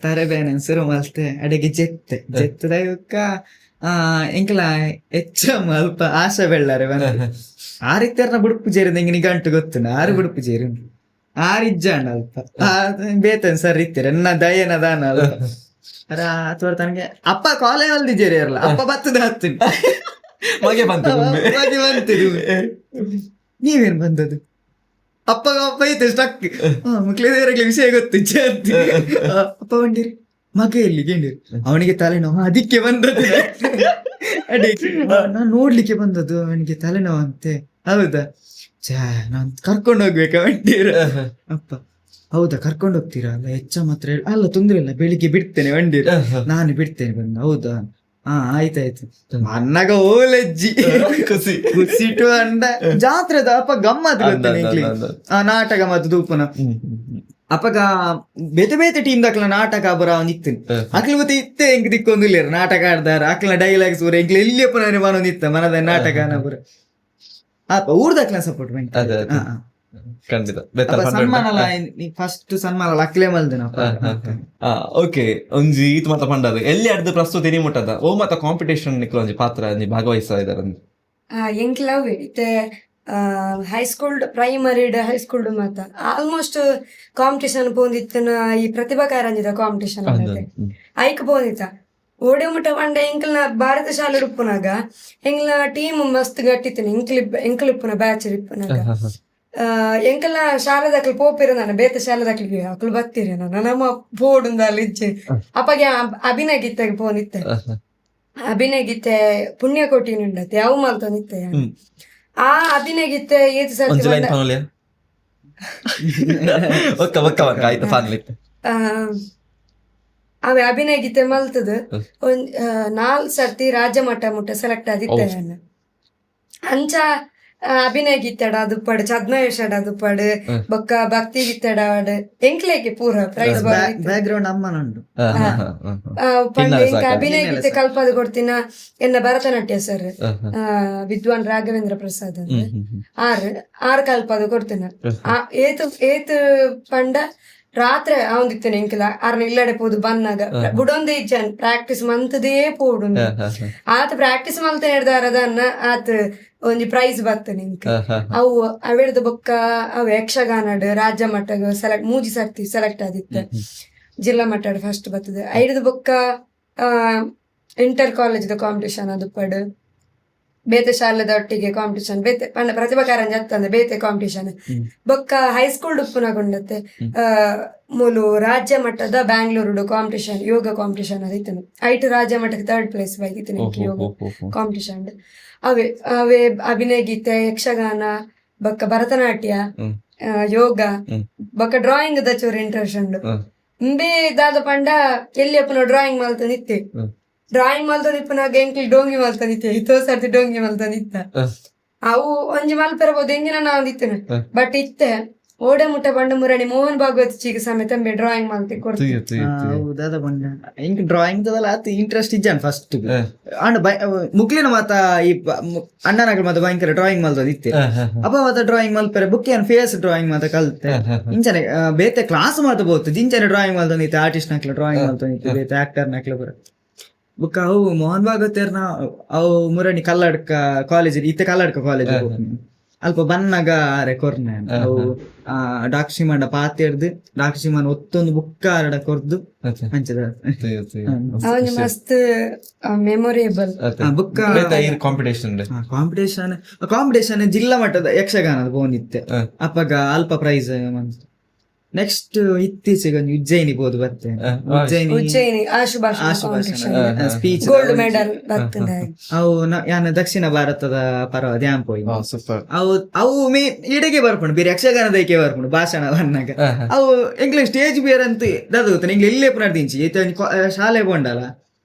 ತರೆಬೇನೆ ಶುರು ಮಲ್ತೆ ಅಡಿಗೆ ಜೆತ್ತದ ಇವಕ್ಕ ಎಂಕಲ ಹೆಚ್ಚ ಅಲ್ಪ ಆಶೆ ಬೆಳ್ಳಾರೆ ಬಂದು ಆರಿತ್ಯಾರನ ಬುಡುಪು ಜೇರಿಂದ ಹಿಂಗೆ ನಿಗಂಟು ಗೊತ್ತುಂಡು ಆರು ಬುಡುಪು ಜೇರು ಆರಿಜ್ಜಾಂಡ ಅಲ್ಪ ಬೇತನ್ ಸರ್ ಇತ್ತೀರ ನನ್ನ ದಯನ ದಾನ ಅಲ್ಪ ಅಥವಾ ತನಗೆ ಅಪ್ಪ ಕಾಲೇಜ್ ಅಲ್ದಿದ್ದೀರಿ ಇರಲ್ಲ ಅಪ್ಪ ಬತ್ತದ ಹತ್ತಿನ ಮಗೆ ಬಂತಿರು ನೀವೇನ್ ಬಂದದ್ದು ಅಪ್ಪಗ ಅಪ್ಪ ಐತೆ ಸ್ಟಕ್ ಮಕ್ಳಿದೇರಾಗ್ಲಿ ವಿಷಯ ಗೊತ್ತು ಅಪ್ಪ ಬಂದಿರಿ ಮಗ ಎಲ್ಲಿ ಗೇಂಡಿರು ಅವನಿಗೆ ತಲೆನೋವು ಅದಕ್ಕೆ ಬಂದದ್ದು ನಾನ್ ನೋಡ್ಲಿಕ್ಕೆ ಬಂದದ್ದು ಅವನಿಗೆ ತಲೆನೋವು ಅಂತೆ ಹೌದಾ ನಾನ್ ಕರ್ಕೊಂಡು ಹೋಗ್ಬೇಕಾ ವಂಡೀರ ಅಪ್ಪ ಹೌದಾ ಕರ್ಕೊಂಡು ಹೋಗ್ತೀರಾ ಅಲ್ಲ ಹೆಚ್ಚ ಮಾತ್ರ ಅಲ್ಲ ತೊಂದ್ರೆ ಇಲ್ಲ ಬೆಳಿಗ್ಗೆ ಬಿಡ್ತೇನೆ ವಂಡೀರ ನಾನು ಬಿಡ್ತೇನೆ ಬಂದು ಹೌದಾ ಆಯ್ತಾಯ್ತು ಅನ್ನಗ ಓಲೆಜ್ಜಿ ಖುಷಿಟು ಅಂಡ ಜಾತ್ರೆದ ಅಪ್ಪ ಗಮ್ಮತ್ ಗೊತ್ತೇನೆ ನಾಟಕ ಮತ್ತು ದೂಪನ ಅಪ್ಪಗ ಬೇತೆ ಬೇತೆ ಟೀಮ್ ದಕ್ಲ ನಾಟಕ ಬರ ನಿತ್ತೇನೆ ಅಕ್ಲ ಮತ್ತೆ ಇತ್ತೆ ಹೆಂಗ್ ದಿಕ್ಕೊಂದಿಲ್ಲ ನಾಟಕ ಆಡ್ದಾರ ಅಕ್ಲ ಡೈಲಾಗ್ಸ್ ಬರ ಎಂಕ್ಲ ಎಲ್ಲಿಯಪ್ಪ ನಾನು ಮನೊಂದಿತ್ತ ಮನದ ನಾಟಕನ ಬರ ಅಪ್ಪ ಊರ್ದಕ್ಲ ಸಪೋರ್ಟ್ ಸನ್ಮಾನ ಫಸ್ಟ್ ಸನ್ಮಾನ ಅಕ್ಲೆ ಮಲ್ದೆ ಓಕೆ ಒಂಜಿ ಈತ್ ಮಾತ ಪಂಡದು ಎಲ್ಲಿ ಅಡ್ದು ಪ್ರಸ್ತುತಿ ನೀ ಮುಟ್ಟದ ಓ ಮಾತ ಕಾಂಪಿಟೇಷನ್ ನಿಕ್ಲ ಒಂಜಿ ಪಾತ್ರ ಭಾಗವಹಿಸ್ತಾ ಇದಾರ ಎಂಕ್ಲವ್ ಇತ್ತೆ ಹೈಸ್ಕೂಲ್ ಪ್ರೈಮರಿ ಹೈಸ್ಕೂಲ್ ಮಾತ ಆಲ್ಮೋಸ್ಟ್ ಕಾಂಪಿಟೇಷನ್ ಪೋಂದಿತ್ತನ ಈ ಪ್ರತಿಭಾ ಕಾರಂಜಿದ ಕಾಂಪಿಟೇಷನ್ ಐಕ್ ಪೋಂದಿತ್ತ ಓಡೆ ಮುಟ್ಟ ಪಂಡ ಎಂಕ್ಲನ ಭಾರತ ಶಾಲೆ ಉಪ್ಪುನಾಗ ಎಂಕ್ಲ ಟೀಮ್ ಮಸ್ತ್ ಗಟ್ಟಿತ್ತೇನೆ ಎಂಕ್ಲಿಪ್ಪುನ ಬ್ಯಾಚ್ ಇಪ್ಪುನಾಗ ಎಂಕಲ್ನ ಶಾಲೆದಾಕ್ಲಿ ಪೋಪಿರ ನಾನು ಬೇತ ಶಾಲೆದಾಕ್ಲಿಗೆ ಅಕ್ಲು ಬತ್ತೀರಿ ನಾನು ನಮ್ಮ ಬೋರ್ಡ್ ಅಲ್ಲಿ ಇಜ್ಜೆ ಅಪ್ಪಗೆ ಅಭಿನಯ ಗೀತೆಗೆ ಪೋನಿತ್ತೆ ಅಭಿನಯ ಗೀತೆ ಪುಣ್ಯಕೋಟಿ ಉಂಡತ್ತೆ ಅವು ಮಲ್ತೊಂದಿತ್ತೆ ಆ ಅಭಿನಯ ಗೀತೆ ಏತ್ ಸರ್ತಿ ಅವೆ ಅಭಿನಯ ಗೀತೆ ಮಲ್ತದ ಒಂದ್ 4 ಸರ್ತಿ ರಾಜ್ಯ ಮಟ್ಟ ಮುಟ್ಟ ಸೆಲೆಕ್ಟ್ ಆದಿತ್ತೆ ಅಂಚ ಅಭಿನಯ ಗೀತೆಡ ಅದು ಪಡ್ ಛದ್ಮವೇಷಡ ಅದು ಪಡ್ ಬೊಕ್ಕ ಭಕ್ತಿ ಗೀತೆಡ ಎಂಕ್ಲೆಗೆ ಪೂರ ಪ್ರೈಸ್ ಬ್ಯಾಕ್ ಗ್ರೌಂಡ್ ಅಮ್ಮನುಂಡು ಪಂಡ ಎಂಕ ಅಭಿನಯ ಗೀತೆ ಕಲ್ಪದ ಕೊಡ್ತಿನ ಎನ್ನ ಭರತನಾಟ್ಯ ಸರ್ ವಿದ್ವಾನ್ ರಾಘವೇಂದ್ರ ಪ್ರಸಾದ್ ಆರ್ ಕಲ್ಪದ ಕೊಡ್ತಿನ ಏತು ಪಂಡ ರಾತ್ರಿ ಅವಂದಿತ್ತೇನೆ ಎಂಕಲ ಆರ್ನ ಇಲ್ಲಡೆ ಪೋದು ಬನ್ನಾಗ ಬುಡೊಂದೇ ಇಜ್ಜಾನ್ ಪ್ರಾಕ್ಟೀಸ್ ಮಂತದೇ ಪೋಡು ಆತ ಪ್ರಾಕ್ಟೀಸ್ ಮಲ್ತೇನೆ ಹಿಡ್ದಾರದನ್ನ ಆತ ಒಂಜಿ ಪ್ರೈಸ್ ಬರ್ತನೆ ಇಂಕ ಅವು ಅವೆಡ್ದ ಬೊಕ್ಕ ಅವು ಯಕ್ಷಗಾನಡ್ ರಾಜ್ಯ ಮಟ್ಟಗ ಸೆಲೆಕ್ಟ್ ಮೂಜಿ ಸರ್ತಿ ಸೆಲೆಕ್ಟ್ ಆದಿತ್ತ ಜಿಲ್ಲಾ ಮಟ್ಟಡ್ ಫಸ್ಟ್ ಬರ್ತದೆ ಐಡ್ದ ಬೊಕ್ಕ ಇಂಟರ್ ಕಾಲೇಜ್ ಕಾಂಪಿಟೇಷನ್ ಅದು ಪಡ್ ಬೇತೆ ಶಾಲೆದ ಒಟ್ಟಿಗೆ ಕಾಂಪಿಟೇಷನ್ ಬೇತೆ ಪಂಡ ಪ್ರತಿಭಾ ಕಾರಂಜಿ ಅತ್ತಂದೆ ಬೇತೆ ಕಾಂಪಿಟೇಷನ್ ಬೊಕ್ಕ ಹೈಸ್ಕೂಲ್ ಉಪ್ಪುನಗೊಂಡತ್ತೆ ಮೂಲು ರಾಜ್ಯ ಮಟ್ಟದ ಬ್ಯಾಂಗ್ಳೂರು ಕಾಂಪಿಟೇಷನ್ ಯೋಗ ಕಾಂಪಿಟೇಷನ್ ಅದಿತ್ತನು ಐಟ್ ರಾಜ್ಯ ಮಟ್ಟಕ್ಕೆ 3rd ಪ್ಲೇಸ್ ಬೈದಿತ್ತು ಯೋಗ ಕಾಂಪಿಟೇಷನ್ ಅವೇ ಅಭಿನಯ ಗೀತೆ ಯಕ್ಷಗಾನ ಬೊಕ್ಕ ಭರತನಾಟ್ಯ ಯೋಗ ಬೊಕ್ಕ ಡ್ರಾಯಿಂಗ್ ದ ಚೂರು ಇಂಟ್ರೆಸ್ಟ್ ಉಂಡು ಇಂಬೆ ದಾದ ಪಂಡ ಎಲ್ಲಿ ಅಪ್ಪನ ಡ್ರಾಯಿಂಗ್ ಮಲ್ತ ನಿತ್ತೆ ಡ್ರಾಯಿಂಗ್ ಮಲ್ತನಿಪ್ಪನಾಗ ಎಂಕ್ಲಿ ಡೋಂಗಿ ಮಲ್ತನಿತ್ತೆ ಇತ್ತೋ ಸರ್ತಿ ಡೋಂಗಿ ಮಲ್ತನಿತ್ತ ಅವು ಒಂಜಿ ಮಲ್ಪೆರಬಹುದು ಎಂಜಿನ ನಾವು ನಿತ್ತೇನೆ ಬಟ್ ಇತ್ತೆ ಓಡೆ ಮುಟ್ಟ ಬಂಡ ಮುರಣಿ ಮೋಹನ್ ಭಾಗವತ್ ಚೀಗ ಸಮೇತ ಡ್ರಾಯಿಂಗ್ ಮಲ್ತಿ ಕೊಡ್ತೀವಿ ಹೌದಾದ ಬಂಡ ಇಂಕ್ ಡ್ರಾಯಿಂಗ್ ದಲ್ಲ ಆತ ಇಂಟ್ರೆಸ್ಟ್ ಇಜ್ಜಾನ್ ಫಸ್ಟ್ ಅಂಡ್ ಮುಕ್ಲಿನ ಮಾತ ಈ ಅಣ್ಣನಾಗ ಮಾತ ಭಯಂಕರ ಡ್ರಾಯಿಂಗ್ ಮಲ್ತದ ಇತ್ತೆ ಅಪ್ಪ ಮಾತ ಡ್ರಾಯಿಂಗ್ ಮಲ್ಪೆರೆ ಬುಕ್ ಏನ್ ಫೇಸ್ ಡ್ರಾಯಿಂಗ್ ಮಾತ ಕಲ್ತೆ ಇಂಚನೆ ಬೇತೆ ಕ್ಲಾಸ್ ಮಾತ ಬೋತು ಇಂಚನೆ ಡ್ರಾಯಿಂಗ್ ಮಲ್ತನಿತ್ತೆ ಆರ್ಟಿಸ್ಟ್ ನಕ್ಲ ಡ್ರಾಯಿಂಗ್ ಮಲ್ತನಿತ್ತೆ ಬೇತೆ ಆಕ್ಟರ್ ನಕ್ಲ ಬರ ಬುಕ್ಕ ಅವು ಮೋಹನ್ ಭಾಗವತರ್ನ ಅವು ಮುರಣಿ ಕಲ್ಲಡ್ಕ ಕಾಲೇಜ್ ಇತ್ತೆ ಕಲ್ಲಡ್ಕ ಕಾಲೇಜ್ ಅಲ್ಪ ಬನ್ನಗ ಕೊರ್ನೆ ಅವು ಡಾಕ್ಷಿಮಂಡ ಪಾತೆರ್ದು ಡಾಕ್ಷಿಮನ್ ಒತ್ತೊಂದು ಬುಕ್ಕ ಆರಡ ಕೊರ್ದು ಹಂಚದ ಮಸ್ತ್ ಮೆಮೊರೇಬಲ್ ಬುಕ್ಕ ಕಾಂಪಿಟೇಷನ್ ಜಿಲ್ಲಾ ಮಟ್ಟದ ಯಕ್ಷಗಾನದ ಬೋನಿತ್ತೆ ಅಪ್ಪಗ ಅಲ್ಪ ಪ್ರೈಸ್ ನೆಕ್ಸ್ಟ್ ಇತ್ತೀಚೆಗೆ ಒಂದು ಉಜ್ಜಯಿನಿ ಬೋದು ಬರ್ತೇನೆ ಉಜ್ಜಯಿನಿ ಸ್ಪೀಚ್ ಗೋಲ್ಡ್ ಮೆಡಲ್ ಬರ್ತದೆ ಅವು ಯಾನ ದಕ್ಷಿಣ ಭಾರತದ ಪರವ ಧ್ಯಾನ್ ಪೋಯಿ ಅವು ಇಡೆಗೆ ಬರ್ಕೊಂಡು ಬೇರೆ ಯಕ್ಷಗಾನದಕ್ಕೆ ಬರ್ಕೊಂಡು ಭಾಷಣ ಬನ್ನಾಗ ಅವು ಎಂಗ್ಲ ಸ್ಟೇಜ್ ಬೇರೆ ಅಂತ ದಾದ ಎಂಗ್ಲ ಇಲ್ಲೇ ಪುನರ್ದಿಂಚಿ ಇತ್ತ ಶಾಲೆ ಬೋಂಡಲ್ಲ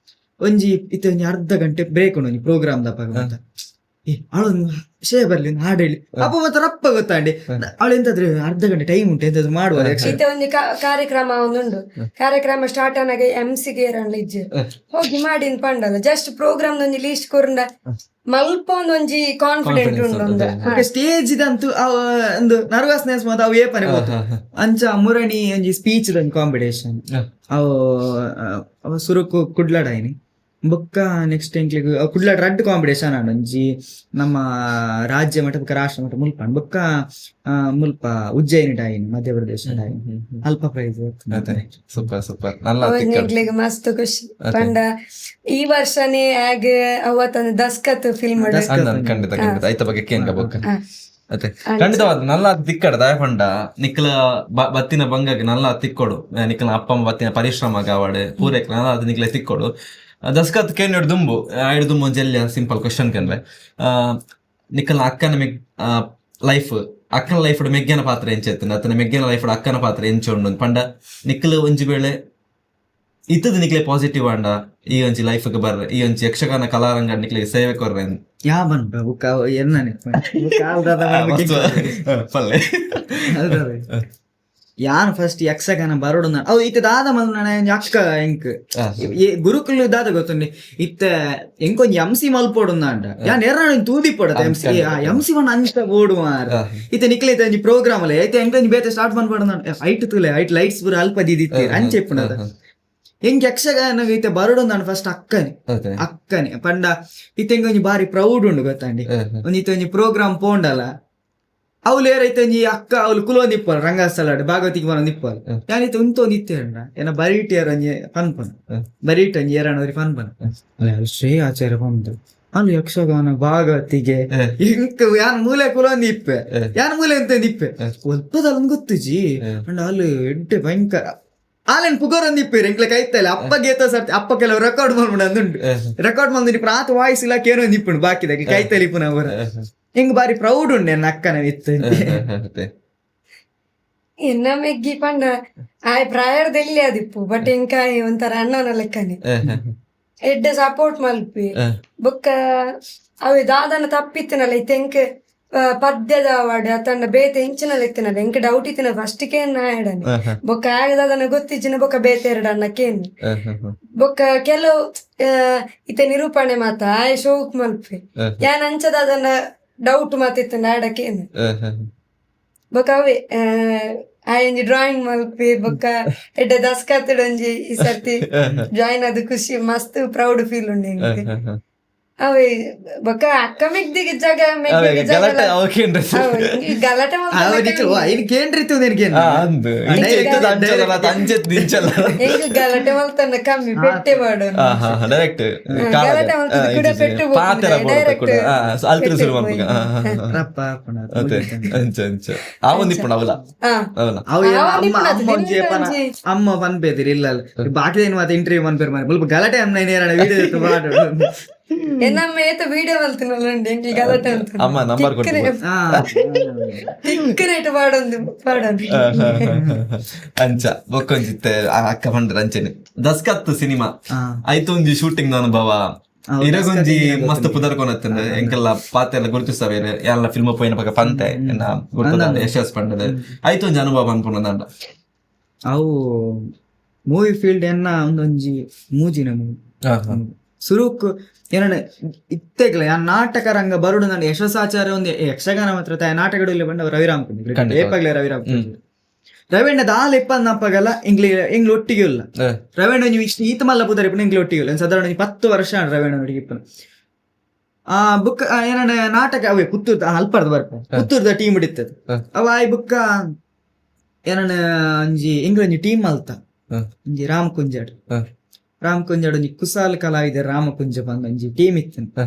ಒಂಜಿ ಇತ್ತ ಅರ್ಧ ಗಂಟೆ ಬ್ರೇಕ್ ಉಂಡು ಪ್ರೋಗ್ರಾಮ್ ದಪ್ಪ ಅಂತ ಅವಳೊಂದು ವಿಷಯ ಬರ್ಲಿ ಹಾಡು ಹೇಳಿ ಅಪ್ಪ ಮತ್ತೆ ರಪ್ಪ ಗೊತ್ತಾಂಡಿ ಅವಳು ಎಂತಾದ್ರೆ ಅರ್ಧ ಗಂಟೆ ಟೈಮ್ ಉಂಟು ಎಂತಾದ್ರು ಮಾಡುವ ಒಂದು ಕಾರ್ಯಕ್ರಮ ಒಂದುಂಡು ಕಾರ್ಯಕ್ರಮ ಸ್ಟಾರ್ಟ್ ಆನಾಗ MC ಗೇರಣ್ಣ ಇಜ್ಜೆ ಹೋಗಿ ಮಾಡಿನ ಪಂಡಲ್ಲ ಜಸ್ಟ್ ಪ್ರೋಗ್ರಾಮ್ ಒಂಜಿ ಲೀಸ್ಟ್ ಕೊರಂಡ ಮಲ್ಪ ಒಂದೊಂಜಿ ಕಾನ್ಫಿಡೆಂಟ್ ಉಂಡು ಸ್ಟೇಜ್ ಇದಂತೂ ಒಂದು ನರ್ವಸ್ನೆಸ್ ಮಾತ ಅವು ಏಪನೆ ಹೋತು ಅಂಚ ಮುರಣಿ ಒಂಜಿ ಸ್ಪೀಚ್ ಒಂದು ಕಾಂಪಿಟೇಷನ್ ಅವು ಸುರುಕು ಕುಡ್ಲಾಡಾಯಿನಿ ಬೊಕ್ಕ ನೆಕ್ಸ್ಟ್ ಎಂಕ್ಲಿಗ್ ಕುಡ್ಲಾಡ್ ರಡ್ ಕಾಂಪಿಟೇಷನ್ ಆಂಡ್ ಒಂಜಿ ನಮ್ಮ ರಾಜ್ಯ ಮಟ್ಟ ಬೊಕ್ಕ ರಾಷ್ಟ್ರ ಮಟ್ಟ ಮುಲ್ಪ ಬೊಕ್ಕ ಮುಲ್ಪ ಉಜ್ಜಯಿನಿ ಡಾಯಿನಿ ಮಧ್ಯಪ್ರದೇಶ ಡಾಯಿನಿ ಅಲ್ಪ ಪ್ರೈಸ್ ಸೂಪರ್ ಮಸ್ತ್ ಖುಷಿ ಪಂಡ ಈ ವರ್ಷನೇ ಆಗ ಅವತ್ತೊಂದು ದಸ್ಕತ್ ಫಿಲ್ಮ್ ಖಂಡಿತ ಐತ ಬಗ್ಗೆ ಕೇಂದ್ರ ಬೊಕ್ಕ ಅದೇ ಖಂಡಿತವಾದ ನಲ್ಲ ತಿಕ್ಕಡ ದಯಪಂಡ ನಿಕ್ಕಲ ಬತ್ತಿನ ಬಂಗಗೆ ನಲ್ಲ ತಿಕ್ಕೊಡು ನಿಕ್ಕಲ ಅಪ್ಪಮ್ಮ ಬತ್ತಿನ ಪರಿಶ್ರಮ ಗಾವಡೆ ಪೂರೈಕ ನಲ್ಲ ಅದು ನಿಕ್ಲೆ ತಿಕ್ಕೊಡು ದಸ್ಕತ್ ಕೇನ್ ದುಂಬು ಐಡು ದುಂಬು ಜಲ್ಯ ಸಿಂಪಲ್ ಕ್ವಶನ್ ಕೇಂದ್ರೆ ನಿಕ್ಕಲ ಅಕ್ಕನ ಲೈಫ್ ಅಕ್ಕನ ಲೈಫ್ ಮೆಗ್ಗನ ಪಾತ್ರ ಎಂಚೆತ್ತನೆ ಅತನ ಮೆಗ್ಗನ ಲೈಫ್ ಅಕ್ಕನ ಪಾತ್ರ ಎಂಚೊಂಡು ಪಂಡ ನಿಕ್ಕಲ ಒಂಜಿ ವೇಳೆ ಇತ್ತದ ನಿಕ್ಲೆ ಪಾಸಿಟಿವ್ ಅಂಡ ಈ ಒಂಜಿ ಲೈಫ್ ಬರ್ರೆ ಈ ಒಂಜಿ ಯಕ್ಷಗಾನ ಕಲಾರಂಗ ನಿಕ್ಲೆ ಸೇವೆ ಕೊರ್ರೆ ಪಲ್ಲೆ ಯಾನ್ ಫಸ್ಟ್ ಯಕ್ಷಗಾನ ಬರೋಡು ಅವು ಇತ್ತ ದಾದ ಅಕ್ಕ ಎಂಕ್ ಗುರುಕುಲು ದಾದ ಗೊತ್ತುಂಡಿ ಇತ್ತ ಎಂಕೊಂಜಿ MC ಮಲ್ಪೋಡು ಅಂಡ ಯಾನ್ ಎರ ತೂದಿ ಪಡತ MC ಮಣ್ಣ ಅಂಚ ಓಡು ಮಾರ ಇತ್ತ ನಿಕ್ಲೆ ಒಂಜಿ ಪ್ರೋಗ್ರಾಮ್ ಅಲ್ಲ ಐತೆ ಎಂಕೊಂಜಿ ಬೇತೆ ಸ್ಟಾರ್ಟ್ ಮಾಡ್ಪಡ ಐಟ್ ತುಲೆ ಐಟ್ ಲೈಟ್ಸ್ ಪೂರ ಅಲ್ಪ ದಿದಿತ್ತೀರ ಅಂಚೆ ಇಪ್ಪುಂಡದ ಹೆಂಗ್ ಯಕ್ಷಗಾನ ಇತ್ತೆ ಬರೋಡು ನಾನು ಫಸ್ಟ್ ಅಕ್ಕನೆ ಪಂಡ ಇತ್ತ ಎಂಕೊಂಜಿ ಬಾರಿ ಪ್ರೌಡ್ ಉಂಡು ಗೊತ್ತಾಂಡಿ ಒಂಜಿ ಪ್ರೋಗ್ರಾಮ್ ಪೋಂಡಲ್ಲ ಅವ್ಲು ಏರೈತೆ ಅಕ್ಕ ಅವ್ಲು ಕುಲೋಂದು ಇಪ್ಪಲ್ ರಂಗಸ್ಥಳ ಭಾಗವತಿಗೆ ಬರೋದು ಇಪ್ಪಲ್ ಯಾನಿತ್ತು ಉಂತೊಂದು ಇತ್ತೇರ ಏನ ಬರೀಟಿಯರ್ ಒಂಜಿ ಪನ್ಪನ್ ಬರೀಟ್ ಒಂಜಿ ಏರಣವ್ರಿ ಪನ್ಪನ್ ಶ್ರೀ ಆಚಾರ್ಯ ಪಂಪ ಅಲ್ಲಿ ಯಕ್ಷಗಾನ ಭಾಗವತಿಗೆ ಇಂಕ್ ಯಾನ್ ಮೂಲೆ ಕುಲೋಂದು ಇಪ್ಪೆ ಯಾನ್ ಮೂಲೆ ಅಂತ ಇಪ್ಪೆ ಒಲ್ಪದಲ್ಲ ಗೊತ್ತುಜಿ ಅಂಡ್ ಅಲ್ಲಿ ಎಡ್ಡೆ ಭಯಂಕರ ಆಲೆನ್ ಪುಗೋರೊಂದು ಇಪ್ಪೇರಿ ಎಂಕ್ಲೆ ಕೈತಲ್ಲ ಅಪ್ಪ ಗೇತ ಸರ್ತಿ ಅಪ್ಪ ಕೆಲವು ರೆಕಾರ್ಡ್ ಮಾಡ್ಬಿಡ ಅಂದುಂಡು ರೆಕಾರ್ಡ್ ಮಾಡ್ದು ಇಪ್ಪ ಆತ ವಾಯ್ಸ್ ಇಲ್ಲ ಕೇನೊಂದು ಇಪ್ಪುಂಡು ಬಾಕಿದಾಗ ಕೈತಲ್ಲಿ ಇಪ್ಪು ನಾವು ಹೆಂಗ್ ಬಾರಿ ಪ್ರೌಡ್ ಉಂಡೆ ನನ್ನ ಅಕ್ಕನ ಇತ್ತು ಎನ್ನ ಮೆಗ್ಗಿ ಪಂಡ ಆಯ್ ಪ್ರಾಯದಲ್ಲಿ ಅದಿಪ್ಪು ಬಟ್ ಎಂಕಾಯಿ ಒಂಥರ ಅಣ್ಣನ ಲೆಕ್ಕನೆ ಎಡ್ಡೆ ಸಪೋರ್ಟ್ ಮಲ್ಪಿ ಬೊಕ್ಕ ಅವೆ ದಾದನ ತಪ್ಪಿತ್ತಿನಲ್ಲ ಇತ್ತೆಂಕ್ ಪದ್ಯದ ಅವಾರ್ಡ್ ಅತಂಡ ಬೇತೆ ಇಂಚಿನಲ್ಲಿ ಎತ್ತಿನಲ್ಲ ಎಂಕ್ ಡೌಟ್ ಇತ್ತಿನ ಫಸ್ಟಿಗೆ ನಾಯಡನೆ ಬೊಕ್ಕ ಆಗದಾದನ ಗೊತ್ತಿಜ್ಜಿನ ಬೊಕ್ಕ ಬೇತೆ ಎರಡು ಅಣ್ಣಕ್ಕೇನು ಬೊಕ್ಕ ಕೆಲವು ಇತ್ತೆ ನಿರೂಪಣೆ ಮಾತ ಆಯ್ ಶೋಕ್ ಮಲ್ಪಿ ಯಾನ್ ಅಂಚದ ಅದನ್ನ ಡೌಟ್ ಮಾತಿತ್ತು ನಾಡಕ್ಕೇನು ಬೊಕ್ಕ ಅವೇ ಆಯಂಜಿ ಡ್ರಾಯಿಂಗ್ ಮಲ್ಪಿ ಬೊಕ್ಕ ಎಡ್ಡೆ ದಸ್ಕತ್ತಡೊಂಜಿ ಈ ಸರ್ತಿ ಜಾಯಿನ್ ಅದು ಖುಷಿ ಮಸ್ತ್ ಪ್ರೌಡ್ ಫೀಲ್ ಉಂಡೆ ಅವೇ ಬೊಕ್ಕ ಅಕ್ಕ ಮೆಗ್ದಿಗೆ ಜಾಗ ಗಲಾಟೆ ಗಲಾಟೆ ಮಲ್ತನ್ನ ಕಮ್ಮಿ ಪೆಟ್ಟೆ ಮಾಡು ಗಲಾಟೆ ಮಲ್ತದ ಕೂಡ ಪೆಟ್ಟು ಅಮ್ಮ ಪನ್ಪೇದಿರಿ ಇಲ್ಲ ಬಾಕಿ ಮತ್ತೆ ಇಂಟರ್ವ್ಯೂ ಪನ್ಪೇರ್ ಮಾಡಿ ಸ್ವಲ್ಪ ಗಲಾಟೆ ಅಮ್ಮ ವಿಡಿಯೋ ಮಾಡು ನಮ್ಮ ಏತ ವಿಡಿಯೋ ಮಲ್ತಿನಲ್ಲ ಎಂಕಿ ಗಲಾಟೆ ಅಮ್ಮ ನಂಬರ್ ತಿಕ್ಕನೇಟ್ ಪಾಡೊಂದು ಅಂಚ ಬೊಕ್ಕೊಂಜಿತ್ತೆ ಅಕ್ಕ ಪಂಡ್ರ ಅಂಚೆನೆ ದಸ್ಕತ್ ಸಿನಿಮಾ ಐತು ಒಂಜಿ ಶೂಟಿಂಗ್ ಅನುಭವ ಇರಗೊಂಜಿ ಮಸ್ತ್ ಪುದರ್ಕೊನತ್ತಂದೆ ಎಂಕೆಲ್ಲ ಪಾತೆ ಎಲ್ಲ ಗುರುತಿಸ್ತವೆ ಎಲ್ಲ ಫಿಲ್ಮ್ ಪೋಯಿನ ಪಕ್ಕ ಪಂತೆ ಗುರುತದ ಯಶಸ್ ಪಂಡದೆ ಐತು ಒಂಜಿ ಅನುಭವ ಅನ್ಪುನದಂಡ ಅವು ಮೂವಿ ಫೀಲ್ಡ್ ಎನ್ನ ಒಂದೊಂಜಿ ಮೂಜಿನ ಮೂವಿ ಸುರುಕ್ ಏನಂದ್ರೆ ಇತ್ತೆಗ್ಲ ನಾಟಕ ರಂಗ ಬರುಡು ನಾನು ಯಶಸ್ಸಾಚಾರ್ಯ ಒಂದು ಯಕ್ಷಗಾನ ಮಾತ್ರ ನಾಟಕಗಳು ಬಂದ ರವಿರಾಮ್ ಏಪಾಗ್ಲೇ ರವಿರಾಮ್ ರವೀಣ್ಣ ದಾಲ್ ಇಪ್ಪನ್ನಪ್ಪಗಲ್ಲ ಇಂಗ್ಲಿ ಒಟ್ಟಿಗೆ ಇಲ್ಲ ರವೀಣ ಈತ ಮಲ್ಲ ಪುದರ್ ಇಪ್ಪ ಇಂಗ್ಲಿ ಒಟ್ಟಿಗೆ ಇಲ್ಲ ಸಾಧಾರಣ 10 ವರ್ಷ ರವೀಣ ಒಟ್ಟಿಗೆ ಇಪ್ಪನ ಆ ಬುಕ್ ಏನಂದ್ರೆ ನಾಟಕ ಅವೇ ಪುತ್ತೂರ್ ಅಲ್ಪರ್ದ ಬರ್ಪ ಪುತ್ತೂರ್ದ ಟೀಮ್ ಹಿಡಿತದ ಅವ ಆಯ್ ಬುಕ್ಕ ಏನಂದ್ರೆ ಒಂಜಿ ಇಂಗ್ಲಂಜಿ ಟೀಮ್ ಅಲ್ತ ಒಂಜಿ ರಾಮ್ ಕುಂಜಾಡ್ ಒಂಜಿ ಕುಸಾಲ್ ಕಲಾವಿದ ರಾಮಕುಂಜ ಬಂದ ಒಂಜಿ ಟೀಮ್ ಇತ್ತು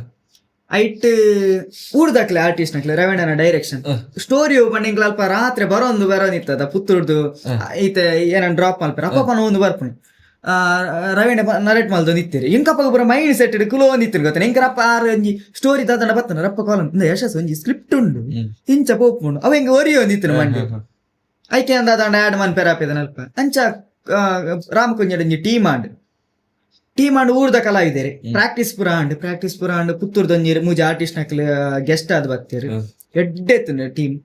ಐಟ್ ಊರ್ದಾಕ್ಲೆ ಆರ್ಟಿಸ್ಟ್ ನಕ್ಲೆ ರವೀಣನ ಡೈರೆಕ್ಷನ್ ಸ್ಟೋರಿ ಬಂಡ ಅಲ್ಪ ರಾತ್ರಿ ಬರೋನಿತ್ತದ ಪುತ್ತೂರ್ದು ಈತ ಏನನ್ ಡ್ರಾಪ್ ಮಲ್ಪರ ಅಪ್ಪನ ಒಂದು ಬರ್ಪುಣಿ ರವೀಣ ನರೇಟ್ ಮಲ್ದು ನಿತ್ತೀರಿ ಇಂಕಪ್ಪ ಪೂರ ಮೈಂಡ್ ಸೆಟ್ ಕುಲೋ ನಿತ್ತಿರಿ ಗೊತ್ತ ಇಂಕರಪ್ಪ ಆರು ಒಂಜಿ ಸ್ಟೋರಿ ದಾದನ ಬತ್ತನ ರಪ್ಪ ಕಾಲಂ ಯಶಸ್ ಒಂಜಿ ಸ್ಕ್ರಿಪ್ಟ್ ಉಂಡು ಇಂಚ ಪೋಪುಂಡು ಅವ ಹಿಂಗೆ ಒರಿಯೋ ನಿತ್ತಿನ ಮಂಡಿ ಐಕೆ ಅಂದಾದಂಡ ಆಡ್ ಮನ್ ಪೆರಾಪಿದನ ಅಲ್ಪ ಅಂಚ ರಾಮಕುಂಜಡ್ ಒಂಜಿ ಟೀಮ್ ಆಂಡ್ ಊರ್ದ ಕಲಾವಿದೇರಿ ಪ್ರಾಕ್ಟೀಸ್ ಪುರ ಆಂಡ್ ಪುತ್ತೂರ್ದೊಂಜಿ ಮೂಜಿ ಆರ್ಟಿಸ್ಟ್ ನಕ್ಲೆ ಗೆಸ್ಟ್ ಆದ್ ಬರ್ತೀರಿ ಎಡ್ಡೆತ್ತು ಟೀಮ್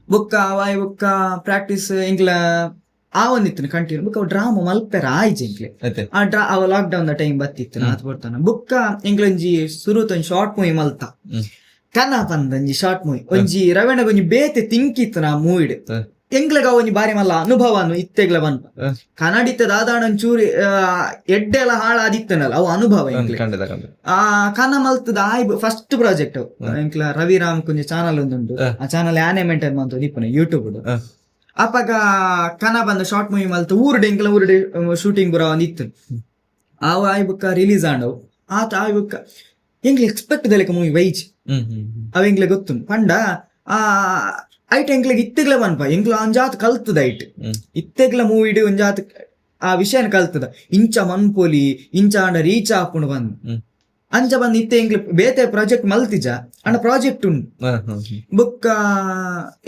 ಬುಕ್ಕ ಅವಾಯ್ ಬುಕ್ಕ ಪ್ರಾಕ್ಟೀಸ್ ಇಂಗ್ಲ ಒಂದಿತ್ತು ಕಂಟಿನ್ಯೂ ಬುಕ್ಕ ಡ್ರಾಮಾ ಮಲ್ಪೆರ ಆಯ್ಜಿಂಕ್ಲೆ ಅವ lock down the time ಬತ್ತಿತ್ತು Nath ಬರ್ತಾನ ಬುಕ್ಕ ಇಂಗ್ಲೊಂಜಿ ಸುರುತೊಂಜಿ ಶಾರ್ಟ್ ಮೂವಿ ಮಲ್ತ ಕನ್ನ ಪಂದೊಂಜಿ ಶಾರ್ಟ್ ಮೂವಿ ಒಂಜಿ ರವೀಣಗ್ ಒಂಜಿ ಬೇತೆ ತಿಂಕಿತ್ತು ನಾ ಮೂವಿಡ್ ಎಂಗ್ಲಗ ಒಂಜಿ ಬಾರಿ ಮಲ್ಲ ಅನುಭವನು ಇತ್ತೆಗ್ಲ ಬಂತ ಕನ್ನಡಿತ ದಾದಾಣ ಒಂಚೂರಿ ಎಡ್ಡೆಲ್ಲ ಹಾಳಾದಿತ್ತನಲ್ಲ ಅವು ಅನುಭವ ಕನ್ನ ಮಲ್ತದ ಆಯ್ ಫಸ್ಟ್ ಪ್ರಾಜೆಕ್ಟ್ ಎಂಕ್ಲ ರವಿರಾಮ್ ಕುಂಜ ಚಾನಲ್ ಒಂದುಂಟು ಆ ಚಾನಲ್ ಆನೆ ಮೇಂಟೈನ್ ಮಾಡ್ತು ದೀಪನ ಯೂಟ್ಯೂಬ್ ಅಪ್ಪಾಗ ಕನ್ನ ಬಂದ ಶಾರ್ಟ್ ಮೂವಿ ಮಲ್ತು ಊರುಡೆ ಶೂಟಿಂಗ್ ಬರೋ ಒಂದಿತ್ತು ಅವು ಆಯ್ ಬುಕ್ಕ ರಿಲೀಸ್ ಆಂಡವು ಆತ ಆಯ್ ಬುಕ್ಕ ಎಂಗ್ಲ ಎಕ್ಸ್ಪೆಕ್ಟ್ ದಲೆಕ ಮೂವಿ ವೈಜ್ ಅವ ಎಂಗ್ಲೆ ಗೊತ್ತು ಪಂಡ ಐಟ್ ಎಂಕ್ಲೆಗ್ ಇತ್ತೆಗ್ಲ ಬನ್ಪ ಎಂಕ್ಲ ಒಂಜಾತ್ ಕಲ್ತದ ಐಟ್ ಇತ್ತೆಗ್ಲ ಮೂವಿಡ್ ಒಂಜಾತ್ ಆ ವಿಷಯನ ಕಲ್ತದ ಇಂಚ ಮನ್ಪೊಲಿ ಇಂಚ ಅಂಡ ರೀಚ್ ಆಪುಂಡು ಬಂದ್ ಅಂಚ ಬಂದ್ ಇತ್ತೆ ಎಂಕ್ಲ ಬೇತೆ ಪ್ರಾಜೆಕ್ಟ್ ಮಲ್ತಿಜ ಅಂಡ ಪ್ರಾಜೆಕ್ಟ್ ಉಂಡು ಬುಕ್ಕ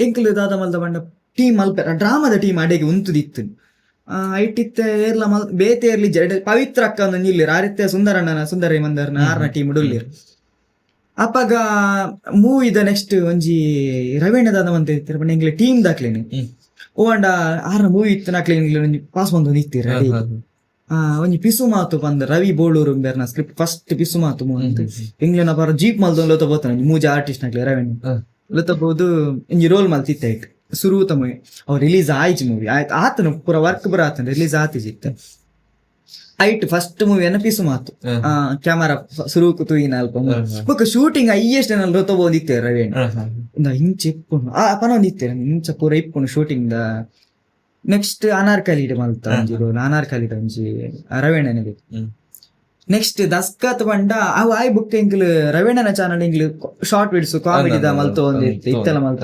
ಎಂಕ್ಲ ದಾದ ಮಲ್ದ ಬಂಡ ಟೀಮ್ ಮಲ್ಪೆರ ಡ್ರಾಮಾದ ಟೀಮ್ ಅಡೆಗೆ ಉಂತುದಿತ್ತು ಐಟ್ ಇತ್ತೆ ಏರ್ಲ ಬೇತೆ ಇರ್ಲಿ ಪವಿತ್ರ ಅಕ್ಕ ಒಂದು ಇಲ್ಲಿರ್ ಆರಿತ್ತೆ ಸುಂದರಿ ಮಂದರ್ನ 6ನ ಟೀಮ್ ಉಡುಲ್ಲಿರ್ ಅಪ್ಪಾಗ ಮೂವಿದ ನೆಕ್ಸ್ಟ್ ಒಂಜಿ ರವೀಣ ದಾದ ಅಂತ ಇರ್ತೀರ ಬಟ್ ಎಂಗ್ಲೆ ಟೀಮ್ ದಾಕ್ಲೇನೆ ಓಂಡ 6ನ ಮೂವಿ ಇತ್ತು ನಾಕ್ಲೆ ಒಂಜಿ ಪಾಸ್ ಬಂದು ನಿಂತೀರ ಒಂಜಿ ಪಿಸು ಮಾತು ಬಂದ ರವಿ ಬೋಳೂರು ಬೇರ್ನ ಸ್ಕ್ರಿಪ್ಟ್ ಫಸ್ಟ್ ಪಿಸು ಮಾತು ಮೂವಂತ ಎಂಗ್ಲೆನ ಬರ ಜೀಪ್ ಮಲ್ದ ಲೋತ ಬೋತಾನ ಮೂಜಿ ಆರ್ಟಿಸ್ಟ್ ನಾಕ್ಲೆ ರವೀಣ ಲೋತ ಬೋದು ಒಂಜಿ ರೋಲ್ ಮಲ್ತಿತ್ತ ಐಟ್ ಸುರೂತ ಮೂವಿ ಅವ್ ರಿಲೀಸ್ ಆಯ್ತು ಮೂವಿ ಆಯ್ತು ಆತನು ಪೂರ ವರ್ಕ್ ಬರ ಆತನ ರಿಲೀಸ್ ಆತಿಜಿತ್ತ ಐಟ್ ಫಸ್ಟ್ ಮೂವಿ ಅನ್ನ ಪಿಸು ಮಾತು ಕ್ಯಾಮರಾ ಸುರುಕು ತೂಯಿನ ಅಲ್ಪ ಬೊಕ್ಕ ಶೂಟಿಂಗ್ ಹೈಯೆಸ್ಟ್ ಏನಲ್ಲಿ ರೊತ್ತ ಬೋದಿತ್ತೇವೆ ರವೀಣ ಇಂಚ ಇಪ್ಪುಂಡು ಪನ ಒಂದಿತ್ತೇವೆ ಇಂಚ ಪೂರ ಇಪ್ಪುಂಡು ಶೂಟಿಂಗ್ ದ ನೆಕ್ಸ್ಟ್ ಅನಾರ್ಕಲಿಡ್ ಮಲ್ತ ಒಂಜಿ ರೋಲ್ ಅನಾರ್ಕಲಿಡ್ ಒಂಜಿ ರವೀಣನಿಗೆ ನೆಕ್ಸ್ಟ್ ದಸ್ಕತ್ ಬಂಡ ಅವು ಆಯ್ ಬುಕ್ ಎಂಕ್ಲ್ ರವೀಣನ ಚಾನಲ್ ಎಂಕ್ಲ್ ಶಾರ್ಟ್ ವಿಡಿಯೋಸ್ ಕಾಮಿಡಿದ ಮಲ್ತ ಒಂದಿತ್ತು ಇತ್ತೆಲ್ಲ ಮಲ್ತ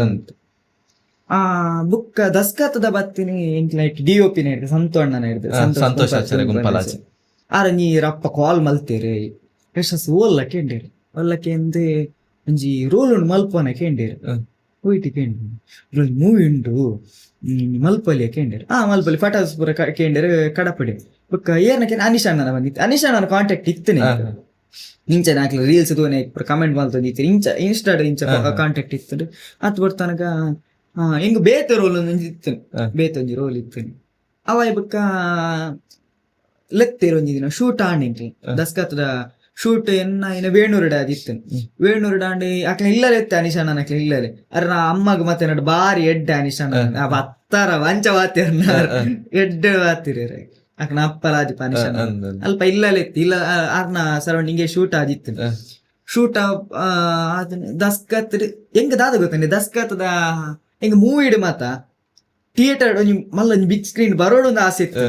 ಬುಕ್ಕ ದಸ್ಕತ್ತದ ಬತ್ತಿನಿ ಎಂಕ್ಲೈಟ್ DOP ನ ಸಂತೋಣ್ಣನ ಸಂತೋಷ ಆರ ನೀರಪ್ಪ ಕಾಲ್ ಮಲ್ತೇರಿ ಯಶಸ್ ಓಲ್ಲ ಕೇಂಡೇರಿ ಒಲ್ಲ ಕೇಂದ್ರೆ ಒಂಜಿ ರೋಲ್ ಉಂಡು ಮಲ್ಪೋನ ಕೇಂಡೇರಿ ಹೋಯ್ತು ಕೇಂದ್ರ ಇಲ್ಲೊಂದು ಮೂವಿ ಉಂಟು ಮಲ್ಪಲ್ಲಿ ಕೇಂದ್ರ ಮಲ್ಪಲ್ಲಿ ಫಟಾಸ್ ಪೂರ ಕೇಂದ್ರ ಕಡಪಡಿ ಬೊಕ್ಕ ಏರ್ನಕ್ಕೆ ಅನಿಶ್ ಅಣ್ಣನ ಬಂದಿತ್ತು ಅನಿಶ್ ಅಣ್ಣನ ಕಾಂಟ್ಯಾಕ್ಟ್ ಇತ್ತು ಇಂಚ ನಾಕ್ಲ ರೀಲ್ಸ್ ತೋನೆ ಕಮೆಂಟ್ ಮಾಡ್ತಂದಿತ್ತು ಇನ್ಸ್ಟಾಡ್ ಇಂಚ ಕಾಂಟ್ಯಾಕ್ಟ್ ಇತ್ತು ಅತ್ ಬರ್ತನಗ ಹಿಂಗ ಬೇತೆ ರೋಲ್ ಒಂದು ಇತ್ತು ಬೇತೊಂಜಿ ರೋಲ್ ಇತ್ತು ಅವ ಬೊಕ್ಕ ಲೆತ್ತೇರು ಒಂಜಿ ದಿನ ಶೂಟ್ ಆಂಡಿ ದಸ್ಕತ್ದ ಶೂಟ್ ಎನ್ನ ವೇಣೂರುಡ ಆದಿತ್ತು ವೇಣೂರುಡ ಆಂಡಿ ಅಕ್ಲ ಇಲ್ಲಲೆ ಎತ್ತೆ ಅನಿಶಾನ ಅಕ್ಲ ಇಲ್ಲಲೆ ಅರ ನಾ ಅಮ್ಮಗ ಮತ್ತೆ ನೋಡು ಬಾರಿ ಎಡ್ಡೆ ಅನಿಶಾನ ಅತ್ತಾರ ವಂಚ ವಾತಿರ ಎಡ್ಡೆ ವಾತಿರ ಅಕ್ನ ಅಪ್ಪಲಾದಿ ಅನಿಶಾನ ಅಲ್ಪ ಇಲ್ಲಲೆ ಎತ್ತಿ ಇಲ್ಲ ಅರ್ನ ಸರೌಂಡಿಂಗ್ ಶೂಟ್ ಆದಿತ್ತು ಶೂಟ್ ದಸ್ಕತ್ ಹೆಂಗ ದಾದ ಗೊತ್ತಂడి ದಸ್ಕತ್ದ ಹೆಂಗ ಮೂವಿ ಇಡು ಮಾತ ಥಿಯೇಟರ್ ಒಂಜಿ ಮಲ್ಲ ಒಂಜಿ ಬಿಗ್ ಸ್ಕ್ರೀನ್ ಬರೋಡು ಒಂದು ಆಸೆ ಇತ್ತು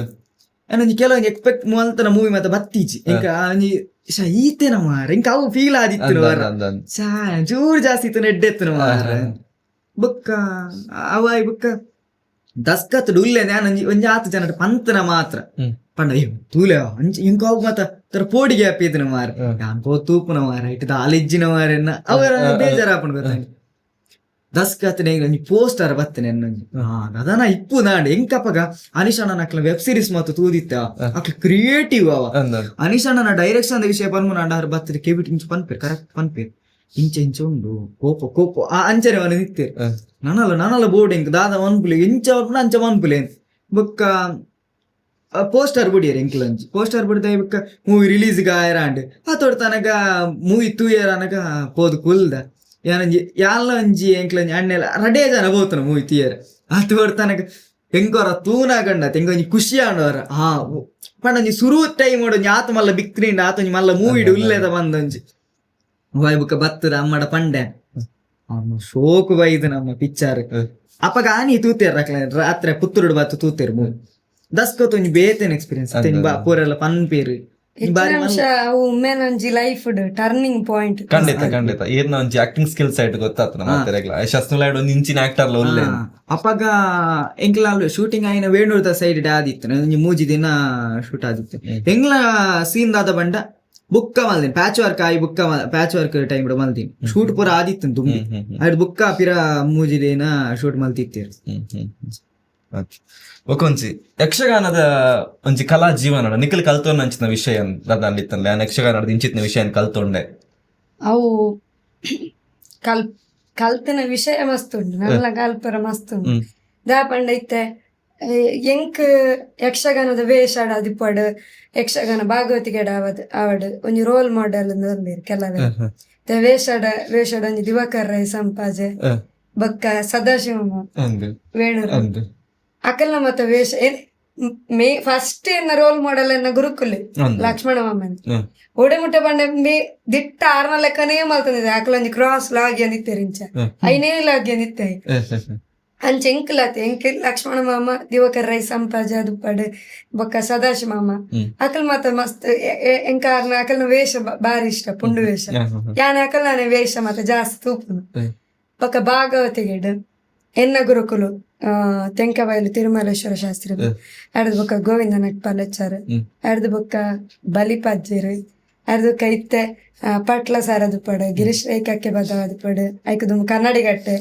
ಏನೊಂಜಿ ಕೆಲವೊಂದು ಎಕ್ಸ್ಪೆಕ್ಟ್ ಮಲ್ತನ ಮೂವಿ ಮಾತ ಬತ್ತೀಜಿ ಇಂಕ ಒಂಜಿ ಈತೇನ ಮಾರ ಇಂಕ ಅವು ಫೀಲ್ ಆದಿತ್ತು ಜೂರ್ ಜಾಸ್ತಿ ಇತ್ತು ಎಡ್ಡೆತ್ತು ಮಾರ ಬೊಕ್ಕ ಅವ ಬೊಕ್ಕ ದಸ್ಕತ್ ಉಲ್ಲೆ ನಾನು ಒಂಜಿ ಆತು ಜನ ಪಂತನ ಮಾತ್ರ ಪಂಡ ತೂಲೆ ಅಂಚ ಇಂಕ ಅವು ಮಾತ ತರ ಪೋಡಿಗೆ ಹಾಪಿದನ ಮಾರ ನಾನ್ ಪೋ ತೂಪುನ ಮಾರ ಇಟ್ಟು ಆಲಿಜ್ಜಿನ ಮಾರನ್ನ ಅವರ ಬೇಜಾರಾಪಣ್ ಗೊತ್ತಂಗೆ ದಸ್ಕತ್ ಒಂಜಿ ಪೋಸ್ಟರ್ ಬತ್ತನೆ ಅದನ ಇಪ್ಪು ನಾಡು ಎಂಕಪ್ಪಗ ಅನಿಶಣ್ಣನ ಅಕ್ಲ ವೆಬ್ ಸೀರೀಸ್ ಮಾತು ತೂದಿತ್ತ ಅಕ್ಲ ಕ್ರಿಯೇಟಿವ್ ಅವ ಅನಿಶಣ್ಣನ ಡೈರೆಕ್ಷನ್ ವಿಷಯ ಬಂದ್ಮು ನಾಡು ಬತ್ತರೆ ಕೇಬಿಟ್ ಇಂಚ ಪನ್ಪೇರ್ ಕರೆಕ್ಟ್ ಪನ್ಪೇರ್ ಇಂಚ ಉಂಡು ಕೋಪ ಅಂಚನೆ ಅವನು ನಿತ್ತೇರು ನನಲ್ಲ ಬೋರ್ಡ್ ಎಂಕ್ ದಾದ ಮನ್ಪುಲೆ ಇಂಚ ಅವ್ರ ಅಂಚ ಮನ್ಪುಲೆ ಬೊಕ್ಕ ಪೋಸ್ಟರ್ ಬಿಡಿಯರ್ ಎಂಕ್ಲಂಜಿ ಪೋಸ್ಟರ್ ಬಿಡ್ದ ಬೊಕ್ಕ ಮೂವಿ ರಿಲೀಸ್ಗ ಆಯರಾಂಡ್ ಆತೋಡ್ ತನಗ ಮೂವಿ ತೂಯರ್ ಅನಗ ಪೋದು ಕುಲ್ದ ಯಾನಂಜಿ ಯಾಲ ಒಂಜಿ ಎಂಕ್ಲಂಜಿ ಅಣ್ಣೆಲ್ಲ ರಡೇ ಜನ ಬೋತನ ಮೂವಿ ತಿಯರ್ ಅದು ತನಕ ಹೆಂಗೋರ ತೂನಾಗಂಡ ತೆಂಗೊಂಜಿ ಖುಷಿ ಆಂಡವರ ಪಂಡೊಂಜಿ ಸುರು ಟೈಮ್ ಒಂಜಿ ಆತ ಮಲ್ಲ ಬಿಕ್ತ್ರಿಂಡ ಆತೊಂಜಿ ಮಲ್ಲ ಮೂವಿ ಉಲ್ಲೇದ ಬಂದೊಂಜಿ ವಾಯ್ ಬುಕ್ಕ ಬತ್ತದ ಅಮ್ಮಡ ಪಂಡೆ ಅವನು ಶೋಕು ಬೈದು ನಮ್ಮ ಪಿಕ್ಚರ್ ಅಪ್ಪಗ ಆನಿ ತೂತೇರ್ ರಾತ್ರಿ ಪುತ್ತೂರು ಬತ್ತು ತೂತೇರ್ ಮೂವಿ ದಸ್ಕೊತ್ತೊಂಜಿ ಬೇತೇನ್ ಎಕ್ಸ್ಪೀರಿಯನ್ಸ್ ಪೂರೆಲ್ಲ ಪನ್ಪೇರು ವುಮೆನ್ ಒಂಜಿ ಲೈಫ್ ಟರ್ನಿಂಗ್ ಪಾಯಿಂಟ್ ಖಂಡಿತ ಏನ ಒಂಜಿ ಆಕ್ಟಿಂಗ್ ಸ್ಕಿಲ್ಸ್ ಆಯ್ತು ಗೊತ್ತಾಗ್ತದ ಮಾತೆರೆಗ್ಲ ಶಸ್ನುಲಾಯ್ಡ್ ಒಂದು ಇಂಚಿನ ಆಕ್ಟರ್ಲ ಒಳ್ಳೆ ಅಪ್ಪಗ ಎಂಕ್ಲ ಶೂಟಿಂಗ್ ಆಯ್ನ ವೇಣೂರ್ದ ಸೈಡ್ ಆದಿತ್ತು ಒಂಜಿ ಮೂಜಿ ದಿನ ಶೂಟ್ ಆದಿತ್ತು ಎಂಗ್ಲ ಸೀನ್ ದಾದ ಬಂಡ ಬುಕ್ಕ ಮಲ್ದಿನಿ ಪ್ಯಾಚ್ ವರ್ಕ್ ಆಯಿ ಪ್ಯಾಚ್ ವರ್ಕ್ ಟೈಮ್ ಮಲ್ದಿನಿ ಶೂಟ್ ಪೂರ ಆದಿತ್ತು ತುಂಬಿ ಅಡ್ ಬುಕ್ಕ ಪಿರ ಮೂಜಿ ದಿನ ಶೂಟ್ ಮಲ್ತಿತ್ತೇರು ಒಂಜಿ ಯಕ್ಷಗಾನದ ಒಂಜಿ ಕಲಾ ಜೀವನ ನಿಖಿಲ್ ಕಲ್ತೊಂಡ ಅಂಚಿನ ವಿಷಯ ದಾದಂಡಿತ್ತಲ್ಲ ಯಕ್ಷಗಾನದ ಇಂಚಿತ್ನ ವಿಷಯ ಕಲ್ತೊಂಡೆ ಅವು ಕಲ್ತಿನ ವಿಷಯ ಮಸ್ತ್ ಉಂಟು ನನ್ನ ಕಲ್ಪರ ಮಸ್ತ್ ಉಂಟು ದಾಪಂಡ ಇತ್ತೆ ಎಂಕ್ ಯಕ್ಷಗಾನದ ವೇಷ ಆಡಿಪಡ್ ಯಕ್ಷಗಾನ ಭಾಗವತಿಗೆ ಆವಡ್ ಒಂಜಿ ರೋಲ್ ಮಾಡೆಲ್ ಬೇರೆ ಕೆಲವೇ ವೇಷ ಒಂಜಿ ದಿವಾಕರ್ ರೈ ಸಂಪಾಜೆ ಬೊಕ್ಕ ಸದಾಶಿವ ವೇಣೂರು ಅಕಲ್ನ ಮತ್ತ ವೇಷ ಫಸ್ಟ್ ಎನ್ನ ರೋಲ್ ಮಾಡೆಲ್ ಎನ್ನ ಗುರುಕುಲ್ ಲಕ್ಷ್ಮಣ ಮಾಮನ್ ಓಡೆ ಮುಟ್ಟ ಬಂಡೆ ದಿಟ್ಟ ಆರ್ನ ಲೆಕ್ಕನೇ ಮಲ್ತಂದಿದೆ ಅಕಲೊಂಜಿ ಕ್ರಾಸ್ ಲಾಗಿ ಅಂದಿತ್ತೇರಿಂಚ ಐನೇ ಲಾಗಿ ಅಂದಿತ್ತೆ ಅಂಚ ಎಂಕ್ ಲಕ್ಷ್ಮಣ ಮಾಮ ದಿವಾಕರ್ ರೈ ಸಂಪಾಜ ದುಪ್ಪಡ್ ಬೊಕ್ಕ ಸದಾಶಿವ ಮಾಮ ಅಕಲ್ ಮತ್ತ ಮಸ್ತ್ ಎಂಕಾರ್ನ ಅಕಲ್ನ ವೇಷ ಬಾರಿ ಇಷ್ಟ ಪುಂಡು ವೇಷ ಯಾನ ಅಕಲ್ನ ವೇಷ ಮತ್ತ ಜಾಸ್ತಿ ತೂಪುನು ಬೊಕ್ಕ ಭಾಗವತಿಗೆಡ್ ಎನ್ನ ಗುರುಕುಲು ತೆಂಕಬೈಲು ತಿರುಮಲೇಶ್ವರ ಶಾಸ್ತ್ರಿ ಅಡ್ದು ಬೊಕ್ಕ ಗೋವಿಂದ ನಟ್ಪಾಲಚಾರ್ ಅಡ್ದು ಬೊಕ್ಕ ಬಲಿಪಜ್ಜರ್ ಅರ್ದು ಬೊಕ್ಕ ಇತ್ತೆ ಪಟ್ಲ ಸಾರದು ಪಡ್ ಗಿರೀಶ್ ರೈಕಕ್ಕೆ ಬದವಾದ ಪಡ್ ಐಕದು ಕನ್ನಡಿಗಟ್ಟೆ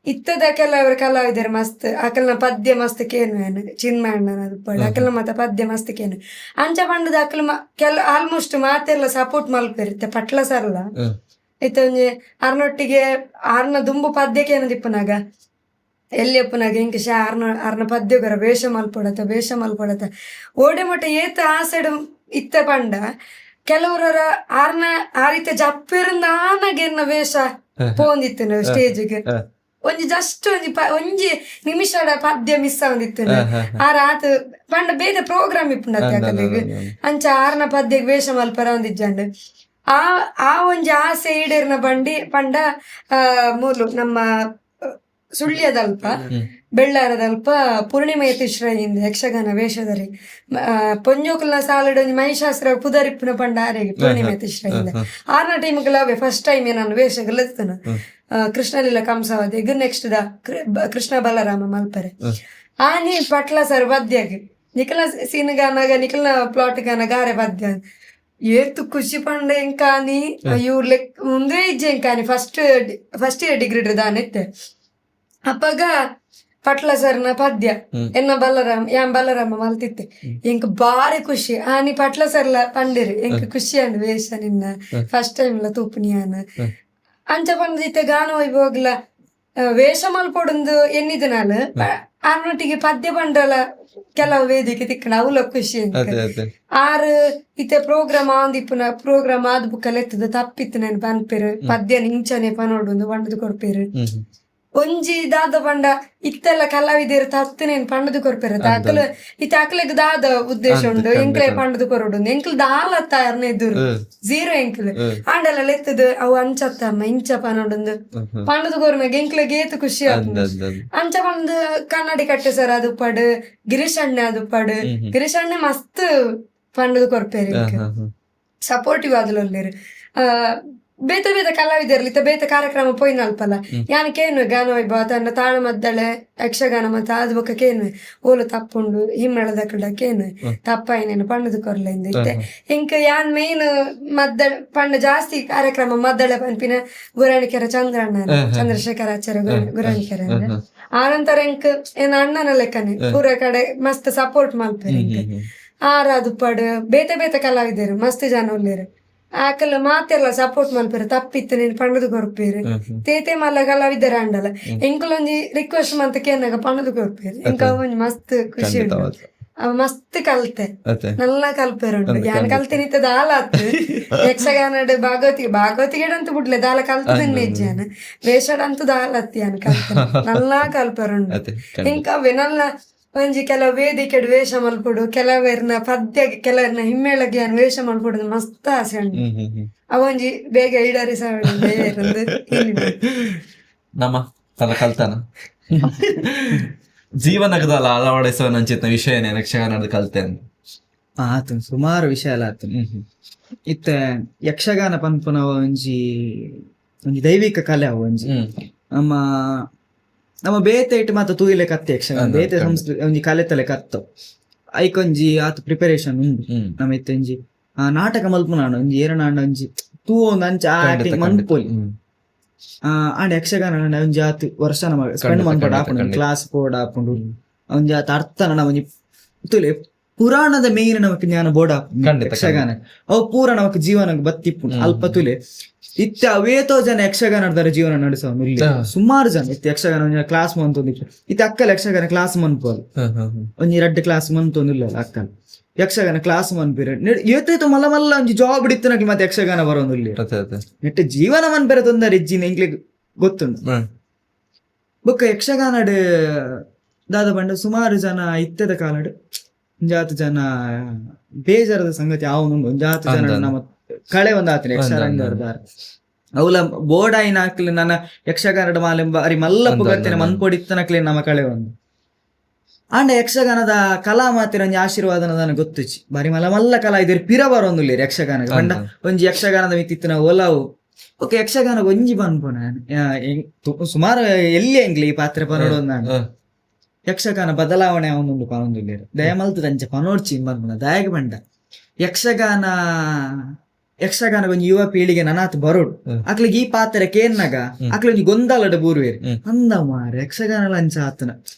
ಇತ್ತದ ಕೆಲವರು ಕಲಾವಿದರು ಮಸ್ತ್ ಅಕಲ್ನ ಪದ್ಯ ಮಸ್ತ್ ಕೇನು ಚಿನ್ಮಣ್ಣನದು ಪಡ್ ಅಕಲ್ನ ಮತ್ತ ಪದ್ಯ ಮಸ್ತ್ ಕೇನು ಅಂಚ ಪಂಡದ ಅಕಲ್ ಆಲ್ಮೋಸ್ಟ್ ಮಾತೆಲ್ಲ ಸಪೋರ್ಟ್ ಮಲ್ಪಿರುತ್ತೆ ಪಟ್ಲ ಸಾರಲ್ಲ ಇತ್ತ ಒಂಜಿ ಅರ್ನೊಟ್ಟಿಗೆ ಆರ್ನ ದುಂಬು ಪದ್ಯಕ್ಕೆ ಏನು ದಿಪ್ಪನಾಗ ಎಲ್ಲಿಯಪ್ಪನಾಗ ಇಂಕ ಆರ್ನ ಪದ್ಯಗರ ವೇಷ ಮಲ್ಪೊಡತ ಓಡೆ ಮೊಟ್ಟ ಏತ ಆ ಸೈಡ್ ಇತ್ತ ಪಂಡ ಕೆಲವರ ಆರ್ನ ಆ ರೀತಿ ಜಪ್ಪಿರಿಂದ ಆನಗೆನ್ನ ವೇಷ ಪೋಂದಿತ್ತು ಸ್ಟೇಜ್ಗೆ ಒಂಜಿ ಜಸ್ಟ್ ಒಂಜಿ ನಿಮಿಷದ ಪದ್ಯ ಮಿಸ್ ಆಂದಿತ್ತು ಆರ ಆತ ಪಂಡ ಬೇರೆ ಪ್ರೋಗ್ರಾಮ್ ಇಪ್ಪುಂಡತ್ತೆ ಅಂಚ ಆರ್ನ ಪದ್ಯಗೆ ವೇಷ ಮಲ್ಪರ ಒಂದಿಜ್ಜಂಡ್ ಆ ಒಂಜಿ ಆಸೆ ಈಡೇರ್ನ ಪಂಡ ಮೂಲು ನಮ್ಮ ಸುಳ್ಯದಲ್ಪ ಬೆಳ್ಳಾರದಲ್ಪ ಪೂರ್ಣಿಮೆಯ ತಿಶ್ರಯಿಂದ ಯಕ್ಷಗಾನ ವೇಷದಲ್ಲಿ ಪೊಂಜೋಕಲ್ನ ಸಾಲಡ್ ಒಂಜಿ ಮಹಿಷಾಸ್ತ್ರ ಪುದರಿಪ್ಪುನ ಪಂಡ ಆರೆಗೆ ಪೂರ್ಣಿಮೆಯ ತಿಶ್ರಯಿಂದ ಆರ್ನ ಟೈಮ್ಗಳವೆ ಫಸ್ಟ್ ಟೈಮ್ ನಾನು ವೇಷಗಳೆತ್ತನು ಕೃಷ್ಣಲೀಲ ಕಂಸಾವಧಿಗೆ ನೆಕ್ಸ್ಟ್ ಕೃಷ್ಣ ಬಲರಾಮ ಮಲ್ಪರೆ ಆನಿ ಪಟ್ಲ ಸರ್ ಪದ್ಯಗೆ ನಿಖಲ್ನ ಸೀನ್ಗಾನಾಗ ನಿಖಲ್ನ ಪ್ಲಾಟ್ಗಾನ ಗಾರೆ ಪದ್ಯ ಏತು ಖುಷಿ ಪಂಡ ಎಂಕಾನಿ ಇವ್ರ ಲೆಕ್ಕ ಮುಂದೆ ಇಜ್ಜೆ ಎಂಕಾನಿ ಫಸ್ಟ್ ಇಯರ್ ಡಿಗ್ರಿ ದಾನೆತ್ತೆ ಅಪ್ಪಗ ಪಟ್ಲ ಸರ್ನ ಪದ್ಯ ಎನ್ನ ಬಲ್ಲರಾಮ ಮಲ್ತಿತ್ತೆ ಎಂಕ್ ಬಾರಿ ಖುಷಿ ನೀ ಪಟ್ಲ ಸರ್ಲ ಪಂಡಿರಿ ಎಂಕ್ ಖುಷಿ ಅಂಡ್ ವೇಷ ನಿನ್ನ ಫಸ್ಟ್ ಟೈಮ್ ಲ ತೂಪುನಿಯಾನ ಅಂಚ ಪಂಡಿತ್ತೆ ಗಾನ ಹೋಗ್ಲ ವೇಷ ಮಲ್ಪೊಡೊಂದು ಎನ್ನಿದನಾಲ ಅನ್ನೊಟ್ಟಿಗೆ ಪದ್ಯ ಪಂಡಲ ಕೆಲವು ವೇದಿಕೆ ತಿಕ್ಕಣ ಅವಲ ಖುಷಿ ಆರು ಇತ್ತೆ ಪ್ರೋಗ್ರಾಮ್ ಆಂದಿಪ್ಪುನ ಪ್ರೋಗ್ರಾಮ್ ಆದ್ ಬುಕ್ಕಲ್ ಎತ್ತದ ತಪ್ಪಿತ್ತು ನಾನು ಪನ್ಪೇರು ಪದ್ಯ ಇಂಚನೆ ಪನೋಡೊಂದು ಬಂಡದು ಕೊಡ್ಪೇರು ಒಂಜಿ ದಾದ ಪಂಡ ಇತ್ತೆಲ್ಲ ಕಲಾವಿದರು ತತ್ತನೇನು ಪಂಡದು ಕೊರ್ಪೇರ ಅಕ್ಲು ಇತ್ತ ಅಕ್ಲೆಗ್ ದಾದ ಉದ್ದೇಶ ಉಂಡು ಎಂಕ್ಲೆ ಪಂಡದು ಕೊರಡು ಎಂಕ್ಲು ದಾಲತ್ತ ಯಾರನ್ನ ಎದುರು ಜೀರೋ ಎಂಕ್ಲು ಆಂಡೆಲ್ಲ ಎತ್ತದು ಅವು ಅಂಚತ್ತಮ್ಮ ಇಂಚ ಪನೋಡೊಂದು ಪಂಡದು ಕೊರ್ನಾಗ ಎಂಕ್ಲೆಗ್ ಏತು ಖುಷಿ ಆಗ್ತದೆ ಅಂಚ ಪಂಡ ಕನ್ನಡಿ ಕಟ್ಟೆ ಸರ್ ಅದು ಪಡು ಗಿರೀಶಣ್ಣೆ ಅದು ಪಡು ಗಿರೀಶಣ್ಣೆ ಮಸ್ತ್ ಪಂಡದು ಕೊರ್ಪೇರು ಸಪೋರ್ಟಿವ್ ಆದ್ಲೊಲ್ಲೇರು ಬೇತೆ ಬೇತೆ ಕಲಾವಿದರ್ಲಿ ಬೇತೆ ಕಾರ್ಯಕ್ರಮ ಪೋಯ್ನ ಅಲ್ಪಲ್ಲ ಯಾನ್ ಕೇನ್ವೆ ಗಾನ ವೈಭವ ತನ್ನ ತಾಳ ಮದ್ದಳೆ ಯಕ್ಷಗಾನ ಮತ್ತೆ ಆದ್ ಬೊಕ್ಕ ಕೇನ್ವೆ ಓಲು ತಪ್ಪುಂಡು ಹಿಮ್ಮೇಳದ ಕಡ ಕೇನ್ವೆ ತಪ್ಪಾಯಿನೇನು ಪಂಡದು ಕೊರ್ಲೆಂದು ಇತ್ತೆ ಇಂಕ ಯಾನ್ ಮೇನ್ ಮದ್ದಳೆ ಪಂಡ ಜಾಸ್ತಿ ಕಾರ್ಯಕ್ರಮ ಮದ್ದಳೆ ಪನ್ಪಿನ ಗುರಾಣಿಕೆರ ಚಂದ್ರಶೇಖರಾಚಾರ್ಯ ಗುರಾಣಿಕೆರ ಆನಂತರ ಇಂಕ ಏನ ಅಣ್ಣನ ಲೆಕ್ಕನೆ ಪೂರ ಕಡೆ ಮಸ್ತ್ ಸಪೋರ್ಟ್ ಮಲ್ಪೇರು ಇಂಕ ಆರಾದು ಪಡು ಬೇತೆ ಬೇತೆ ಕಲಾವಿದರು ಮಸ್ತ್ ಜನ ಒಲ್ಲೇರು ಆಕಲ್ಲ ಮಾತೆಲ್ಲ ಸಪೋರ್ಟ್ ಮಲ್ಪೇರು ತಪ್ಪಿತ್ತು ನೀನು ಪಂಡದು ಕೊರ್ಪೇರು ತೇತೆ ಮಲ್ಲ ಕಲಾವಿದರ ಅಂಡಲ್ಲ ಎಂಕಲೊಂಜಿ ರಿಕ್ವೆಸ್ಟ್ ಮಂತ ಕೇನಾಗ ಪಂಡದು ಕೊರ್ಪೇರು ಎಂಕ ಒಂಜಿ ಮಸ್ತ್ ಖುಷಿ ಉಂಟು ಅವ ಮಸ್ತ್ ಕಲ್ತೆ ನಲ್ಲ ಕಲ್ಪೇರು ಉಂಟು ಯಾನ್ ಕಲ್ತಿನಿತ್ತ ದಾಲ ಆತು ಯಕ್ಷಗಾನಡ್ ಭಾಗವತಿಗೆಡಂತೂ ಬಿಡ್ಲೆ ದಾಲ ಕಲ್ತದನ್ನೇ ಜಾನ ವೇಷಡಂತೂ ದಾಲ ಅತ್ತಿ ಯಾನ್ ಕಲ್ತೆ ನಲ್ಲ ಕಲ್ಪೇರು ಉಂಟು ಎಂಕವೇ ನಲ್ಲ ಒಂಜಿ ಕೆಲವು ವೇದಿಕೆಡ್ ವೇಷ ಮಲ್ಪೊಡು ಕೆಲವರ್ನ ಪದ್ಯ ಕೆಲವರ್ನ ಹಿಮ್ಮೇಳಗೆ ವೇಷ ಮಲ್ಪೊಡು ಮಸ್ತ್ ಆಸೆ ಉಂಟು ಅವೊಂಜಿ ಬೇಗ ಈಡರಿಸಂದು ನಮ್ಮ ತಲ ಕಲ್ತಾನ ಜೀವನಗದಲ್ಲ ಅಳವಡಿಸುವ ನಂಚಿತ್ನ ವಿಷಯನೇ ಯಕ್ಷಗಾನದ ಕಲ್ತೇನೆ ಆತು ಸುಮಾರು ವಿಷಯ ಎಲ್ಲ ಆತು ಇತ್ತ ಯಕ್ಷಗಾನ ಪನ್ಪುನ ಒಂಜಿ ದೈವಿಕ ಕಲೆ ಅವ ಒಂಜಿ ನಮ್ಮ ಬೇತೆ ಇಟ್ಟು ಮಾತ್ರ ತೂಯಿಲೆ ಕತ್ತೆ ಯಕ್ಷಗಾನ ಬೇತೆ ಸಂಸ್ಕೃತಿ ಒಂಜಿ ಕಲೆತಲೆ ಕತ್ತವು ಐಕೊಂಜಿ ಆತು ಪ್ರಿಪರೇಷನ್ ಉಂಡು ನಮ್ಮ ಇತ್ತೊಂಜಿ ನಾಟಕ ಮಲ್ಪುನಾಣ ಒಂಜಿ ಏರನಾಂಡ ಒಂಜಿ ತೂ ಒಂದು ಅಂಚ ಆಕ್ಟಿಂಗ್ ಮನ್ಪೊಲಿ ಆಂಡ ಯಕ್ಷಗಾನ ಒಂಜಿ ಆತು ವರ್ಷ ನಮ್ಮ ಸ್ಪೆಂಡ್ ಮನ್ಪಡ ಆಪುಂಡು ಕ್ಲಾಸ್ ಪೋಡ್ ಆಪುಂಡು ಒಂಜಿ ಆತು ಅರ್ಥ ನಮಗೆ ತುಲೆ ಪುರಾಣದ ಮೇಯ್ನ ನಮಕ್ ಜ್ಞಾನ ಬೋಡ ಯಕ್ಷಗಾನ ಅವು ಪೂರ ನಮಕ್ ಜೀವನ ಬತ್ತಿಪ್ಪುಂಡು ಅಲ್ಪ ತುಲೆ ಇತ್ತ ಅವೇತೋ ಜನ ಯಕ್ಷಗಾನದ ಜೀವನ ನಡೆಸೋನು ಇಲ್ಲಿ ಸುಮಾರು ಜನ ಇತ್ತು ಯಕ್ಷಗಾನ ಕ್ಲಾಸ್ ಮಂತೊಂದಿತ್ತು ಇತ್ತ ಅಕ್ಕಲ ಯಕ್ಷಗಾನ ಕ್ಲಾಸ್ ಮನ್ಪೋದು ಒಂಜಿ 2 ಕ್ಲಾಸ್ ಮಂತೊಂದಿಲ್ಲ ಅಕ್ಕಲ್ ಯಕ್ಷಗಾನ ಕ್ಲಾಸ್ ಮನ್ಪಿರ ಏತೈತು ಮಲ್ಲ ಮಲ್ಲ ಒಂಜಿ ಜಾಬ್ ಹಿಡಿತನಕ್ಕೆ ಮತ್ತೆ ಯಕ್ಷಗಾನ ಬರೋದು ಇಲ್ಲಿ ನೆಟ್ಟು ಜೀವನ ಮನ್ಪೆರ ತೊಂದರೆ ಇಜ್ಜಿನ ಎಂಕ್ಲಿಗೆ ಗೊತ್ತುಂಟು ಬೊಕ್ಕ ಯಕ್ಷಗಾನಡ್ ದಾದ ಬಂಡ ಸುಮಾರು ಜನ ಇತ್ತದ ಕಾಲಡ್ ಒಂಜಾತು ಜನ ಬೇಜಾರದ ಸಂಗತಿ ಅವನು ಒಂಜಾತು ಜನ ನಮ್ಮ ಕಳೆ ಒಂದು ಆತನ ಯಕ್ಷಗಾನದಾರ ಅವಲ ಬೋರ್ಡಾಯಿನ ಹಾಕ್ಲಿ ನನ್ನ ಯಕ್ಷಗಾನದ ಮಾಲೆ ಬಾರಿ ಮಲ್ಲಪ್ಪು ಗರ್ತೇನೆ ಮನ್ಪೊಡಿತ್ತನಕ್ಲಿ ನಮ್ಮ ಕಳೆ ಒಂದು ಆಂಡ ಯಕ್ಷಗಾನದ ಕಲಾ ಮಾತಿನ ಒಂಜಿ ಆಶೀರ್ವಾದನ ನನಗೆ ಗೊತ್ತುಚ್ಚಿ ಬಾರಿ ಮಲ್ಲ ಮಲ್ಲ ಕಲಾ ಇದ್ರ ಪಿರ ಬರೋಂದುಲ್ಲೇರಿ ಯಕ್ಷಗಾನ ಬಂಡ ಒಂಜಿ ಯಕ್ಷಗಾನದ ಮಿತ್ತಿತ್ತಿನ ಒಲವು ಓಕೆ ಯಕ್ಷಗಾನ ಒಂಜಿ ಪನ್ಪುನ ಸುಮಾರು ಎಲ್ಲಿ ಎಂಗ್ಲಿ ಈ ಪಾತ್ರೆ ಪನೋಡು ನಾನು ಯಕ್ಷಗಾನ ಬದಲಾವಣೆ ಅವನೊಂದು ಪನೊಂದುಲ್ಲೇರು ದಯಮಲ್ತು ದಂಚ ಪನೋಡ್ಚಿ ಬಂದ್ಪುನ ದಯಗ ಬಂಡ ಯಕ್ಷಗಾನ ಒಂಜಿ ಯುವ ಪೀಳಿಗೆ ನನಾತ್ ಬರೋಡು ಅಕ್ಲಿಗೆ ಈ ಪಾತ್ರ ಕೇನ್ನಾಗ ಅಕ್ಲೊಂಜಿ ಗೊಂದಲದ ಬೂರುವೇರಿ ಅಂದ ಮಾರ ಯಕ್ಷಗಾನ ಲಂಚ ಆತನ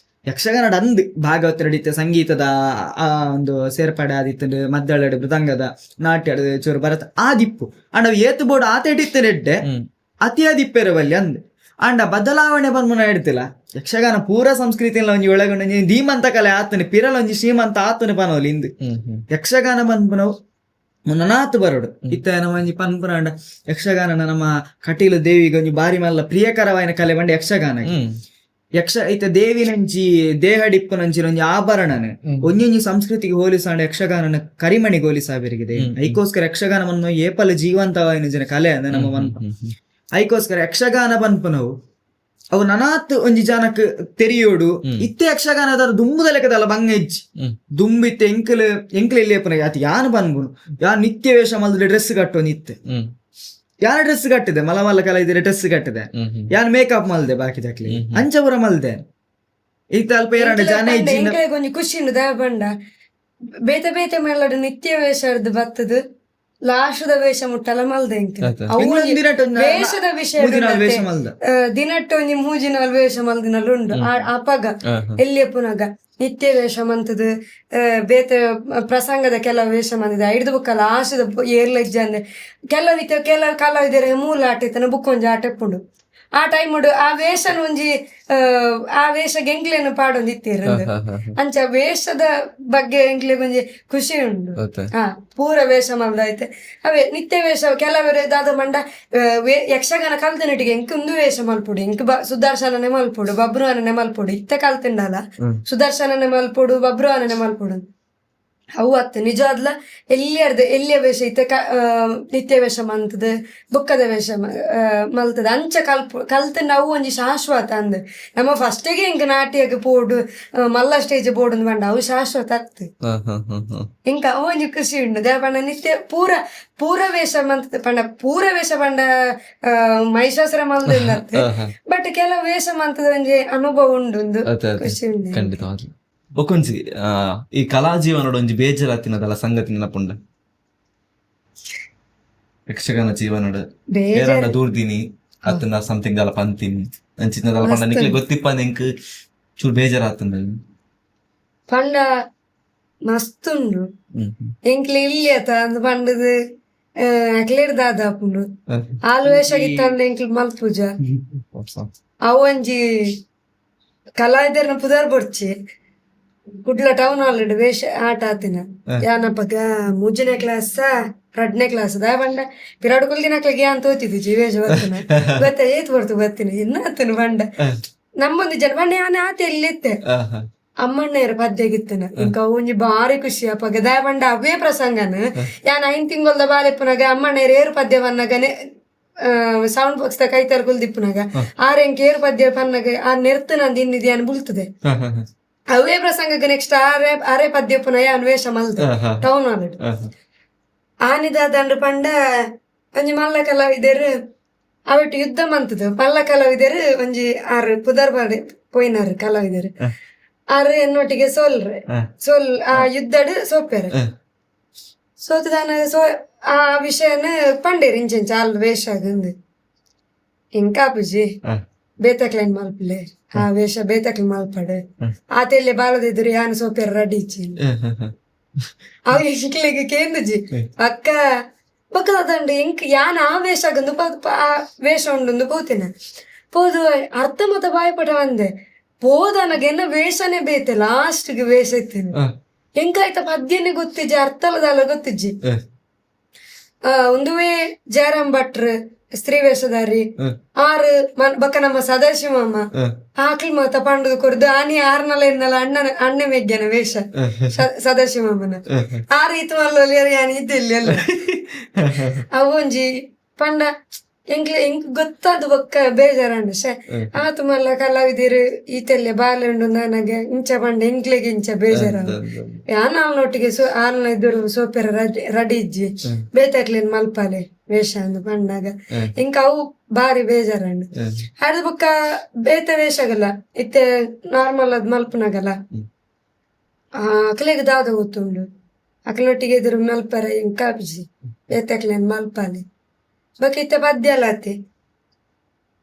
ಯಕ್ಷಗಾನದ ಅಂದ್ ಭಾಗವತ ನಡೀತ ಸಂಗೀತದ ಆ ಒಂದು ಸೇರ್ಪಡೆ ಆದಿತ್ತು ಮದ್ದಳದ ಮೃದಂಗದ ನಾಟ್ಯದ ಚೂರು ಬರತ್ತ ಆದಿಪ್ಪು ಅಂಡ ಏತು ಬೋರ್ಡ್ ಆತೇಟಿತ್ತು ನೆಡ್ಡೆ ಅತಿ ಆದಿಪ್ಪೆರವಲ್ಲಿ ಅಂದ್ ಅಂಡ ಬದಲಾವಣೆ ಬಂದ್ಮನ ಹೇಳ್ತಿಲ್ಲ ಯಕ್ಷಗಾನ ಪೂರ ಸಂಸ್ಕೃತಿ ಒಂಜಿ ಒಳಗೊಂಡು ಧೀಮಂತ ಕಲೆ ಆತನ ಪಿರಲ್ ಒಂಜಿ ಶ್ರೀಮಂತ ಆತನ ಪನವಲ್ಲಿ ಇಂದು ಯಕ್ಷಗಾನ ಬಂದ್ಪನವು ನನಾತ್ ಬರೋಡು ಇತ್ತ ನಮ್ಮ ಒಂಜಿ ಪನ್ಪುನಾಂಡ ಯಕ್ಷಗಾನ ನಮ್ಮ ಕಟೀಲು ದೇವಿಗೆ ಒಂಜಿ ಬಾರಿ ಮಲ್ಲ ಪ್ರಿಯಕರವಾಯಿನ ಕಲೆ ಬಂಡ ಯಕ್ಷಗಾನ ಇತ್ತ ದೇವಿನಂಚಿ ದೇಹಡಿಪ್ಪುನಂಚಿನ ಒಂಜಿ ಆಭರಣನ ಒಂಜೊಂಜಿ ಸಂಸ್ಕೃತಿಗೆ ಹೋಲಿಸಾಂಡ ಯಕ್ಷಗಾನನ ಕರಿಮಣಿಗೆ ಹೋಲಿಸಾಬಿರಿಗಿದೆ ಐಕೋಸ್ಕರ ಯಕ್ಷಗಾನವನ್ನು ಏಪಲ ಜೀವಂತವಾಯಿನ ಜನ ಕಲೆ ಅಂದ ನಮ್ಮ ಮನ್ಪ ಐಕೋಸ್ಕರ ಯಕ್ಷಗಾನ ಪನ್ಪುನವು ಅವು ನನಾತ್ ಒಂಜಿ ಜನಕ್ ತೆರಿಯೋಡು ಇತ್ತೆ ಯಕ್ಷಗಾನದ ದುಂಬುದ ಲೆಕ್ಕದಲ್ಲ ಬಂಗ ಹೆಜ್ಜಿ ದುಂಬಿತ್ತೆ ಎಂಕ್ಲ ಇಲ್ಲೇಪನ ಆತ ಯಾನ್ ಬಂದ್ಬುನು ಯಾನ್ ನಿತ್ಯ ವೇಷ ಮಲ್ದ ಡ್ರೆಸ್ ಕಟ್ಟೋ ನಿತ್ತೆ ಯಾನ ಡ್ರೆಸ್ ಕಟ್ಟಿದೆ ಮಲ ಮಲ್ಲ ಕಲ ಇದ್ರೆ ಡ್ರೆಸ್ ಕಟ್ಟಿದೆ ಯಾನ್ ಮೇಕಪ್ ಮಲ್ದೆ ಬಾಕಿ ದಕ್ಲಿ ಅಂಚಪುರ ಮಲ್ದೆ ಇತ್ತ ಅಲ್ಪ ಎರಡು ಜನ ಕೊಂಚ ಖುಷಿ ಬಂಡ ಬೇತೆ ಬೇತೆ ಮೇಲಡ ನಿತ್ಯ ವೇಷ ಬತ್ತದು ಲಾಶದ ವೇಷ ಮುಟ್ಟಲ ಮಲ್ದ ಎಂಕ್ ಆಯ್ತು. ಅವು ಎಂಕ್ಲೊಂದು ದಿನಟ್ ಒಂದು ವೇಷದ ವಿಷಯ ಮೂಜಿನಾಲ್ ವೇಷ ಮಲ್ದ. ದಿನಟ್ಟು ಒಂಜಿ ಮೂಜಿನಾಲ್ ವೇಷ ಮಲ್ದಿನಲ್ ಉಂಡು ಅಪಗ ಎಲ್ಲಿಯ ಪುನಗ ನಿತ್ಯ ವೇಷ ಮಂತದ ಬೇತೆ ಪ್ರಸಂಗದ ಕೆಲವು ವೇಷ ಮಂದಿದ ಹಿಡಿದು ಬುಕ್ಕಲ್ಲ ಆಶದ ಏರ್ಲಜ್ಜ ಅಂದ್ರೆ ಕೆಲವು ಕಲಾವಿದರ ಮೂಲ ಆಟ ಇತ್ತನ ಬುಕ್ ಒಂಜಿ ಆಟ ಎಪ್ಪುಂಡು ಆ ಟೈಮ್ ಆ ವೇಷನ ಒಂಜಿ ಆ ವೇಷ ಎಂಕ್ಲೇನು ಪಾಡೊಂದು ಇತ್ತೀರಂದು ಅಂಚ ವೇಷದ ಬಗ್ಗೆ ಎಂಕ್ಲೆ ಒಂಜಿ ಖುಷಿ ಉಂಡು. ಪೂರ ವೇಷ ಮಲ್ದೈತೆ ಅವೇ ನಿತ್ಯ ವೇಷ ಕೆಲವರೇ ದಾದ ಮಂಡ ಯಕ್ಷಗಾನ ಕಲ್ತಿನಟಿಗೆ ಎಂಕ್ ಒಂದು ವೇಷ ಮಲ್ಪುಡು ಎಂಕ್ ಸುದರ್ಶನನೆ ಮಲ್ಪುಡು ಬಬ್ರುವಾನನೆ ಮಲ್ಪುಡು ಇತ್ತ ಕಲ್ತಿಂಡಲ್ಲ ಸುದರ್ಶನನೆ ಮಲ್ಪುಡು ಬಬ್ರುವಾನನೆ ಮಲ್ಪುಡು ಅವು ಅತ್ತ ನಿಜವಾದ್ಲ ಎಲ್ಲಿಯ ವೇಷ ಇತ್ತ ನಿತ್ಯ ವೇಷ ಮಂತದ ಬುಕ್ಕದ ವೇಷ ಮಲ್ತದ ಅಂಚ ಕಲ್ತಂಡ ಅವು ಒಂಜಿ ಶಾಶ್ವತ ಅಂದ್ ನಮ್ಮ ಫಸ್ಟಿಗೆ ಹಿಂಗ ನಾಟ್ಯಕ್ಕೆ ಪೋಡು ಮಲ್ಲ ಸ್ಟೇಜ್ ಬೋರ್ಡ್ ಬಂಡ ಅವು ಶಾಶ್ವತ ಆಗ್ತದೆ ಇಂಕ ಅವು ಒಂಜಿ ಖುಷಿ ಉಂಡು ದೇವಣ್ಣ ನಿತ್ಯ ಪೂರ ವೇಷ ಮಂತದ ಪೂರ ವೇಷ ಪಂಡ ಮಹಿಷಾಸುರ ಮಲ್ದಿಂದ ಬಟ್ ಕೆಲವು ವೇಷ ಮಂತದ ಒಂಜಿ ಅನುಭವ ಉಂಡು ಒಂದು ಖುಷಿ ಉಂಡು ಖಂಡಿತವಾಗ್ಲು. ಬೊಕೊಂಜಿ ಈ ಕಲಾ ಜೀವನೋಡ ಒಂಜಿ ಬೇಜಾರಾತಿನದಲ್ಲ ಸಂಗತಿ ನೆನಪುಂಡ ಯಕ್ಷಗಾನ ಜೀವನೋಡ ಏರಾಂಡ ದೂರ್ದಿನಿ ಅತ್ತನ ಸಮಥಿಂಗ್ ದಲ ಪಂತಿನಿ ಅಂಚಿನದಲ್ಲ ಪಂಡ ನಿಕ್ಲೆ ಗೊತ್ತಿಪ್ಪ ಎಂಕ್ ಚೂರು ಬೇಜಾರಾತಂದ ಪಂಡ ಮಸ್ತುಂಡು ಎಂಕ್ಲೆ ಇಲ್ಲಿಯತ ಅಂದ್ ಪಂಡದು ಅಕ್ಲೇರ್ ದಾದಾಪುಂಡು ಆಲು ವೇಷ ಇತ್ತಂದ ಎಂಕ್ಲೆ ಮಲ್ಪುಜ ಅವು ಒಂಜಿ ಕಲಾವಿದರ್ನ ಪುದರ್ ಬೊಡ್ಚಿ ಕುಡ್ಲ ಟೌನ್ ಹಾಲ್ ವೇಷ ಆಟ ಆತಿನ ಯಾನಪ್ಪಗ 3ನೇ ಕ್ಲಾಸ್ 2ನೇ ಕ್ಲಾಸ್ ದ ಬಂಡ ಪಿರಾಡ್ ಕುಲ್ಗಿನಕ್ಲೆಗೆ ಅಂತ ಓದ್ತಿದ್ವಿ ವೇಷ ಬರ್ತನ ಗೊತ್ತ ಏತ್ ಬರ್ತು ಬರ್ತೀನಿ ಇನ್ನಾತನ ಬಂಡ ನಮ್ಮೊಂದು ಜನ ಬಂಡ ಯಾನ ಆತ ಎಲ್ಲಿತ್ತೆ ಅಮ್ಮಣ್ಣೇರ ಪದ್ಯಗಿತ್ತನ ಇಂಕ ಒಂಜಿ ಬಾರಿ ಖುಷಿ ಅಪ್ಪಗ ದ ಬಂಡ ಅವೇ ಪ್ರಸಂಗನ ಯಾನ 5 ತಿಂಗಳದ ಬಾಲೆಪ್ಪನಾಗ ಅಮ್ಮಣ್ಣೇರ ಏರು ಪದ್ಯವನ್ನಗನೆ ಸೌಂಡ್ ಬಾಕ್ಸ್ ದ ಕೈತರ ಕುಲ್ದಿಪ್ಪನಾಗ ಆರೆಂಕ್ ಏರು ಪದ್ಯ ಪನ್ನಗ ಆ ನೆರ್ತು ನಂದು ಇನ್ನಿದೆ ಅನ್ ಬುಲ್ತದೆ ಅವೇ ಪ್ರಸಂಗಕ್ಕೆ ನೆಕ್ಸ್ಟ್ ಆರೇ ಪದ್ಯ ಪುನಃ ಅನ್ವೇಷ ಮಲ್ತ ಟೌನ್ ಹಾಲ್ ಆನಿದಾದಂಡ್ರು ಪಂಡ ಒಂಜಿ ಮಲ್ಲ ಕಲಾವಿದರು ಅವಟ್ಟು ಯುದ್ಧ ಮಂತದು ಮಲ್ಲ ಕಲಾವಿದರು ಒಂಜಿ 6 ಪುದರ್ ಬಾಡಿ ಪೋಯಿನಾರು ಕಲಾವಿದರು 6 ಎನ್ನೊಟ್ಟಿಗೆ ಸೋಲ್ ಆ ಯುದ್ಧಡ್ ಸೋಪೆರ್ ಸೋತದಾನ ಆ ವಿಷಯನ ಪಂಡೇರು ಇಂಚೆಂಚ ಅಲ್ ವೇಷ ಆಗಂದು ಇಂಕಾಪುಜಿ ಬೇತಕ್ಲೈನ್ ಮಲ್ಪಲೆ ಆ ವೇಷ ಬೇತಕ್ಲ ಮಲ್ಪಡು ಆತೆಲ್ಲೆ ಬಾಲದಿದ್ರು ಯಾನ್ ಸೋಪೆರ್ ರೆಡಿ ಇಚ್ಚಿ ಅವ ಇಂಕ್ಲೆಗೆ ಕೇಂದ್ರಜಿ ಅಕ್ಕ ಬಕ್ಕದಂಡು ಇಂಕ್ ಯಾನ್ ಆ ವೇಷ ಆಗಂದು ಆ ವೇಷ ಉಂಡು ಪೋತಿನ ಪೋದು ಅರ್ಥ ಮತ ಬಾಯ್ಪಟ ಒಂದೆ ಪೋದನಗೆ ಎನ್ನ ವೇಷನೇ ಬೇತೆ ಲಾಸ್ಟ್ಗೆ ವೇಷ ಇತ್ತೇನೆ ಎಂಕಾಯ್ತ ಪದ್ಯನೇ ಗೊತ್ತಿಜ್ಜಿ ಅರ್ಥಲದಲ್ಲ ಗೊತ್ತಿಜ್ಜಿ ಒಂದುವೇ ಜಯರಾಮ್ ಭಟ್ರು ಸ್ತ್ರೀ ವೇಷಧಾರಿ 6 ಬಕ್ಕ ನಮ್ಮ ಸದಾಶಿವಮ್ಮ ಆಕ್ಲಿ ಮಾತ ಪಂಡು ಕೊರ್ದು ಆನಿ 6 ಎನ್ನಲ ಅಣ್ಣ ಮೆಗ್ಗನ ವೇಷ ಸದಾಶಿವಮ್ಮನ 6 ಇತ್ತು ಮಲ್ಲಲ್ಲಿ ಯಾನಿ ಇದ್ದಿಲ್ಲ ಅಲ್ಲ ಅವು ಒಂಜಿ ಪಂಡ ಎಂಕ್ ಗೊತ್ತಾದ ಬೊಕ್ಕ ಬೇಜಾರಂಡ ಆತು ಮಲ್ಲ ಕಲಾವಿದಿರು ಈತೆಲ್ಲೆ ಬಾಲೆಂಡು ನನಗೆ ಇಂಚ ಪಂಡ ಎಂಕ್ಲೆಗೆ ಇಂಚ ಬೇಜಾರ ಯಾನೊಟ್ಟಿಗೆ ಆಲ್ನ ಇದ್ರು ಸೋಪೆರ ರೆಡಿ ಇಜ್ಜಿ ಬೇತಾಕ್ಲೇನ್ ಮಲ್ಪಾಲೆ ವೇಷ ಅಂದು ಪಂಡಾಗ ಇಂಕ ಅವು ಬಾರಿ ಬೇಜಾರಂಡು ಅದ ಬೊಕ್ಕ ಬೇತ ವೇಷಗಲ್ಲ ಇತ್ತೆ ನಾರ್ಮಲ್ ಅದ್ ಮಲ್ಪನಾಗಲ್ಲ ಅಕ್ಲೆಗೆ ದಾದ ಗೊತ್ತುಂಡು ಅಕ್ಲೊಟ್ಟಿಗೆ ಇದ್ರು ಮಲ್ಪರ ಇಂಕ ಬಿಜಿ ಬೇತಾಕ್ಲೇನ್ ಮಲ್ಪಾಲೆ ಬಕ ಇತ್ತ ಪದ್ಯ ಅಲ್ಲತಿ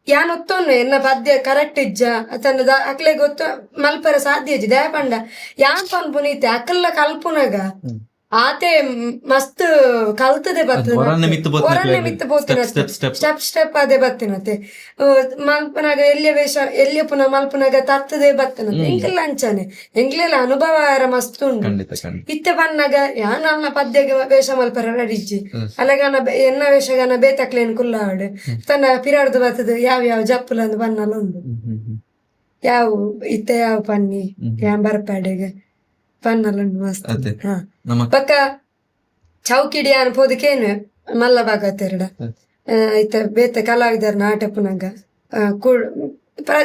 ಯಾನ್ ಒತ್ತೊನ್ನು ಎನ್ನ ಪದ್ಯ ಕರೆಕ್ಟ್ ಇಜ್ಜ ಅತಂದ ಅಕ್ಲೆ ಗೊತ್ತ ಮಲ್ಪರ ಸಾಧ್ಯ ಇಜ್ಜಿ ದಯ ಪಂಡ ಯಾನ್ ಪನ್ ಪುನೀತೆ ಅಕ್ಕಲ್ಲ ಕಲ್ಪುನಾಗ ಆತೆ ಮಸ್ತ್ ಕಲ್ತದೆ ಬರ್ತದೆ ಮಿತ್ತು ಬೋತಿನ ಸ್ಟೆಪ್ ಅದೇ ಬತ್ತಿನತೆ ಮಲ್ಪನಾಗ ಎಲ್ಲಿಯ ಪುನಃ ಮಲ್ಪನಾಗ ತತ್ತದೇ ಬತ್ತನತೆ ಎಂಕೆಲ್ಲ ಅಂಚಾನೆ ಎಂಕ್ಲೆಲ್ಲ ಅನುಭವ ಮಸ್ತ್ ಉಂಟು ಇತ್ತೆ ಬನ್ನಾಗ ಯಾನ್ ಅಲ್ನ ಪದ್ಯಗೆ ವೇಷ ಮಲ್ಪರ ರೆಡಿಜ್ಜಿ ಅಲ್ಲಗಾನ ಎನ್ನ ವೇಷಗಾನ ಬೇತಕ್ಲೇನ್ ಕುಲ್ಲಾಡು ತನ್ನ ಪಿರಾಡ್ದು ಬರ್ತದೆ ಯಾವ ಜಪ್ಪುಲಂದು ಬನ್ನಲ್ಲ ಉಂಡು ಯಾವ ಇತ್ತೆ ಯಾವ ಪನ್ನಿ ಯಾವ ಬರ್ಪಾಡೆಗೆ ಪನ್ನಲ್ಲುಂಡು ಮಸ್ತ್ ಬಕ್ಕ ಚೌಕಿಡಿ ಅನ್ಪೋದಕ್ಕೇನು ಮಲ್ಲ ಭಾಗತ್ತೆರಡ ಇತ್ತ ಬೇತ ಕಲಾವಿದರ್ನ ಆಟ ಪುನಗ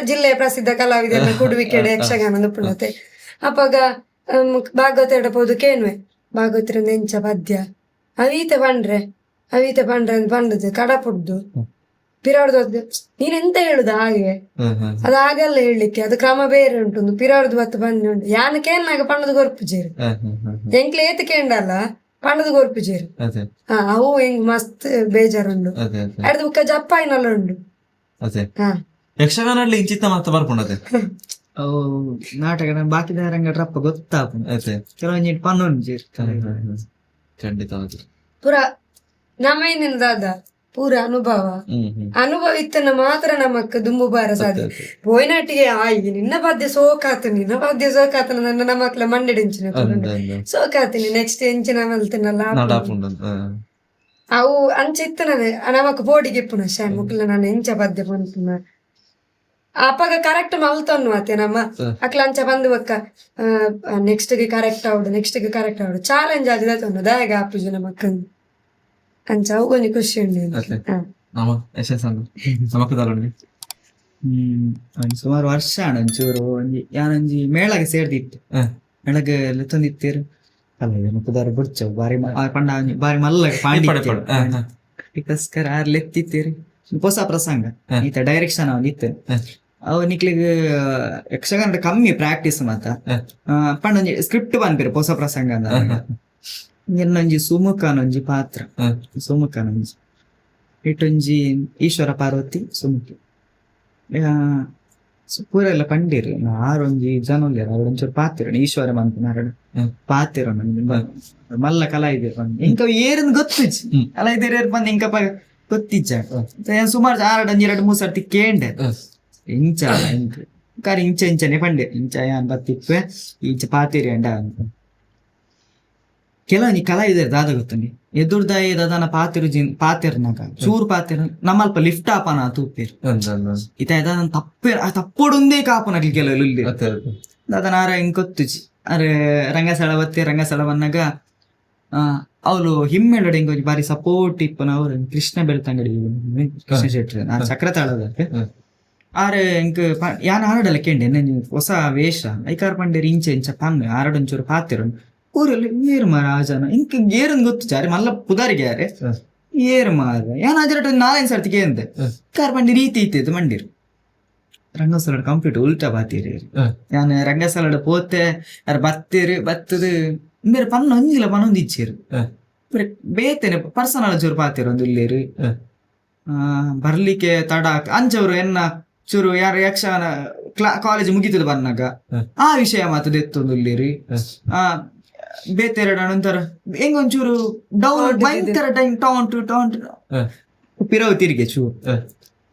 ಜಿಲ್ಲೆಯ ಪ್ರಸಿದ್ಧ ಕಲಾವಿದರ್ನ ಕುಡುವಿಕೆಡೆ ಯಕ್ಷಗಾನ ಪುಣತೆ ಅಪ್ಪಾಗ ಭಾಗವತೆರಡ ಪೋದಕ್ಕೇನು ಭಾಗವತರಿಂದ ಎಂಚ ಪದ್ಯ ಅವೀತ ಪಂಡ್ರೆ ಅಂತ ಪಂಡದು ಕಡಪುಡ್ದು ಪಿರಾಡ್ದು ನೀನೆಂತ ಹೇಳುದು ಹಾಗೆ ಅದು ಹಾಗೆಲ್ಲ ಹೇಳಲಿಕ್ಕೆ ಅದು ಕ್ರಮ ಬೇರೆ ಉಂಟು ಪಿರಾಡ್ದು ಬತ್ತು ಬಂದು ಉಂಟು ಯಾನ ಕೇನಾಗ ಪಣ್ಣದು ಗೊರ್ಪುಜೇರು ಎಂಕ್ಲೆ ಏತ ಕೇಂಡಲ್ಲ ಪಂಡದು ಗೊರ್ಪಿಜೇರು ಅದೇ ಅವು ಹಿಂಗ್ ಮಸ್ತ್ ಬೇಜಾರುಂಡು ಅದೇ ಅದೇ ಅಡ್ದು ಬುಕ್ಕ ಜಪ್ಪಾಯಿನಲ್ಲ ಉಂಡು. ಅದೇ ಹಾ ಯಕ್ಷಗಾನಲ್ಲಿ ಇಂಚಿತ್ತ ಮಾತ್ರ ಬರ್ಕೊಂಡದೆ. ಅವು ನಾಟಕ ಬಾಕಿದ ರಂಗ ರಪ್ಪ ಗೊತ್ತಾಪು ಅದೇ ಕೆಲವೊಂದು ಪನ್ನೊಂಜಿ ಖಂಡಿತವಾಗಿ. ಪೂರ ನಮೇನಿಂದಾದ ಪೂರ ಅನುಭವ ಇತ್ತನ ಮಾತ್ರ ನಮಕ್ ದುಂಬು ಬಾರ ಸಾಧ್ಯ. ಪೋಯ್ನಾಟಿಗೆ ಆಯ್ತು ನಿನ್ನ ಬಾಧ್ಯ ಸೋಕಾತನ ನನ್ನ ನಮ್ಮಕ್ಲ ಮಂಡೆಡಿಂಚಿನ ಸೋಕಾತೀನಿ ನೆಕ್ಸ್ಟ್ ಎಂಚಿನ ಮಲ್ತಿನಲ್ಲ ಅವು ಅಂಚ ಇತ್ತನದೆ ನಮಕ್ ಬೋಡಿಗೆ ಪುನ ಮುಕ್ಲ ನಾನು ಎಂಚ ಬಾಧ್ಯ ಬಂತು ಅಪ್ಪಗ ಕರೆಕ್ಟ್ ಮಲ್ತನ್ನು ಮತ್ತೆ ನಮ್ಮ ಅಕ್ಲ ಅಂಚ ಬಂದು ಬಕ್ಕ ನೆಕ್ಸ್ಟ್ ಗೆ ಕರೆಕ್ಟ್ ಆವಡು ಚಾಲೆಂಜ್ ಆದಿದ ತೊಂದು ದಾಯಗ ಆಪುಜು ನಮಕ್ಕಂದು ಅಂಚ ಅವನಿ ಖುಷಿ ಉಂಡು. ಸುಮಾರು ವರ್ಷ ಒಂಚೂರು ಯಾನೊಂಜಿ ಮೇಳಗೆ ಸೇರ್ದಿತ್ತು. ಮೇಳಗೆ ತಂದಿತ್ತೇರು ಮುಖದಾರ ಬುಡ್ಚವು ಬಾರಿ ಪಂಡ ಬಾರಿ ಮಲ್ಲ ಪಾಂಡಿಕೋಸ್ಕರ ಲೆತ್ತಿತ್ತೇರಿ ಹೊಸ ಪ್ರಸಂಗ ಈತ ಡೈರೆಕ್ಷನ್ ಅವನಿತ್ತು. ಅವ ನಿಕ್ಲಿಗೆ ಯಕ್ಷಗಾನ ಕಮ್ಮಿ ಪ್ರಾಕ್ಟೀಸ್ ಮಾತ ಪಂಡೊಂಜಿ ಸ್ಕ್ರಿಪ್ಟ್ ಬಂದಿರು ಹೊಸ ಪ್ರಸಂಗ ಇನ್ನೊಂಜಿ ಸುಮುಖನೊಂಜಿ ಪಾತ್ರ ಸುಮುಖನೊಂಜಿ ಇಟ್ಟೊಂಜಿ ಈಶ್ವರ ಪಾರ್ವತಿ ಸುಮುಖಿ ಪೂರ ಎಲ್ಲ ಪಂಡಿರು ಆರೊಂಜಿ ಜನ ಅವಳೊಂಚೂರು ಪಾತಿರ ಈಶ್ವರ ಬಂತು ನಾರಡು ಪಾತಿರ ಮಲ್ಲ ಕಲಾಯಿದೇರು ಬಂದು ಇಂಕ ಏರನ್ ಗೊತ್ತಿಜ್ ಕಲಾಯಿದೇರು ಬಂದು ಇಂಕ ಗೊತ್ತಿಜ್ಜ ಸುಮಾರು 2-3 ಸರ್ತಿ ಕೇಂಡೆ ಇಂಚ ಇಂಕ ಕಾರಿ ಇಂಚನೆ ಪಂಡೆ ಇಂಚ ಯಾನ್ ಬತ್ತಿಪ್ಪೆ ಇಂಚ ಪಾತಿರಿ ಅಂಡ ಕೆಲವೊಂದು ಕಲಾವಿದರು ದಾದ ಗೊತ್ತಂಡಿ ಎದುರ್ದಾಯಿ ದಾದನ ಪಾತಿರ್ನಾಗ ಚೂರು ಪಾತಿರ್ ನಮ್ಮಲ್ಪ ಲಿಫ್ಟ್ ಆಪನ ತೂಪಿರ್ ಇತ ದಾದನ ತಪ್ಪೊಡುಂದೇ ಕಾಪನಗ್ಲಿ ಕೆಲವು ದಾದನ ಆರ ಹಿಂಗ್ ಗೊತ್ತುಜಿ ಅರೆ ರಂಗಸ್ಥಳ ರಂಗಸ್ಥಳ ಬಂದಾಗ ಅವಳು ಹಿಮ್ಮೆಳಡೆ ಹಿಂಗ್ ಬಾರಿ ಸಪೋರ್ಟ್ ಇಪ್ಪನ ಅವ್ರು ಕೃಷ್ಣ ಬೆಳ್ತಂಗಡಿ ಕೃಷ್ಣ ಶೆಟ್ಟಿ ಚಕ್ರತಾಳದ ಆರೆ ಇಂಕ್ ಯಾನ್ ಆರಡಲ್ಲ ಕೇಂಡೆ ಹೊಸ ವೇಷ ಐಕಾರ್ ಪಂಡೇರಿ ಇಂಚ ಪಂಗ್ ಆರಡೊಂಚೂರು ಪಾತಿರು ಊರಲ್ಲಿ ಏರು ಮಾರ ಆ ಜನ ಇಂಕ ಏರನ್ ಗೊತ್ತು ಚಾರಿ ಮಲ್ಲ ಪುದಾರಿಗೆ ಯಾರೆ ಏರು ಮಾರ ಯಾನ್ ಆಜರಟ 4 ಸರ್ತಿ ಕೇಂದೆ ಕಾರ್ ಪಂಡಿ ರೀತಿ ಇತ್ತಿದ್ದು ಮಂಡಿರು ರಂಗಸ್ಥಳ ಕಂಪ್ಲೀಟ್ ಉಲ್ಟಾ ಬಾತೀರಿ ಯಾನ್ ರಂಗಸ್ಥಳ ಪೋತೆ ಯಾರು ಬತ್ತದು ಬೇರೆ ಪನ್ನ ಒಂಜಿಲ್ಲ ಪನ್ನೊಂದು ಇಚ್ಚಿರು ಬೇತೇನೆ ಪರ್ಸನಲ್ ಚೂರು ಪಾತಿರು ಒಂದು ಇಲ್ಲೇರು ಬರ್ಲಿಕ್ಕೆ ತಡ ಅಂಚವ್ರು ಎನ್ನ ಚೂರು ಯಾರು ಯಕ್ಷಗಾನ ಕಾಲೇಜ್ ಮುಗಿತದ ಬಂದಾಗ ಆ ವಿಷಯ ಮಾತದ ಎತ್ತೊಂದು ಇಲ್ಲೇರಿ ಬೇತೆರಡ ನಂತರ ಹೆಂಗೊಂಚೂರು ಡೌನ್ ಭಯಂಕರ ಟೈಮ್ ಟೌಂಟ್ ಪಿರವು ತಿರುಗಿ ಚೂರು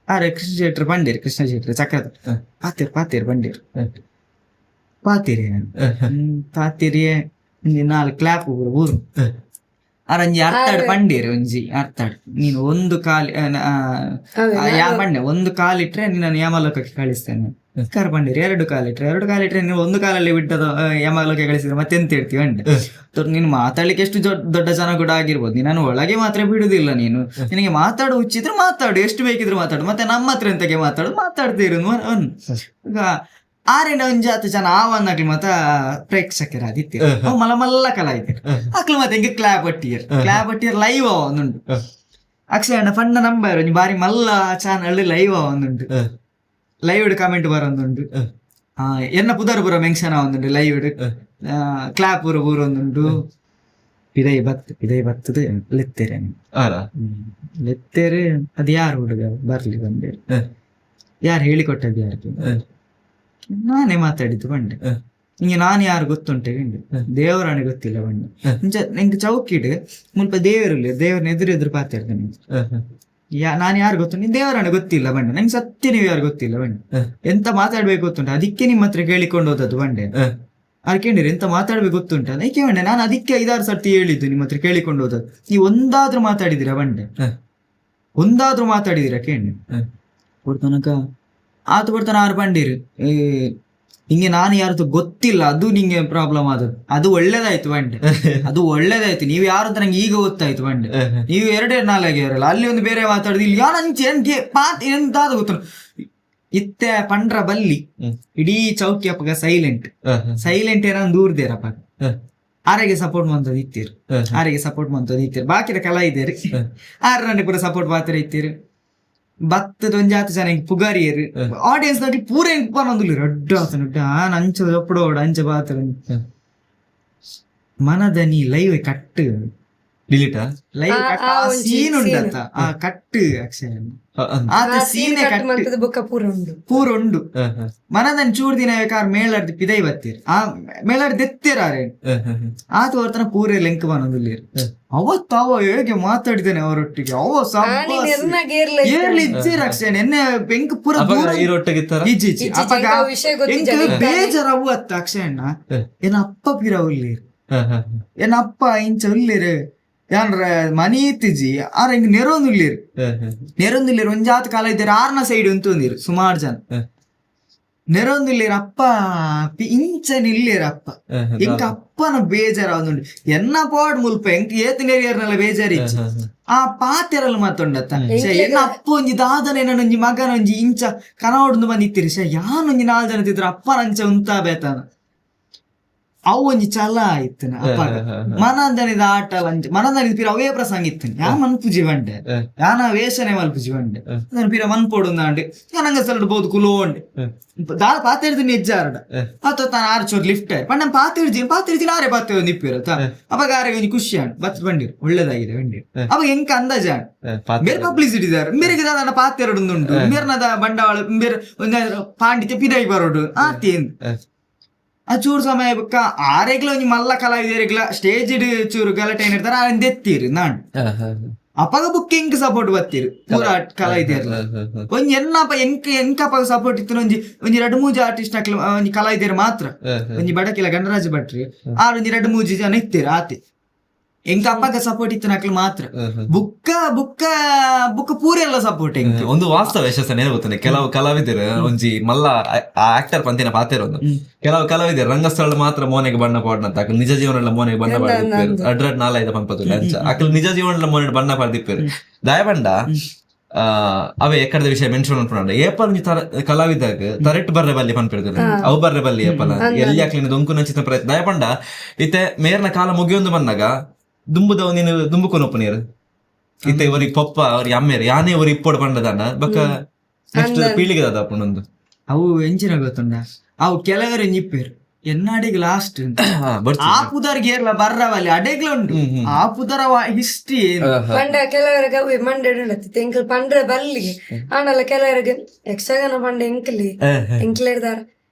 ಆರೆ ಕೃಷ್ಣ ಶೆಟ್ರು ಬಂಡೇರಿ ಕೃಷ್ಣ ಶೆಟ್ರು ಚಕ್ರದ ಪಾತಿರ್ ಬಂಡೇರು ಪಾತಿರಿ 4 ಕ್ಲಾಪ್ ಊರು ಅರಂಜಿ ಅರ್ತಾಡ್ ಪಂಡೇರಿ ಒಂಜಿ ಅರ್ತಾಡ್ ನೀನು ಒಂದು ಕಾಲಿ ಬಂಡೆ ಒಂದು ಕಾಲಿಟ್ರೆ ನಿನ್ನ ಯಮಲೋಕಕ್ಕೆ ಕಳಿಸ್ತೇನೆ ಕರ್ ಬಂಡೇರಿ 2 ಕಾಲಿಟ್ರೆ ನೀವು ಒಂದು ಕಾಲಲ್ಲಿ ಬಿಟ್ಟದ ಯಮಲೋಕಕ್ಕೆ ಕಳಿಸಿದ್ರೆ ಮತ್ತೆಂತ ಹೇಳ್ತೀವಿ ಅಂಡೆ ನೀನು ಮಾತಾಡ್ಲಿಕ್ಕೆ ಎಷ್ಟು ದೊಡ್ಡ ಜನ ಕೂಡ ಆಗಿರ್ಬೋದು ನಾನು ಒಳಗೆ ಮಾತ್ರ ಬಿಡುದಿಲ್ಲ ನೀನು ನಿನಗೆ ಮಾತಾಡು ಹುಚ್ಚಿದ್ರೆ ಮಾತಾಡು ಎಷ್ಟು ಬೇಕಿದ್ರು ಮಾತಾಡು ಮತ್ತೆ ನಮ್ಮ ಹತ್ರ ಎಂತಕ್ಕೆ ಮಾತಾಡ್ತೀರ ಈಗ 6-10 ಜನ ಆವನ್ನಾಗ್ಲಿ ಮತ್ತ ಪ್ರೇಕ್ಷಕರ ಆದಿತ್ಯ ಮಲ್ಲ ಕಲಾಯಿತೀರ ಅಕ್ಲು ಮತ್ತೆ ಹಿಂಗೆ ಕ್ಲಾಪ್ ಒಟ್ಟಿಯರ್ ಲೈವ್ ಒಂದುಂಟು ಅಕ್ಷಯ ಪಂಡ ನಂಬರ್ ಬಾರಿ ಮಲ್ಲ ಚಾನಲ್ ಲೈವ್ ಒಂದುಂಟು ಲೈವ್ ಕಮೆಂಟ್ ಬರೋದುಂಟು ಎನ್ನ ಪುದರ್ ಮೆನ್ಷನ್ ಒಂದುಂಟು ಲೈವ್ ಕ್ಲಾಪ್ ಬೂರ ಒಂದುಂಟು ಪಿದೈ ಬತ್ತದು ಲೆತ್ತೇರೆ ಅದು ಯಾರು ಹುಡುಗ ಬರ್ಲಿ ಬಂದೇರು ಯಾರು ಹೇಳಿಕೊಟ್ಟದ್ದು ಯಾರಿಗೆ ನಾನೇ ಮಾತಾಡಿದ್ದು ಬಂಡೆ ಹಿಂಗೆ ನಾನು ಯಾರು ಗೊತ್ತುಂಟೆ ಗಂಡೆ ದೇವರಾಣೆ ಗೊತ್ತಿಲ್ಲ ಬಂಡೆ ನಿಂಗೆ ಚೌಕಿಡ್ ಮುಲ್ಪ ದೇವರನ್ನ ಎದುರು ಪಾತಿರ್ತೇನೆ ನಾನು ಯಾರು ಗೊತ್ತುಂಟು ನೀನ್ ದೇವರಾಣೆ ಗೊತ್ತಿಲ್ಲ ಬಂಡೆ ನಂಗೆ ಸತ್ಯ ನೀವು ಯಾರು ಗೊತ್ತಿಲ್ಲ ಬಂಡೆ ಎಂತ ಮಾತಾಡ್ಬೇಕು ಗೊತ್ತುಂಟು ಅದಕ್ಕೆ ನಿಮ್ಮ ಹತ್ರ ಕೇಳಿಕೊಂಡು ಹೋದದ್ದು ಬಂಡೆ ಅರ್ಕೊಂಡಿರಿ ಎಂತ ಮಾತಾಡ್ಬೇಕು ಗೊತ್ತುಂಟ ಅದಕ್ಕೆ ಬಂಡೆ ನಾನು ಅದಕ್ಕೆ 5-6 ಸರ್ತಿ ಹೇಳಿದ್ದು ನಿಮ್ಮ ಹತ್ರ ಕೇಳಿಕೊಂಡು ಹೋದದ್ದು ನೀವು ಒಂದಾದ್ರೂ ಮಾತಾಡಿದಿರಾ ಬಂಡೆ ಒಂದಾದ್ರೂ ಮಾತಾಡಿದಿರಾ ಕೇಳಿ ಕೊಡ್ತನಕ ಆತು ಬರ್ತಾನೆ 6 ಬಂಡಿರು ಹಿಂಗೆ ನಾನು ಯಾರದು ಗೊತ್ತಿಲ್ಲ ಅದು ನಿಂಗೆ ಪ್ರಾಬ್ಲಮ್ ಆದದ್ದು ಅದು ಒಳ್ಳೇದಾಯ್ತು ಬಂಡೆ ಅದು ಒಳ್ಳೇದಾಯ್ತು ನೀವು ಯಾರು ಅಂತ ನಂಗೆ ಈಗ ಗೊತ್ತಾಯ್ತು ಬಂಡೆ ನೀವು 2-4 ಇರಲ್ಲ ಅಲ್ಲಿ ಒಂದು ಬೇರೆ ಮಾತಾಡುದು ಇಲ್ಲಿ ಯಾರಂಚೆ ಎಂತಾದ ಗೊತ್ತ ಇತ್ತೆ ಪಂಡ್ರ ಬಲ್ಲಿ ಇಡೀ ಚೌಕಿ ಅಪ್ಪಗ ಸೈಲೆಂಟ್ ಏನೋ ದೂರದೇರಪ್ಪ ಆರೆಗೆ ಸಪೋರ್ಟ್ ಮಂತದ್ದು ಇತ್ತೀರು ಬಾಕಿದ ಕಲಾ ಇದ್ದೀರಿ 6 ಪೂರ ಸಪೋರ್ಟ್ ಮಾತ್ರ ಇತ್ತೀರಿ ಬತ್ತದ ಒಂದ್ 10 ಜನ ಪುಗಾರಿಯರು ಆಡಿಯನ್ಸ್ ನಲ್ಲಿ ಪೂರ ಪನ್ನೊಂದು ರಡ್ಡ ಅಂಚ ಒಪ್ಪಡೋಡ ಅಂಚ ಬಾತ ಮನದನಿ ಲೈವ್ ಕಟ್ಟು ಡಿಲೀಟಾ ಲೈವ್ ಆ ಒಂಜಿ ಸೀನ್ scene. ಉಂಡತ್ತ ಆ ಕಟ್ಟು ಅಕ್ಷಯ ಆತ ಸೀನೆ ಕಟ್ಟು ಮಂತದ ಬೊಕ್ಕ ಪೂರ ಉಂಡು ಪೂರ ಉಂಡು ಮನದನ್ ಚೂರ್ ದಿನ ಕಾರ್ ಮೇಳರ್ದು ಪಿದೈ ಬತ್ತೀರ್ ಆ ಮೇಳರ್ ದೆತ್ತಿರಾರೆ ಆತ ಹೊರ್ತನ ಪೂರ ಲೆಂಕ್ ಬನ್ನೊಂದುಲ್ಲೇರು ಅವತ್ತು ಅವ ಹೇಗೆ ಮಾತಾಡಿದ್ದೇನೆ ಅವರೊಟ್ಟಿಗೆ ಅವ ಏರ್ಲಿ ಇಜ್ಜಿರ ಅಕ್ಷಯ ಎನ್ನೆ ಬೆಂಕ್ ಪೂರ ಹೀರೊಟ್ಟಿಗಿತ್ತಾರ ಇಜ್ಜಿ ಇಜ್ಜಿ ಅಪ್ಪಗ ವಿಷಯ ಎಂಕ್ ಬೇಜಾರ ಅವು ಅತ್ತ ಅಕ್ಷಯಣ್ಣ ಏನ ಅಪ್ಪ ಪಿರ ಉಳ್ಳೇರು ಏನ ಅಪ್ಪ ಇಂಚ ಉಳ್ಳೇರು ಯಾನ್ರ ಮನಿ ಇತ್ತಿಜಿ ಆರ ಹಿಂಗ್ ನೆರೊಂದುಲ್ಲೇರು ಒಂಜಾತ್ ಕಾಲ ಇದ್ದಾರೆ ಆರ್ನ ಸೈಡ್ ಅಂತಂದಿರು ಸುಮಾರು ಜನ ನೆರೊಂದುಲ್ಲೇರು ಅಪ್ಪ ಇಂಚನ್ ಇಲ್ಲೇರು ಅಪ್ಪ ಎಂಕ ಅಪ್ಪನ ಬೇಜಾರ ಅವನುಂಡು ಎನ್ನ ಪಾಡ್ ಮುಲ್ಪ ಎಂಕ್ ಏತಿನೇರಿಯರ್ನೆಲ್ಲ ಬೇಜಾರಿಚ್ಚಿ ಆ ಪಾತೆರಲ್ಲ ಮಾತೊಂಡತ್ತ ಎನ್ನ ಅಪ್ಪ ಒಂಜಿ ದಾದನೆ ಒಂಜಿ ಮಗನ ಒಂಜಿ ಇಂಚ ಕನವಡ್ದು ಬಂದಿತ್ತಿರಿ ಯಾನ್ ಒಂಜಿ 4 ಜನ ತಿದ್ರು ಅಪ್ಪನ ಅಂಚ ಉಂತಾ ಬೇತಾನ ಅವು ಒಂಜಿ ಚಲ ಆಯ್ತನ ಅಪ್ಪಾಗ ಮನದನಿದ ಆಟ ಒಂಜಿ ಮನದನಿದ ಪಿರ ಅವೇ ಪ್ರಸಂಗ ಇತ್ತನ ಯಾ ಮನ್ಪುಜಿ ಬಂಡೆ ಯಾನ ವೇಷನೆ ಮಲ್ಪುಜಿ ಬಂಡೆ ಅದನ್ನ ಪಿರ ಮನ್ಪೋಡು ಅಂಡೆ ಯಾನಂಗ ಸಲ್ಡ್ ಬೋದು ಕುಲೋಂಡೆ ದಾಳ ಪಾತೆರ್ದು ನಿಜ್ಜಾರಡ ಅತ್ತ ತಾನ ಆರ್ಚೋರ್ ಲಿಫ್ಟ್ ಪಂಡ ಪಾತಿರ್ಜಿ ಆರೆ ಪಾತೆ ಒಂದು ಇಪ್ಪಿರತ್ತ ಅವಾಗ ಆರೆ ಒಂಜಿ ಖುಷಿ ಆಂಡ್ ಬತ್ ಬಂದಿರು ಒಳ್ಳೇದಾಗಿದೆ ಬಂದಿರು ಅವಾಗ ಎಂಕ ಅಂದಾಜ ಬೇರೆ ಪಬ್ಲಿಸಿಟಿ ಇದಾರೆ ಮೇರೆಗೆ ದಾದ ಪಾತೆರಡುಂಡು ಮೇರ್ನದ ಬಂಡವಾಳ ಬೇರೆ ಒಂದ್ ಪಾಂಡಿತ್ಯ ಪಿದೈ ಬರೋಡು ಆತೇಂದು ಆ ಚೂರು ಸಮಯ ಬಕ್ಕ ಆರೆಗ್ಲ ಒಂಜಿ ಮಲ್ಲ ಕಲಾವಿದರಿಗ್ಲ ಸ್ಟೇಜ್ ಚೂರು ಗಲಾಟೆ ಏನಿರ್ತಾರ ಅದನ್ನ ಎತ್ತೀರಿ ನಾನ್ ಅಪ್ಪಗ ಬುಕ್ ಎಂಕ್ ಸಪೋರ್ಟ್ ಬತ್ತೀರಿ ಪೂರ ಕಲಾವಿದರ್ಲ ಒಂಜಿ ಎನ್ನಪ್ಪ ಎಂಕಪ್ಪ ಸಪೋರ್ಟ್ ಇತ್ತು ಒಂಜಿ 2-3 ಆರ್ಟಿಸ್ಟ್ ಒಂಜಿ ಕಲಾವಿದರು ಮಾತ್ರ ಒಂಜಿ ಬಡಕಿಲ ಗಣರಾಜ ಭಟ್ರಿ ಆರ್ ಒಂಜಿ 2-3 ಜನ ಇತ್ತೀರಿ ಆತಿ ಎಂಕ ಅಪ್ಪಗ ಸಪೋರ್ಟ್ ಇತ್ತು ನಕ್ಲು ಮಾತ್ರ ಬುಕ್ಕ ಪೂರ ಎಲ್ಲ ಸಪೋರ್ಟ್ ಎಂಕ್ ಒಂದು ವಾಸ್ತವ ಯಶಸ್ಸು ಗೊತ್ತಾನೆ ಕೆಲವು ಕಲಾವಿದರು ಒಂಜಿ ಮಲ್ಲ ಆಕ್ಟರ್ ಪಂತಿನ ಪಾತೆರ ಒಂದು ಕೆಲವು ಕಲಾವಿದರು ರಂಗಸ್ಥಳ ಮಾತ್ರ ಮೋನೆಗೆ ಬಣ್ಣ ಪಾಡ್ನಂತ ಅಕ್ಲು ನಿಜ ಜೀವನ ಮೋನೆಗೆ ಬಣ್ಣ ಪಾಡ್ದಿಪ್ಪೇರು ಅಡ್ರಡ್ 4-5 ಪಂಪತ್ತು ಅಂಚ ಅಕ್ಲು ನಿಜ ಜೀವನ ಮೋನೆ ಬಣ್ಣ ಪಾಡ್ದಿಪ್ಪೇರು ದಯಬಂಡ ಅವೇ ಎಕ್ಕಡದ ವಿಷಯ ಮೆನ್ಷನ್ ಅನ್ಕೊಂಡ ಏಪಲ್ ಕಲಾವಿದಾಗ ತರೆಟ್ ಬರ್ರೆ ಬಲ್ಲಿ ಪನ್ಪಿಡ್ತಾರೆ ಅವು ಬರ್ರೆ ಬಲ್ಲಿ ಏಪಲ ಎಲ್ಲಿ ಹಾಕ್ಲಿನ ದೊಂಕು ನಂಚಿತ ಪ್ರಯತ್ನ ದಯಪಂಡ ಇತ್ತೆ ಮೇರ್ನ ಕಾಲ ಮುಗಿಯೊಂದು ಬಂದಾಗ ದುಂಬುದ ನೀನು ದುಂಬುಕೊನೊಪ್ಪ ನೀರು ಇತ್ತೆ ಇವರಿಗೆ ಪಪ್ಪ ಅವ್ರಿಗೆ ಅಮ್ಮೇರು ಯಾನೇ ಇವ್ರು ಇಪ್ಪೋಡು ಪಂಡದನ್ನ ಬಕ್ಕ ನೆಕ್ಸ್ಟ್ ಪೀಳಿಗೆ ಅದ ಅಪ್ಪನೊಂದು ಅವು ಎಂಚಿನ ಗೊತ್ತುಂಡ ಅವು ಕೆಲವರು ನಿಪ್ಪೇರು ಎನ್ನಾಡಿಗೆ ಲಾಸ್ಟ್ ಆ ಪುದರ್ಗೆ ಏರ್ಲ ಬರ್ರವಲ್ಲಿ ಅಡೆಗ್ಲ ಉಂಟು ಆ ಪುದರ ಹಿಸ್ಟ್ರಿ ಪಂಡ ಕೆಲವರಿಗೆ ಅವು ಮಂಡೆ ಎಂಕಲ್ ಪಂಡ್ರೆ ಬಲ್ಲಿಗೆ ಆನಲ್ಲ ಕೆಲವರಿಗೆ ಯಕ್ಷಗಾನ ಪಂಡ ಎಂಕ್ಲಿರ್ದಾರ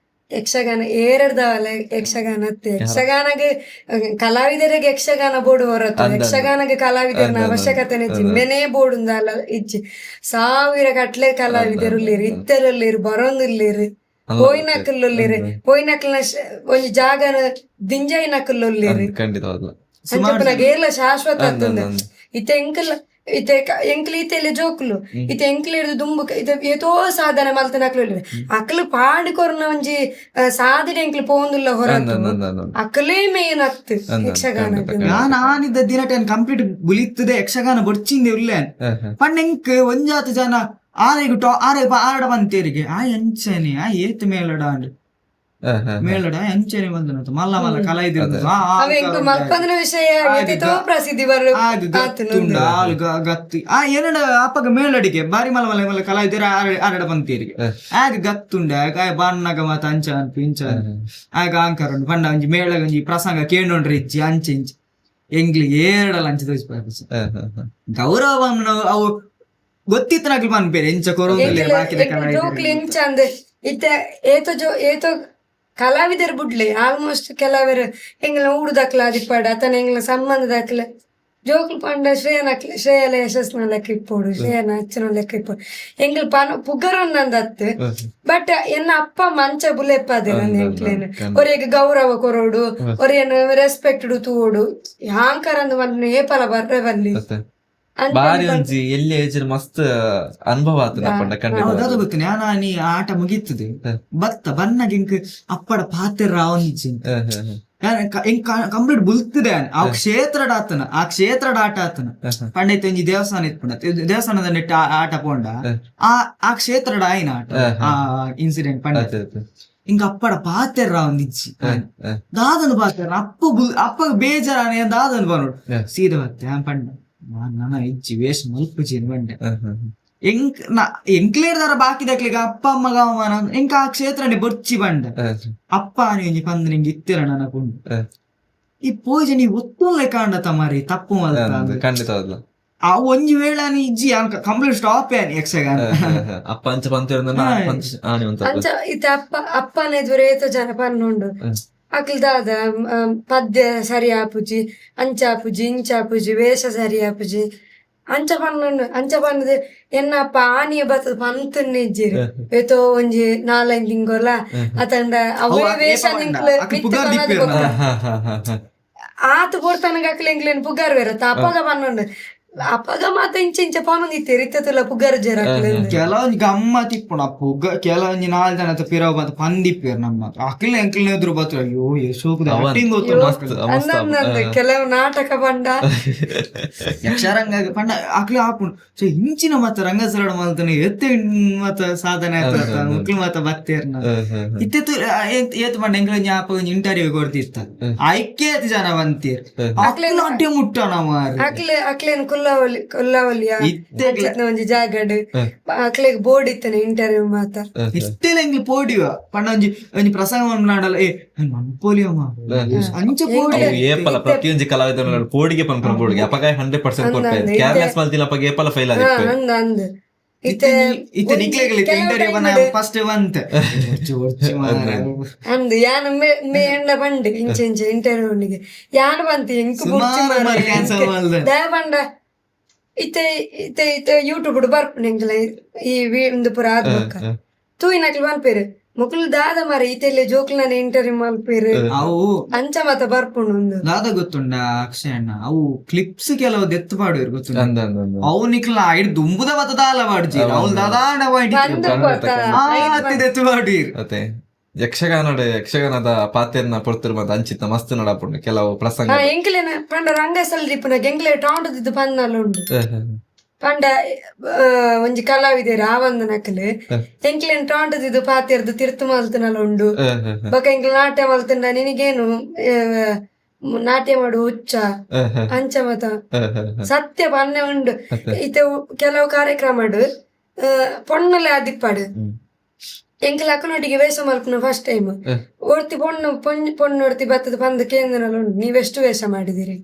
ಯಕ್ಷಗಾನ ಏರಡ್ದಾವಲ್ಲ ಯಕ್ಷಗಾನ ಯಕ್ಷಗಾನಗೆ ಕಲಾವಿದರಿಗೆ ಯಕ್ಷಗಾನ ಬೋರ್ಡ್ ಹೊರತು ಯಕ್ಷಗಾನಗೆ ಕಲಾವಿದರ ಅವಶ್ಯಕತೆ ಜಿಮ್ಮೆನೇ ಬೋರ್ಡ್ ಉಂದಲ್ಲ ಇಜ್ಜಿ 1000 ಗಟ್ಲೆ ಕಲಾವಿದರುಲ್ಲಿರು ಇತ್ತರಲ್ಲಿರು ಬರೋಂದಿಲ್ಲಿರು ಪೋಯ್ನಕಲ್ಲೊಲ್ಲಿರು ಪೋಯ್ನಕಲ್ನ ಒಂಜಿ ಜಾಗನ ದಿಂಜೈನಕಲ್ಲೊಲ್ಲಿರು ಅಂಚಪ್ಪನಾಗ ಏರ್ಲ ಶಾಶ್ವತ ಆಗ್ತದೆ ಇತ್ತೆ ಎಂಕಲ್ ಇತ್ತೆಲ್ಲ ಜೋಕ್ಲು ಇತ್ತೆ ಎಂಕ್ಲು ಹಿಡಿದು ದುಂಬು ಏತೋ ಸಾಧನ ಮಲ್ತನಕ್ಲು ಅಕ್ಲು ಪಾಡಿಕೊರ್ನ ಒಂಜಿ ಸಾಧನೆ ಎಂಕ್ಲು ಪೋಂದಿಲ್ಲ ಹೊರತು ಅಕ್ಲೇ ಮೇನ್ ಆಗ್ತು ಯಕ್ಷಗಾನ ನಾನಿದ್ದ ದಿನ ಕಂಪ್ಲೀಟ್ ಬುಲಿತ್ತದೆ ಯಕ್ಷಗಾನ ಬೊಡ್ಚಿಂದೆ ಉಲ್ಲೇನ್ ಪಂಡೆಂಕ್ ಒಂಜಾತ ಜನ ಆರಡ ಬಂತೇರಿಗೆ ಆ ಎಂಚನೆ ಆ ಏತ್ ಮೇಲಡ ಮೇಲಡ ಎಂಚನೆ ಬಂದ ಮಲ್ಲ ಮಲ್ಲ ಕಲಾವಿದರು ಮಲ್ಪಂದ್ರ ವಿಷಯ ಪ್ರಸಿದ್ಧಿ ಗತ್ತಿ ಆ ಏನಡ ಅಪ್ಪಗ ಮೇಲಡಿಗೆ ಬಾರಿ ಮಲ್ಲ ಮಲ್ಲ ಮಲ್ಲ ಕಲಾವಿದರು ಆರಡ ಬಂತೇರಿಗೆ ಆಗ ಗತ್ತುಂಡ ಬಣ್ಣಗ ಮತ ಅಂಚ ಪಿಂಚ ಆಗ ಆಂಕರ ಪಂಡ ಒಂಜಿ ಮೇಳಗ ಒಂಜಿ ಪ್ರಸಂಗ ಕೇಳೋಣ್ರಿ ಇಚ್ಚಿ ಅಂಚೆ ಇಂಚಿ ಎಂಗ್ಲಿ ಏರಡಲ್ಲ ಅಂಚೆ ತೋರಿಸ ಗೌರವ ಅವು ಗೊತ್ತಿತ್ತು ನಕ್ಲು ಪನ್ಪೇರು ಎಂಚ ಇಂಚ ಅಂದೆ ಇತ್ತೆ ಏತೋ ಕಲಾವಿದರು ಬುಡ್ಲೆ ಆಲ್ಮೋಸ್ಟ್ ಕೆಲವರು ಎಂಗ್ಲ ಊಡುದಾಕ್ಲ ಅದಿಪ್ಪಾಡು ಅತನ ಎಂಗ್ಲ ಸಂಬಂಧದಾಕ್ಲ ಜೋಕ್ಲು ಪಂಡ ಶ್ರೇಯಲ ಯಶಸ್ನ ಲೆಕ್ಕ ಇಪ್ಪೋಡು ಶ್ರೇಯನ ಅಚ್ಚನ ಲೆಕ್ಕ ಇಪ್ಪೋಡು ಎಂಗ್ಲ ಪುಗರೊಂದಂದತ್ತು ಬಟ್ ಎನ್ನ ಅಪ್ಪ ಮಂಚ ಬುಲೆಪ್ಪದೆ ನನ್ನ ಎಂಕ್ಲೇನು ಒರೆಗೆ ಗೌರವ ಕೊರೋಡು ಒರೆಯನ್ನು ರೆಸ್ಪೆಕ್ಟ್ ತೂಡು ಯಾಂಕರ್ ಅಂದು ಬಂದ ಏಪಲ ಬರ್ರೆ ಬಲ್ಲಿ ಬಾರಿ ಒಂಜಿ ಎಲ್ಲಿ ಮಸ್ತ್ ಅನುಭವ ಆತ ಗೊತ್ತಿನ ನೀ ಆಟ ಮುಗೀತದೆ ಬತ್ತ ಬನ್ನಗೆ ಇಂಕ್ ಅಪ್ಪಡ ಪಾತೆರ ಒಂಜಿ ಕಂಪ್ಲೀಟ್ ಬುಲ್ತದೆ ಆ ಕ್ಷೇತ್ರ ಆಟ ಆತನ ಪಂಡೈತೆ ಒಂಜಿ ದೇವಸ್ಥಾನ ಇತ್ಪುಂಡ ದೇವಸ್ಥಾನದ ನೆಟ್ಟ ಆಟ ಪೋಂಡ ಆ ಕ್ಷೇತ್ರದ ಆಯ್ನ ಆಟ ಆ ಇನ್ಸಿಡೆಂಟ್ ಪಂಡ ಇಂಕ ಅಪ್ಪಡ ಪಾತೆರ ಒಂದಿಜ್ಜಿ ದಾದನು ಪಾತೆರ ಅಪ್ಪ ಬೇಜಾರಾನೆ ದಾದನು ಬರೋಡು ಸೀದ ಬತ್ತೆ ಪಂಡ ನನ್ನ ಇಜ್ಜಿ ವೇಷ ಮಲ್ಪುಜಿ ಬಂಡೆ ಎಂಕ್ಲೇರ್ದಾರ ಬಾಕಿ ದಕ್ಲಿಗ ಅಪ್ಪ ಅಮ್ಮಗ ಅವಮಾನ ಎಂಕ ಆ ಕ್ಷೇತ್ರನೆ ಬೊರ್ಚಿ ಬಂಡ ಅಪ್ಪ ನೀ ಪಂದ್ ನಿಂಗೆ ಇತ್ತಿರ ನನಕುಂಡು ಈ ಪೂಜೆ ನೀವು ಒತ್ತೊಳ್ಳೆ ಕಾಂಡತ ಮಾರಿ ತಪ್ಪು ಮಲ್ತ ಖಂಡಿತವಾಗ್ಲು ಆ ಒಂಜಿ ವೇಳೆ ಇಜ್ಜಿ ಕಂಪ್ಲೀಟ್ ಸ್ಟಾಪ್ ಯಾನಿ ಯಕ್ಷಗಾನ ಅಪ್ಪ ಅಂಚ ಪಂತ ಅಂಚ ಇತ್ತೆ ಅಪ್ಪನ ಎದುರು ಏತ ಜನ ಪನ್ನುಂಡು ಅಕ್ಲ್ದಾದ ಪದ್ಯ ಸರಿ ಆಪುಜಿ ಅಂಚಾಪುಜಿ ಇಂಚಾಪುಜಿ ವೇಷ ಸರಿ ಆಪುಜಿ ಅಂಚ ಪನ್ನುಂಡು ಅಂಚ ಪನ್ನದು ಎನ್ನಪ್ಪ ಆನಿಯ ಬತ್ತದ ಪಂತನ್ನೇ ಇಜ್ಜಿರು ಏತೋ ಒಂಜಿ 4-5 ತಿಂಗೊಲ ಅತಂಡ ಅವೇ ವೇಷ ಆತು ಪೊರ್ತನಗ ಅಕ್ಲೆಂಗ್ಲೇನ್ ಪುಗಾರ್ ಬೇರತ್ತ ಅಪ್ಪಗ ಪನ್ನುಂಡು ಅಪ್ಪಗ ಮಾತ ಇಂಚ ಪಾನೊಂದಿತ್ತೆ ರಿತ್ತಲ್ಲ ಪುಗಾರ ಜರ ಕೆಲವೊಂದು ಗಮ್ಮತ್ ಇಪ್ಪುಣ ಪುಗ್ಗ ಕೆಲವೊಂದು 4 ಜನ ಪಿರವ ಬಂತ ಪಂದಿಪ್ಪೇರು ನಮ್ಮ ಅಕ್ಲೆ ಎಂಕ್ಲೆ ಎದುರು ಬತ್ತು ಅಯ್ಯೋ ಯಶೋಕ್ ಕೆಲವು ನಾಟಕ ಬಂಡ ಯಕ್ಷರಂಗ ಪಂಡ ಅಕ್ಲೆ ಆಪುಂಡು ಸೊ ಇಂಚಿನ ಮತ್ತ ರಂಗಸರಡ ಮಲ್ತನೆ ಎತ್ತೆ ಮತ್ತ ಸಾಧನೆ ಮಕ್ಳು ಮತ್ತ ಬತ್ತೇರ್ನ ಇತ್ತೆ ಏತ್ ಪಂಡ ಎಂಕ್ಲೆ ಜ್ಞಾಪಕ ಇಂಟರ್ವ್ಯೂ ಕೊಡ್ತಿತ್ತ ಐಕ್ಯತ್ ಜನ ಬಂತೀರ್ ಅಕ್ಲೆ ಅಡ್ಡೆ ಮುಟ್ಟಣ ಮಾರಿ ಅಕ್ಲೇನ್ ಕೊಲ್ಲವಲಿಯ ಒಂಜಿ ಜಾಗಡ್ ಅಕ್ಲೆಗ್ ಬೋರ್ಡ್ ಇತ್ತನೆ ಇಂಟರ್ವ್ಯೂ ಮಾತ ಇಷ್ಟೆಲ್ಲ ಎಂಗ್ಲಿ ಪೋಡಿವ ಪಂಡ ಒಂಜಿ ಪ್ರಸಂಗ ನಾಡಲ್ಲ ಏ ಮನ್ಪೋಲಿಯಮ್ಮ ಅಂಚ ಪೋಡಿ ಏಪಲ ಪ್ರತಿಯೊಂದು ಕಲಾವಿದ ಪೋಡಿಗೆ ಪನ್ಪುರ ಬೋರ್ಡ್ಗೆ ಅಪಗ 100% ಕೊಡ್ತಾರೆ ಕೇರ್ಲೆಸ್ ಮಲ್ತಿಲ್ಲ ಅಪಗ ಏಪಲ ಫೈಲ್ ಆದಿತ್ತು ಅಂದ ಇತ್ತೆ ನಿಕ್ಲೆಗಲಿ ಇಂಟರ್ವ್ಯೂ ಬನ ಫಸ್ಟ್ ಬಂತ ಅಂದ್ ಯಾನ ಮೇ ಎಂಡ ಬಂಡೆ ಇಂಚೆ ಇಂಟರ್ವ್ಯೂ ಉಂಡಿಗೆ ಯಾನ ಬಂತಿ ಎಂಕು ದಯ ಬಂಡ ಇತ್ತೆ ಇತ್ತೆ ಇತ್ತೆ ಯೂಟ್ಯೂಬ್ ಬರ್ಪುಂಡು ಎಂಕ್ಲೆ ಈ ಒಂದು ಪುರ ಆದ್ಮಕ್ಕ ತೂಯಿನಕ್ಲು ಮಲ್ಪೇರು ಮಕ್ಳು ದಾದ ಮರ ಈತೆಲ್ಲ ಜೋಕ್ಲನ ಇಂಟರ್ವ್ಯೂ ಮಲ್ಪೇರು ಅವು ಅಂಚ ಮತ್ತ ಬರ್ಪುಂಡು ಒಂದು ದಾದ ಗೊತ್ತುಂಡ ಅಕ್ಷಯ ಅಣ್ಣ ಅವು ಕ್ಲಿಪ್ಸ್ ಕೆಲವು ದೆತ್ತು ಪಾಡುವರು ಗೊತ್ತುಂಡ ಅವು ನಿಕ್ಲ ಐಡ್ ದುಂಬುದ ಮತ್ತ ದಾಲ ಪಾಡ್ಜಿ ಅವ್ನು ದಾದಾಂಡ ದೆತ್ತು ಪಾಡೀರ್ ಅತೆ ಯಕ್ಷಗಾನದ ಪಾತ್ರೆನ ಪೊರ್ತರು ಮತ್ತೆ ಅಂಚಿತ್ತ ಮಸ್ತ್ ನಡಪುಂಡು ಕೆಲವು ಪ್ರಸಂಗ ಎಂಕ್ಲೆನ ಪಂಡ ರಂಗಸಲ್ ದಿಪ್ಪುನ ಎಂಕ್ಲೆ ಟಾಂಡದಿದ್ದು ಪನ್ನಲ್ಲ ಉಂಡು ಪಂಡ ಒಂಜಿ ಕಲಾವಿದೇರು ಆವಂದ ನಕಲು ಎಂಕ್ಲೆನ್ ಟಾಂಡದಿದ್ದು ಪಾತ್ರೆರ್ದು ತಿರ್ತು ಮಲ್ತನಲ್ಲ ಉಂಡು ಬೊಕ ಎಂಕ್ಲೆ ನಾಟ್ಯ ಮಲ್ತಂಡ ನಿನಗೇನು ನಾಟ್ಯ ಮಾಡು ಹುಚ್ಚ ಅಂಚ ಮತ ಸತ್ಯ ಪನ್ನೆ ಉಂಡು ಇತ್ತೆ ಕೆಲವು ಕಾರ್ಯಕ್ರಮ ಪೊಣ್ಣಲೆ ಆದಿಪ್ಪಾಡು ಎಂಕಲ್ ಅಕ್ಕನೊಟ್ಟಿಗೆ ವೇಷ ಮಲ್ಪನ ಫಸ್ಟ್ ಟೈಮ್ ಒರ್ತಿ ಪೊಣ್ಣೊರ್ತಿ ಬತ್ತದ ಬಂದ ಕೇಂದ್ರನಲ್ಲಿ ಉಂಟು ನೀವೆಷ್ಟು ವೇಷ ಮಾಡಿದಿರಿ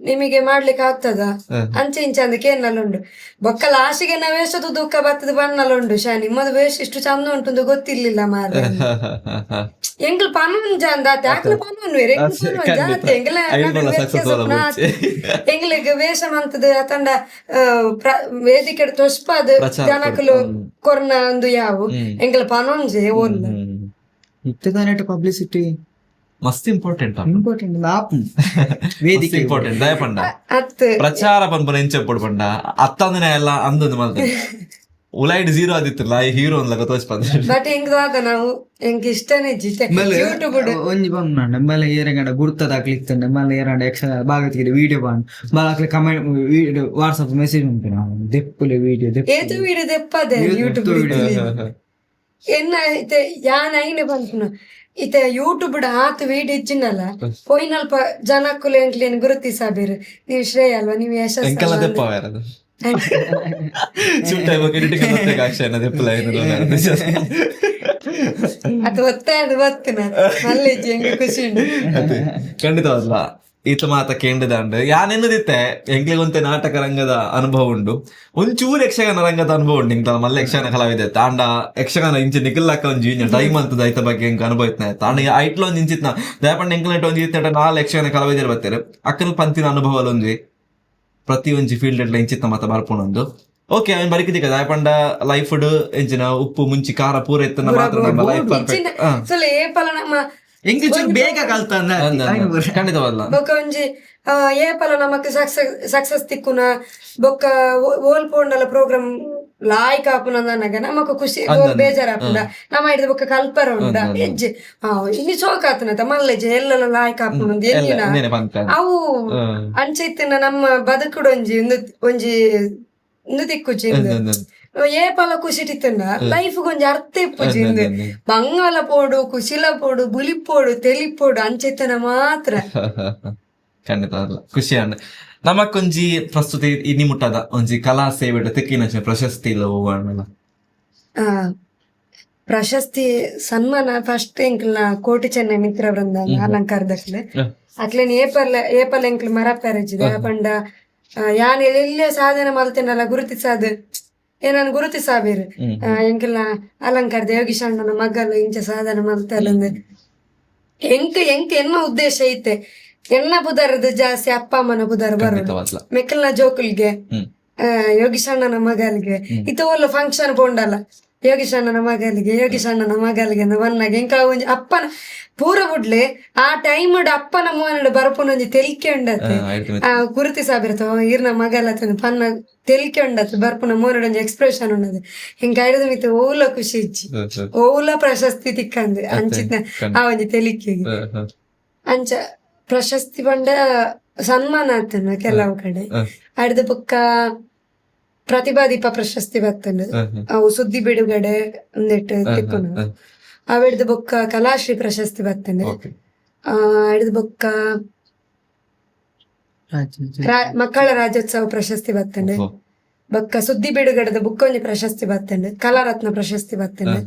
ನಿಮಗೆ ಮಾಡ್ಲಿಕ್ಕೆ ಆಗ್ತದ ಅಂಚೆ ಇಂಚೆ ಅಂದ ಕೇರ್ನಲ್ಲಿ ಉಂಡು ಬೊಕ್ಕ ಲಾಸ್ಟಿಗೆ ನಾ ವೇಷದ ದುಃಖ ಬತ್ತದ ಬಣ್ಣಲ್ಲ ಉಂಡು ಶಾ ನಿಮ್ಮದು ವೇಷ ಇಷ್ಟು ಚಂದ ಉಂಟು ಗೊತ್ತಿರ್ಲಿಲ್ಲ ಮಾರ ಎಂಗ್ಲು ಪನ್ನುಂಜ ಅಂದಾತೆ ಆಕ್ಲು ಪನ್ನುನ್ವೇರು ಎಂಗ್ಲಿಗೆ ವೇಷ ಮಂತದ ಅತಂಡ ವೇದಿಕೆ ತೊಸ್ಪದ ಜನಕಲು ಕೊರ್ನ ಒಂದು ಯಾವು ಎಂಗ್ಲ ಪನ್ನುಂಜೆ ಓಲ್ಲ ಇತ್ತದಾನೆಟ್ ಪಬ್ಲಿಸಿಟಿ ಮಸ್ತ್ ಇಂಪಾರ್ಟೆಂಟ್ ವೇದಿಕೆ ಇಂಪಾರ್ಟೆಂಟ್ ದಯ ಪಂಡ ಪ್ರಚಾರ ಪನ್ಪನ ಎಂಚ ಪಂಡ ಅತ್ತಂದಿನ ಎಲ್ಲ ಅಂದೊಂದು ಮಲ್ತ ಉಲೈಡ್ 0 ಆದಿತ್ತಲ್ಲ ಈ ಹೀರೋ ಅನ್ಲಕ ತೋಚ್ಪಂದ ಬಟ್ ಹೆಂಗದಾಗ ನಾವು ಹೆಂಗ ಇಷ್ಟನೇ ಯೂಟ್ಯೂಬ್ ಒಂಜಿ ಬಂದ ಮಲೆ ಏರಂಗಡ ಗುರ್ತದಾಕ್ಲಿಕ್ತಂಡ ಮಲೆ ಏರಂಡ ಯಕ್ಷಗಾನ ಭಾಗತಿಗೆ ವಿಡಿಯೋ ಬಂದು ಬಾಕ್ಲೆ ಕಮೆಂಟ್ ವಿಡಿಯೋ ವಾಟ್ಸ್ಆಪ್ ಮೆಸೇಜ್ ಉಂಟು ನಾವು ದೆಪ್ಪುಲೆ ವಿಡಿಯೋ ಏತು ವಿಡಿಯೋ ದೆಪ್ಪದೆ ಯೂಟ್ಯೂಬ್ ಎನ್ನ ಇತ್ತೆ ಯಾನ ಐನೆ ಬಂತು ಇತ್ತೆ ಯೂಟ್ಯೂಬ್ ಆತು ವಿಡಿಯೋ ಇಚ್ಚಿನಲ್ಲ ಪೋಯಿನಲ್ಪ ಜನಕ್ಕುಲು ಎಂಕ್ಲೇನು ಗುರುತಿಸಬೇರು ನೀವು ಶ್ರೇಯ ಅಲ್ವಾ ನೀವು ಯಶಸ್ಸು ಅದು ಒತ್ತಾಡು ಬತ್ತಿನ ಮಲ್ಲೇಜಿ ಹೆಂಗ ಖುಷಿ ಖಂಡಿತವಲ್ಲ ಈತ ಮಾತ ಕೇಂದ್ರದಂಡು ಯಾನೆನ್ನದಿತ್ತೆ ಎಂಕ್ಲಿಗೊಂತೆ ನಾಟಕ ರಂಗದ ಅನುಭವ ಉಂಡು ಒಂಚೂರು ಯಕ್ಷಗಾನ ರಂಗದ ಅನುಭವ ಉಂಡು ಇಂತ ಮಲ್ಲ ಯಕ್ಷಗಾನ ಕಲಾವಿದೆ ತಾಂಡ ಯಕ್ಷಗಾನ ಇಂಚೆ ನಿಖಿಲ್ಲಕ್ಕ ಒಂಜಿ ಟೈಮ್ ಅಂತದ ಐತ ಬಗ್ಗೆ ಹೆಂಗ ಅನುಭವ ಇತ್ತ ತಾಂಡ ಐಟ್ಲ ಒಂದ್ ಇಂಚಿತ್ನ ದಯಪಂಡ ಎಂಕ್ಲೆಟ್ ಒಂಜಿ ಇತ್ತ 4 ಯಕ್ಷಗಾನ ಕಲಾವಿದರು ಬರ್ತಾರೆ ಅಕ್ಕನ ಪಂತಿನ ಅನುಭವ ಒಂಜಿ ಪ್ರತಿ ಒಂಜಿ ಫೀಲ್ಡ್ ಎಲ್ಲ ಇಂಚಿತ್ತ ಮಾತ ಬರ್ಪುಣೊಂದು ಓಕೆ ಅವನ್ ಬರಿಕಿದಿಕ್ಕ ದಯಪಂಡ ಲೈಫ್ ಎಂಚಿನ ಉಪ್ಪು ಮುಂಚಿ ಖಾರ ಪೂರ ಎತ್ತನ ಮಾತ್ರ ಬೇಗ ಖಂಡಿತವಲ್ಲ ಬೊಕ್ಕ ಒಂಜಿ ಏಪಲ ನಮಕ್ ಸಕ್ಸಸ್ ತಿಕ್ಕುನ ಬೊಕ್ಕ ಓಲ್ಪೋಂಡಲ ಪ್ರೋಗ್ರಾಮ್ ಲಾಯ್ಕ್ ಆಪುನಗ ನಮಕ್ ಖುಷಿ ಬೇಜಾರಾಪುಂಡ ನಮ್ಮ ಹಿಡಿದ ಬೊಕ್ಕ ಕಲ್ಪರ ಉಂಡ ಹೆಜ್ಜೆ ಇನ್ನು ಸೋಕಾತನತ ಮಲ್ಲೆಜ್ಜೆ ಎಲ್ಲೆಲ್ಲ ಲಾಯ್ಕ್ ಆಪುನಂದು ಎಲ್ಲಿನ ಅವು ಅಂಚಿತ್ತಿನ ನಮ್ಮ ಬದುಕುಡು ಒಂಜಿ ತಿಕ್ಕುಜಿ ಏಪಲ ಖುಷಿಟಿತ್ತಂಡ ಲೈಫ್ ಗೊಂಜಿ ಅರ್ಥ ಇಪ್ಪುಜಿಂದು ಬಂಗಾಲ ಪೋಡು ಕುಶಿಲ ಪೋಡು ಬುಲಿಪೋಡು ತೆಲಿಪೋಡು ಅಂಚೆತ್ತನ ಮಾತ್ರ ಖಂಡಿತ ಖುಷಿ ಅಂಡ ನಮಕೊಂಜಿ ಪ್ರಸ್ತುತಿ ಇನಿ ಮುಟ್ಟದ ಒಂಜಿ ಕಲಾ ಸೇವೆ ತೆಕ್ಕಿನ ಪ್ರಶಸ್ತಿ ಇಲ್ಲ ಹೋಗೋಣ ಪ್ರಶಸ್ತಿ ಸನ್ಮಾನ ಫಸ್ಟ್ ಎಂಕ್ಲ ಕೋಟಿ ಚೆನ್ನೈ ಮಿತ್ರ ವೃಂದ ಅಲಂಕಾರದಕ್ಲೆ ಅಕ್ಲೇನ್ ಏಪಲ್ ಎಂಕ್ಲು ಮರಪ್ಯಾರಜಿದೆ ಪಂಡ ಯಾನ್ ಎಲ್ಲೇ ಸಾಧನೆ ಮಲ್ತೇನಲ್ಲ ಗುರುತಿಸಾದ್ ಏನನ್ ಗುರುತಿಸಾಬೇರು ಎಂಕ್ಲ ಅಲಂಕಾರದ ಯೋಗೀಶ್ ಅಣ್ಣನ ಮಗಲು ಇಂಚ ಸಾಧನೆ ಮಲ್ತಲ್ಲಂದ್ರೆ ಎಂಕ್ ಎನ್ನ ಉದ್ದೇಶ ಐತೆ ಎನ್ನ ಬುಧರದು ಜಾಸ್ತಿ ಅಪ್ಪ ಅಮ್ಮನ ಬುಧರ ಬರೋದು ಮೆಕ್ಕಲ್ನ ಜೋಕುಲ್ಗೆ ಯೋಗೀಶ್ ಅಣ್ಣನ ಮಗಲ್ಗೆ ಇತ ಒಲ್ಲ ಫಂಕ್ಷನ್ ಪೋಂಡಲ್ಲ ಯೋಗೀಶ್ ಅಣ್ಣನ ಮಗಲಿಗೆ ಬನ್ನಾಗ ಎಂಕ ಒಂಜಿ ಅಪ್ಪನ ಪೂರ ಬುಡ್ಲೆ ಆ ಟೈಮ್ ಅಪ್ಪನ ಮೋನಡು ಬರ್ಪುನೊಂಜಿ ತೆಲಿಕೆ ಉಂಡತ್ತೆ ಗುರುತಿಸಾಬಿರ್ತವ ಈರ್ನ ಮಗಲ ಪನ್ನ ತೆಲಿಕೆ ಉಂಡತ್ತೆ ಬರ್ಪುನ ಮೋನಡು ಒಂಜಿ ಎಕ್ಸ್ಪ್ರೆಷನ್ ಉಂಡದು ಹಿಂಗ ಹಿಡಿದು ಮಿತ್ತು ಓಲ ಖುಷಿ ಇಚ್ಚಿ ಓಲ ಪ್ರಶಸ್ತಿ ತಿಕ್ಕಂದು ಅಂಚಿನ ಆ ಒಂಜಿ ತೆಲಿಕೆಗೆ ಅಂಚ ಪ್ರಶಸ್ತಿ ಬಂಡ ಸನ್ಮಾನ ಆತನ ಕೆಲವು ಕಡೆ ಹಿಡಿದು ಬುಕ್ಕ ಪ್ರತಿಭಾದೀಪ ಪ್ರಶಸ್ತಿ ಬರ್ತದೆ ಅವು ಸುದ್ದಿ ಬಿಡುಗಡೆ ಒಂದಿಟ್ಟು ತಿಕ್ಕೊಂಡು ಅವ್ ಹಿಡಿದು ಬೊಕ್ಕ ಕಲಾಶ್ರೀ ಪ್ರಶಸ್ತಿ ಬರ್ತದೆ ಹಿಡಿದು ಬೊಕ್ಕ ಮಕ್ಕಳ ರಾಜ್ಯೋತ್ಸವ ಪ್ರಶಸ್ತಿ ಬರ್ತದೆ ಬೊಕ್ಕ ಸುದ್ದಿ ಬಿಡುಗಡೆದ ಬುಕ್ಕೊಂಜಿ ಪ್ರಶಸ್ತಿ ಬರ್ತದೆ ಕಲಾರತ್ನ ಪ್ರಶಸ್ತಿ ಬರ್ತದೆ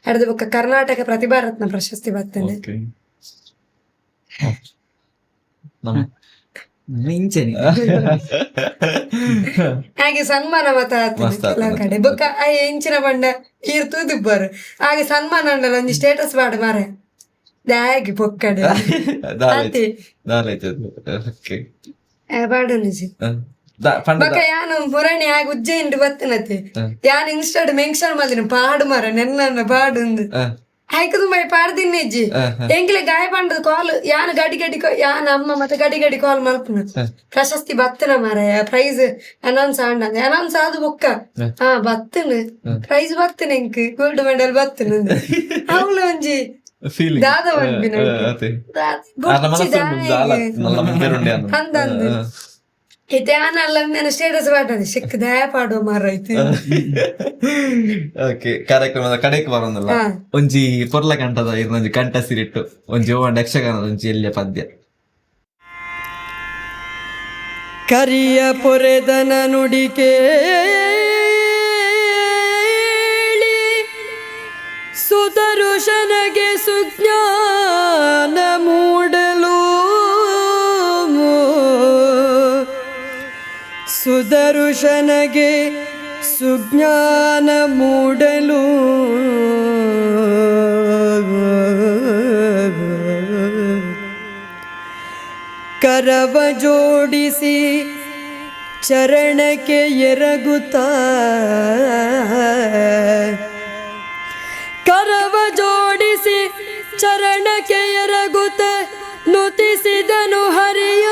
ಹಿಡಿದು ಬೊಕ್ಕ ಕರ್ನಾಟಕ ಪ್ರತಿಭಾ ರತ್ನ ಪ್ರಶಸ್ತಿ ಬರ್ತದೆ ಇಂಚನೆ ಹಾಗೆ ಸನ್ಮಾನ ಮತ ಕೆಲವು ಕಡೆ ಬೊಕ್ಕ ಇಂಚಿನ ಬಂಡ ಈರ್ ತೂದುಬ್ಬರು ಹಾಗೆ ಸನ್ಮಾನ ಉಂಡಲ್ಲ ಒಂಜಿ ಸ್ಟೇಟಸ್ ಬಾಡು ಮಾರೆ ದಾಗಿ ಪೊಕ್ಕಡೆ ಬಾಡು ಬೊಕ್ಕ ಯಾನು ಪುರಾಣಿ ಆಗ ಉಜ್ಜಯಿನ್ ಬತ್ತನತೆ ಯಾನ್ ಇನ್ಸ್ಟಾಡ್ ಮೆನ್ಷನ್ ಮಾಡಿನ ಪಾಡು ಮಾರ ನೆನ್ನ ಪಾಡು ಆಯ್ಕೆ ತುಂಬ ಪಾಡ್ದಿನ್ನೆಜ್ಜಿ ಎಂಕ್ಲೆ ಗಾಯ ಪಂಡದ ಕಾಲ್ ಯಾನ್ ಗಡಿ ಯಾನ್ ಅಮ್ಮ ಮತ್ತೆ ಗಡಿ ಕಾಲ್ ಮಲ್ಪನ ಪ್ರಶಸ್ತಿ ಬತ್ತನ ಮಾರ ಪ್ರೈಸ್ ಅನೌನ್ಸ್ ಅನೌನ್ಸ್ ಆದ ಬೊಕ್ಕ ಬತ್ತನ ಪ್ರೈಸ್ ಬತ್ತನ ಎಂಕ್ ಗೋಲ್ಡ್ ಮೆಡಲ್ ಬತ್ತನ ಅವಳು ಒಂಜಿ ದಾದ ಅಂದಂದು ಇತ್ತೆ ಆನಲ್ಲ ಸ್ಟೇಟಸ್ ಬಾಟದೆ ಸಿಕ್ಕ ದಯ ಪಾಡುವ ಮಾರಾಯ್ತು. ಓಕೆ, ಕಾರ್ಯಕ್ರಮದ ಕಡೆಗೆ ಬರೋದಲ್ಲ ಒಂಜಿ ಪೊರ್ಲ ಕಂಠದ ಇರ್ನೊಂಜಿ ಕಂಠ ಸಿರಿಟ್ಟು ಒಂಜಿ ಓಂಡ ಯಕ್ಷಗಾನದ ಒಂಜಿ ಎಲ್ಲಿಯ ಪದ್ಯ. ಕರಿಯ ಪೊರೆದನ ನುಡಿಕೆ ಸುದರುಶನಗೆ ಸುಜ್ಞಾನ ಮೂಡಲು ಸುದರುಶನಗೆ ಸುಜ್ಞಾನ ಮೂಡಲು ಕರವ ಜೋಡಿಸಿ ಚರಣಕ್ಕೆ ಎರಗುತ್ತಾ ಕರವ ಜೋಡಿಸಿ ಚರಣಕ್ಕೆ ಎರಗುತ್ತ ನುತಿಸಿದನು ಹರಿಯ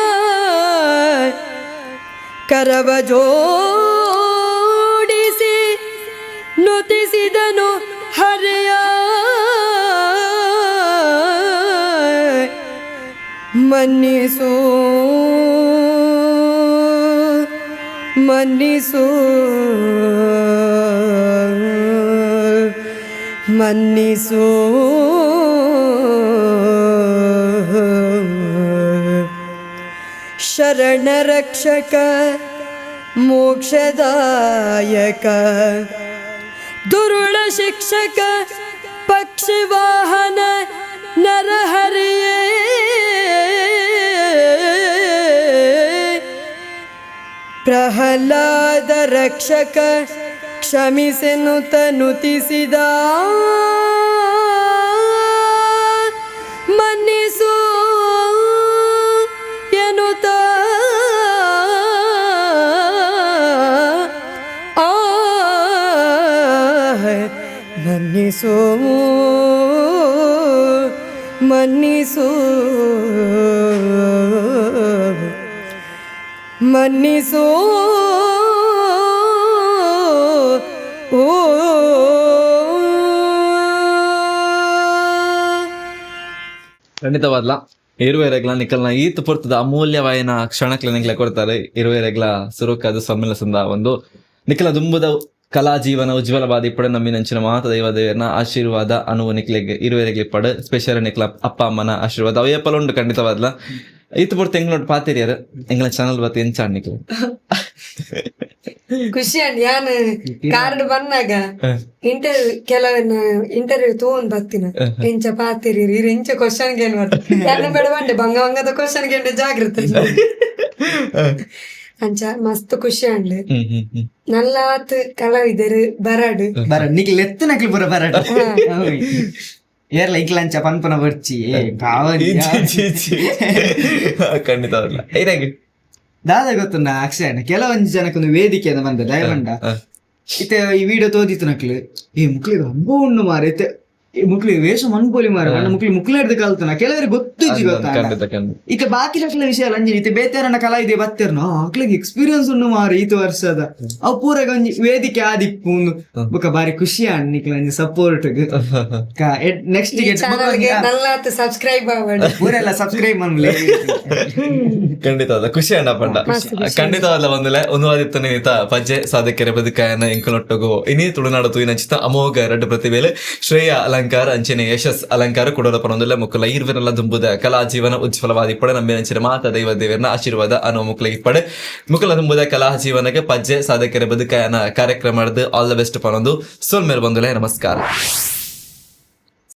ಕರವ ಜೋಡಿಸಿ ನುತಿಸಿದನು ಹರಿಯ ಮನ್ನಿಸು ಮನ್ನಿಸು ಮನ್ನಿಸು ಶರಣ ರಕ್ಷಕ ಮೋಕ್ಷದಾಯಕ ದುರುಳ ಶಿಕ್ಷಕ ಪಕ್ಷಿವಾಹನ ನರಹರಿಯೇ ಪ್ರಹ್ಲಾದ ರಕ್ಷಕ ಕ್ಷಮಿಸೆನುತ ನುತಿಸಿದ ಮನ್ನಿಸು ಎನ್ನುತ್ತ ಮನ್ನಿಸು ಮನ್ನಿಸು ಮನ್ನಿಸು ಓ ಖಂಡಿತವಾದ್ಲ ಇರುವೆರೆಗ್ಲ ನಿಕಲ್ನ ಈತ್ ಪೊರ್ತದ ಅಮೂಲ್ಯವಾಯಿನ ಕ್ಷಣಕ್ಲ ನಿಕ್ಲೆ ಕೊಡ್ತಾರೆ. ಇರುವೆರೆಗ್ಲ ಸುರುಕದ ಸಮ್ಮಿಲಸಂದ ಒಂದು ನಿಖಲ ದುಂಬುದ ಕಲಾ ಜೀವನ ಉಜ್ವಲವಾದಿ ಪಡ ನಮ್ಮಿ ನಂಚಿನ ಮಾತ ದೈವದೇವನ ಆಶೀರ್ವಾದ ಅನುವು ನಿಕ್ಲೆಗೆ ಇರುವೆರೆಗ್ಲಿ ಪಡ ಸ್ಪೆಷಲ್ ನಿಕ್ಲ ಅಪ್ಪ ಅಮ್ಮನ ಆಶೀರ್ವಾದ ಅವು ಏಪಲ ಉಂಡು ಖಂಡಿತವಾದ್ಲ. ಈತ ಬರ್ತ ಎಂಗ್ಲೋಟ್ ಪಾತಿರಿಯಾರ ಎಂಗ್ಲ ಚಾನಲ್ ಬತ್ತ ಎಂಚ ಅಣ್ಣಿಕ್ಲು ಖುಷಿ ಅಂಡ್ ಯಾನ್ ಕಾರ್ಡ್ ಬಂದಾಗ ಇಂಟರ್ವ್ಯೂ ತಗೊಂಡ್ ಬರ್ತೀನ ಎಂಚ ಪಾತಿರಿ ಎಂಚ ಕ್ವಶನ್ ಗೆ ಯಾರು ಬೇಡ ಬಂಡೆ ಬಂಗದ ಕ್ವಶನ್ ಗೆ ಜಾಗೃತಿ ಅಂಚ ಮಸ್ತ್ ಖುಷಿ ಅಂಡ್ ನಲ್ಲಾತ್ ಕಲಾವಿದರು ಬರಾಡು నీకు లెత్తు నకలు పుర బరట ಏರ್ಲ ಇಕ್ಲಂಚ ಪನ್ಪನ ಬರ್ಚಿ ಖಂಡಿತ ಏನಾಗಿ ದಾದ ಗೊತ್ತುಂಡ ಅಕ್ಷಯನ ಕೆಲವೊಂದು ಜನಕ್ಕೊಂದು ವೇದಿಕೆ ಅಂತ ಬಂದ ದಯವಂಡ ಇತ್ತೆ ಈ ವಿಡಿಯೋ ತೋದಿತ್ತು ನಕ್ಲು ಈ ಮುಕ್ಳಿಗೆ ಹಬ್ಬ ಉಣ್ಣು ಮಾರ ಇತ್ತೆ ಈ ಮುಕ್ಳಿಗೆ ವೇಷ ಮನ್ಪೋಲಿ ಮಾರ ಮುಕ್ಳಿ ಹಿಡ್ದು ಕಲ್ತನ ಕೆಲವರಿಗೆ ಗೊತ್ತಿಜ್ಜಿ ಗೊತ್ತ ಇತ್ತೆ ಬಾಕಿ ಲಕ್ಷಲ ವಿಷಯ ಅಂಜಿ ಇತ್ತೆ ಬೇತೇರನ ಕಲಾ ಇದೆ ಬತ್ತೇರ್ನ ಅಕ್ಲಿಗೆ ಎಕ್ಸ್ಪೀರಿಯನ್ಸ್ ಉಣ್ಣು ಮಾರ ಈತ ವರ್ಷದ ಅವು ಪೂರಾಗ ಒಂಜಿ ವೇದಿಕೆ ಆದಿಪ್ಪು ಬೊಕ ಬಾರಿ ಖುಷಿ ಅಣ್ಣಿಕ್ಲ ಒಂಜಿ ಸಪೋರ್ಟ್ ನೆಕ್ಸ್ಟ್ ನಲ್ಲಾತ್ ಸಬ್ಸ್ಕ್ರೈಬ್ ಆಗೋಣ ಪೂರೆಲ್ಲ ಸಬ್ಸ್ಕ್ರೈಬ್ ಮಾಡ್ಲಿ ಖಂಡಿತವಾದ ಖುಷಿ ಅಣ್ಣ ಪಂಡ ಖಂಡಿತವಾದ ಒಂದಲೆ ಒಂದು ಆದಿತ್ತನೆ ಈತ ಪಜ್ಜೆ ಸಾಧಕೆರೆ ಬದುಕಾಯನ ಎಂಕಲೊಟ್ಟಗೋ ಇನಿ ತುಳುನಾಡು ತೂಯಿನ ಚಿತ್ತ ಅಮೋಘ ಎರಡು ಪ್ರತಿಭೆಲೆ ಶ್ರೇಯ ಅಲಂಕಾರ ಅಂಚನೆ ಯಶಸ್ ಅಲಂಕಾರ ಕೊಡೋರ ಪರೊಂದುಲ್ಲ ಮುಕ್ಕಲ ಈರ್ವೆನೆಲ್ಲ ದುಂಬುದ ಕಲಾ ಜೀವನ ಉಜ್ವಲವಾದ ಇಪ್ಪಡೆ ನಂಬಿನ ಮಾತ ದೈವ ದೇವರನ್ನ ಆಶೀರ್ವಾದ ಅನ್ನೋ ಮುಕ್ಕಲ ಇಪ್ಪಡೆ ಮುಕ್ಕಲ ದುಂಬುದ ಕಲಾ ಜೀವನಕ್ಕೆ ಪಜ್ಜೆ ಸಾಧಕೆರೆ ಬದುಕಾಯನ ಕಾರ್ಯಕ್ರಮ ಆಲ್ ದ ಬೆಸ್ಟ್ ಪರೊಂದು ಸೋಲ್ ಮೇಲ್ ಬಂದುಲೆ ನಮಸ್ಕಾರ.